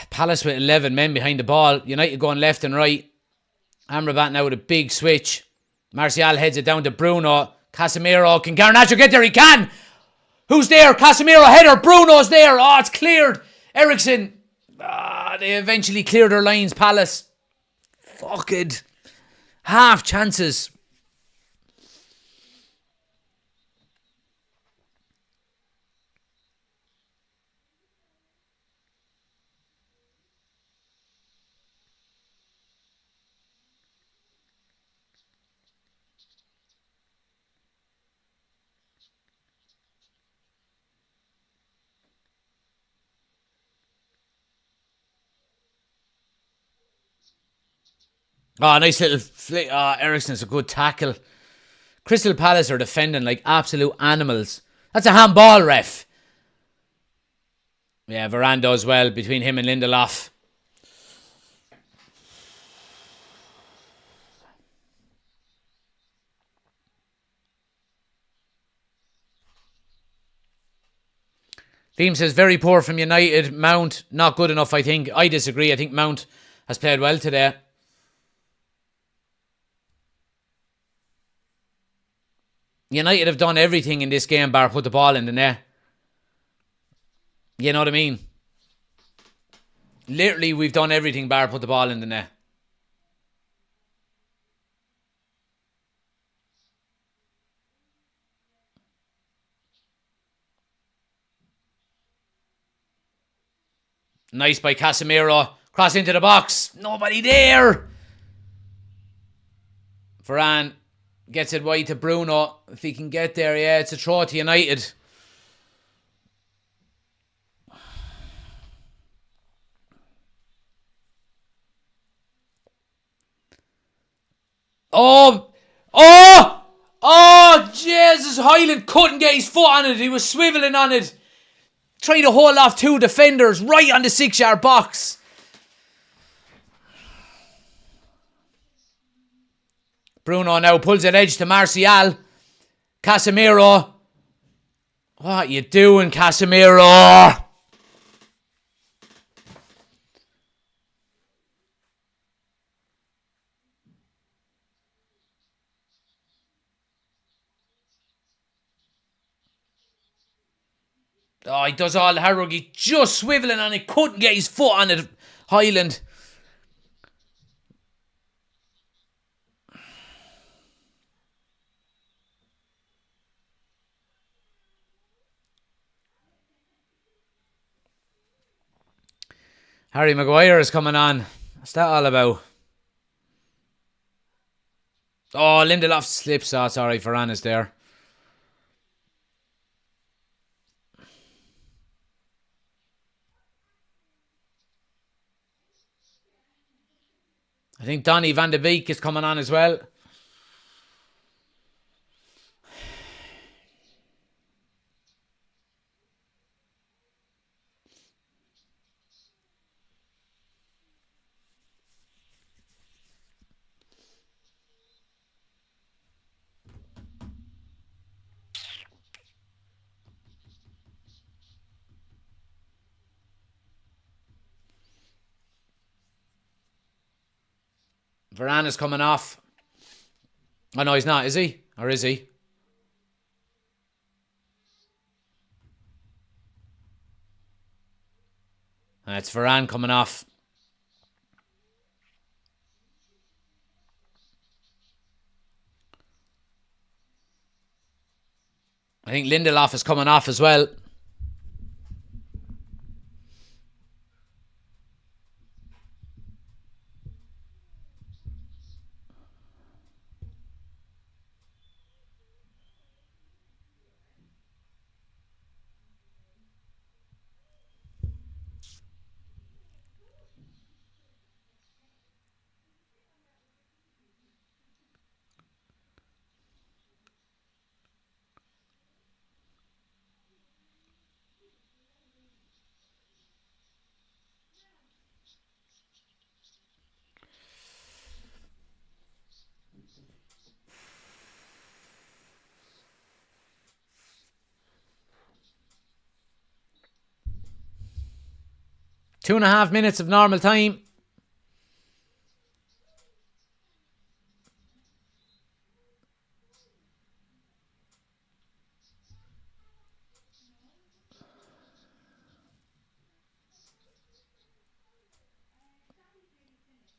[SPEAKER 1] Palace with 11 men behind the ball. United going left and right. Amrabat now with a big switch. Martial heads it down to Bruno. Casemiro. Can Garnacho get there? He can. Who's there? Casemiro header. Bruno's there. Oh, it's cleared. Ericsson. They eventually cleared their lines. Palace. Fuck it. Half chances. Oh, nice little flick. Oh, Ericsson's a good tackle. Crystal Palace are defending like absolute animals. That's a handball, ref. Yeah, Varane does well between him and Lindelof. Liam says, very poor from United. Mount, not good enough, I think. I disagree. I think Mount has played well today. United have done everything in this game bar put the ball in the net. You know what I mean? Literally, we've done everything bar put the ball in the net. Nice by Casemiro. Cross into the box. Nobody there. Varane gets it wide to Bruno. If he can get there, yeah, it's a throw to United. Oh, Jesus. Highland couldn't get his foot on it. He was swiveling on it. Trying to hold off two defenders right on the 6-yard box. Bruno now pulls it edge to Martial. Casemiro. What you doing, Casemiro? Oh, he does all the hard work. He's just swiveling on it. Couldn't get his foot on it. Highland. Harry Maguire is coming on. What's that all about? Oh, Lindelof slips. Oh, sorry. Varane is there. I think Donny van de Beek is coming on as well. Varane is coming off. Oh, no, he's not, is he? Or is he? It's Varane coming off. I think Lindelof is coming off as well. Two and a half minutes of normal time.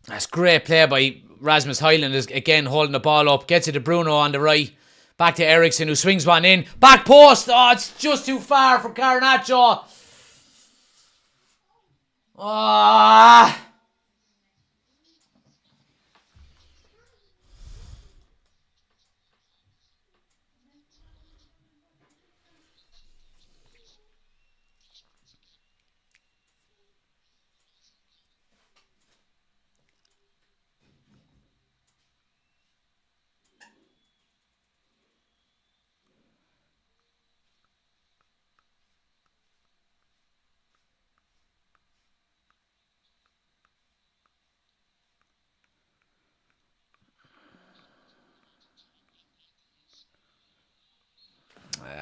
[SPEAKER 1] That's great play by Rasmus Højlund, is again holding the ball up. Gets it to Bruno on the right. Back to Eriksson, who swings one in. Back post. Oh, it's just too far for Garnacho. Ah.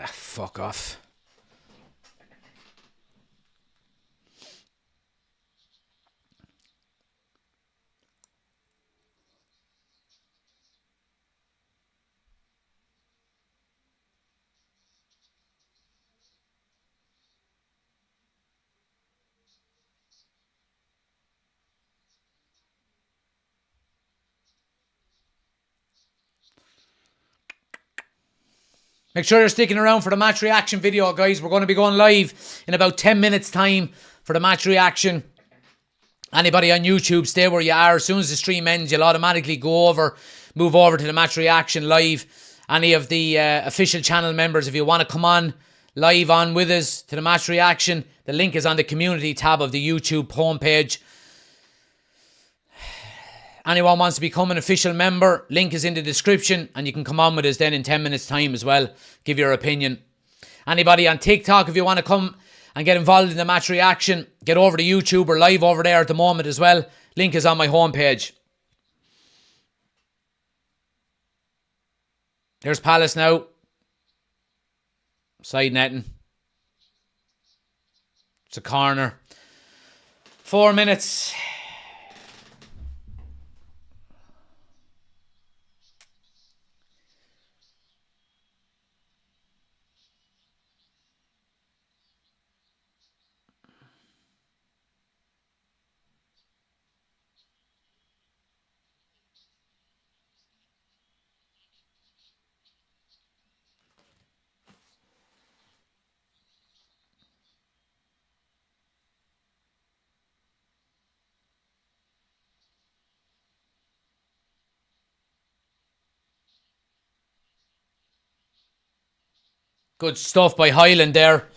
[SPEAKER 1] Fuck off. Make sure you're sticking around for the match reaction video, guys. We're going to be going live in about 10 minutes time for the match reaction. Anybody on YouTube, stay where you are. As soon as the stream ends, you'll automatically move over to the match reaction live. Any of the official channel members, if you want to come on live on with us to the match reaction, the link is on the community tab of the YouTube homepage. Anyone wants to become an official member, link is in the description, and you can come on with us then in 10 minutes time as well. Give your opinion. Anybody on TikTok, if you want to come and get involved in the match reaction, get over to YouTube. We're live over there at the moment as well. Link is on my homepage. There's Palace now. Side netting. It's a corner. 4 minutes. Good stuff by Højlund there.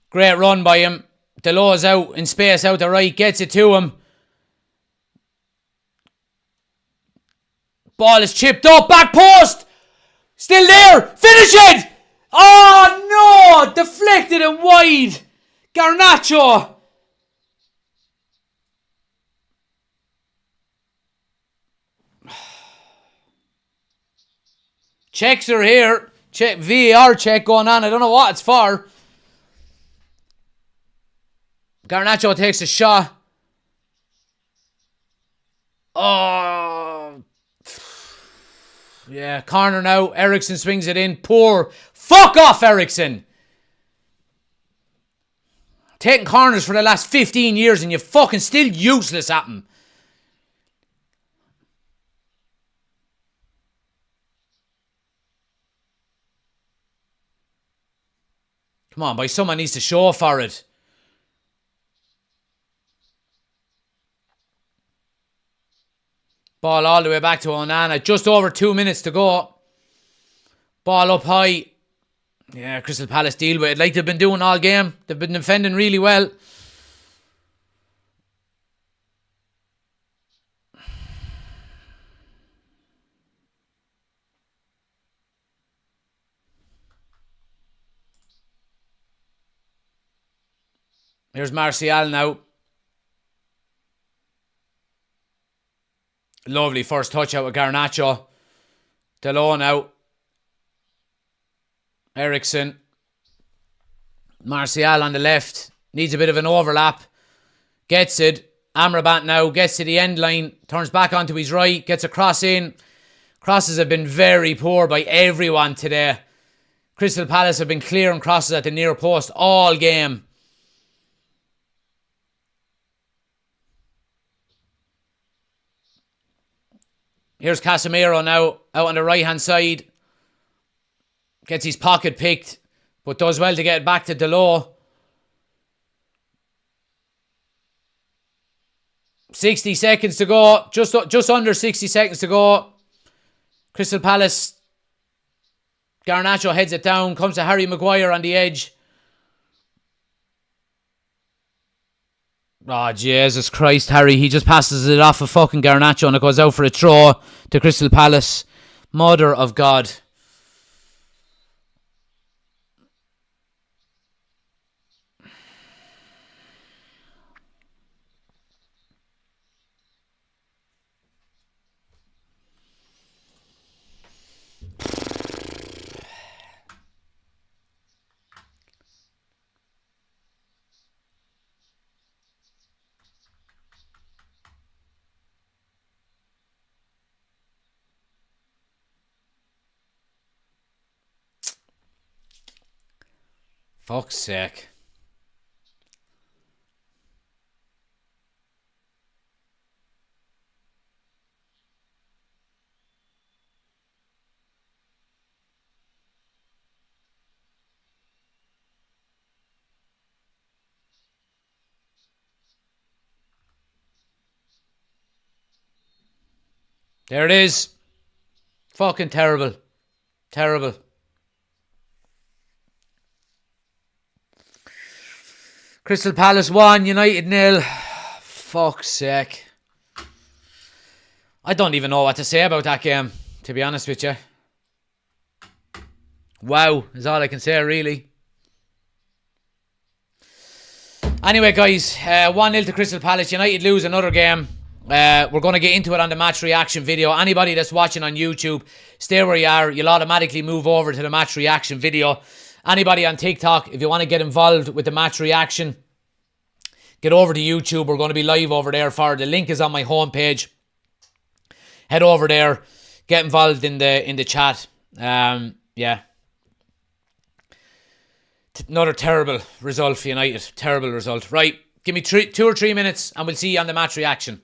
[SPEAKER 1] Great run by him. Delo's out in space out the right. Gets it to him. Ball is chipped up. Back post. Still there. Finish it. Oh, no. Deflected and wide. Garnacho. Checks are here. VAR check going on. I don't know what it's for. Garnacho takes a shot. Oh. Yeah, corner now. Eriksson swings it in. Poor. Fuck off, Eriksson. Taking corners for the last 15 years and you're fucking still useless at them. Come on, boy. Someone needs to show for it. Ball all the way back to Onana. Just over 2 minutes to go. Ball up high. Yeah, Crystal Palace deal with it like they've been doing all game. They've been defending really well. Here's Martial now. Lovely first touch out with Garnacho. Delon now. Eriksson. Martial on the left. Needs a bit of an overlap. Gets it. Amrabat now gets to the end line. Turns back onto his right. Gets a cross in. Crosses have been very poor by everyone today. Crystal Palace have been clearing crosses at the near post all game. Here's Casemiro now, out on the right-hand side. Gets his pocket picked, but does well to get it back to Delot. 60 seconds to go. Just under 60 seconds to go. Crystal Palace. Garnacho heads it down. Comes to Harry Maguire on the edge. Oh, Jesus Christ, Harry. He just passes it off of fucking Garnacho and it goes out for a throw to Crystal Palace. Mother of God. Fuck's sake. There it is. Fucking terrible. Terrible. Crystal Palace 1, United 0. Fuck's sake. I don't even know what to say about that game, to be honest with you. Wow, is all I can say, really. Anyway, guys, 1-0 to Crystal Palace. United lose another game. We're going to get into it on the match reaction video. Anybody that's watching on YouTube, stay where you are. You'll automatically move over to the match reaction video. Anybody on TikTok, if you want to get involved with the match reaction, get over to YouTube. We're going to be live over there for it. The link is on my homepage. Head over there. Get involved in the chat. Yeah. Another terrible result for United. Terrible result. Right. Give me 2 or 3 minutes and we'll see you on the match reaction.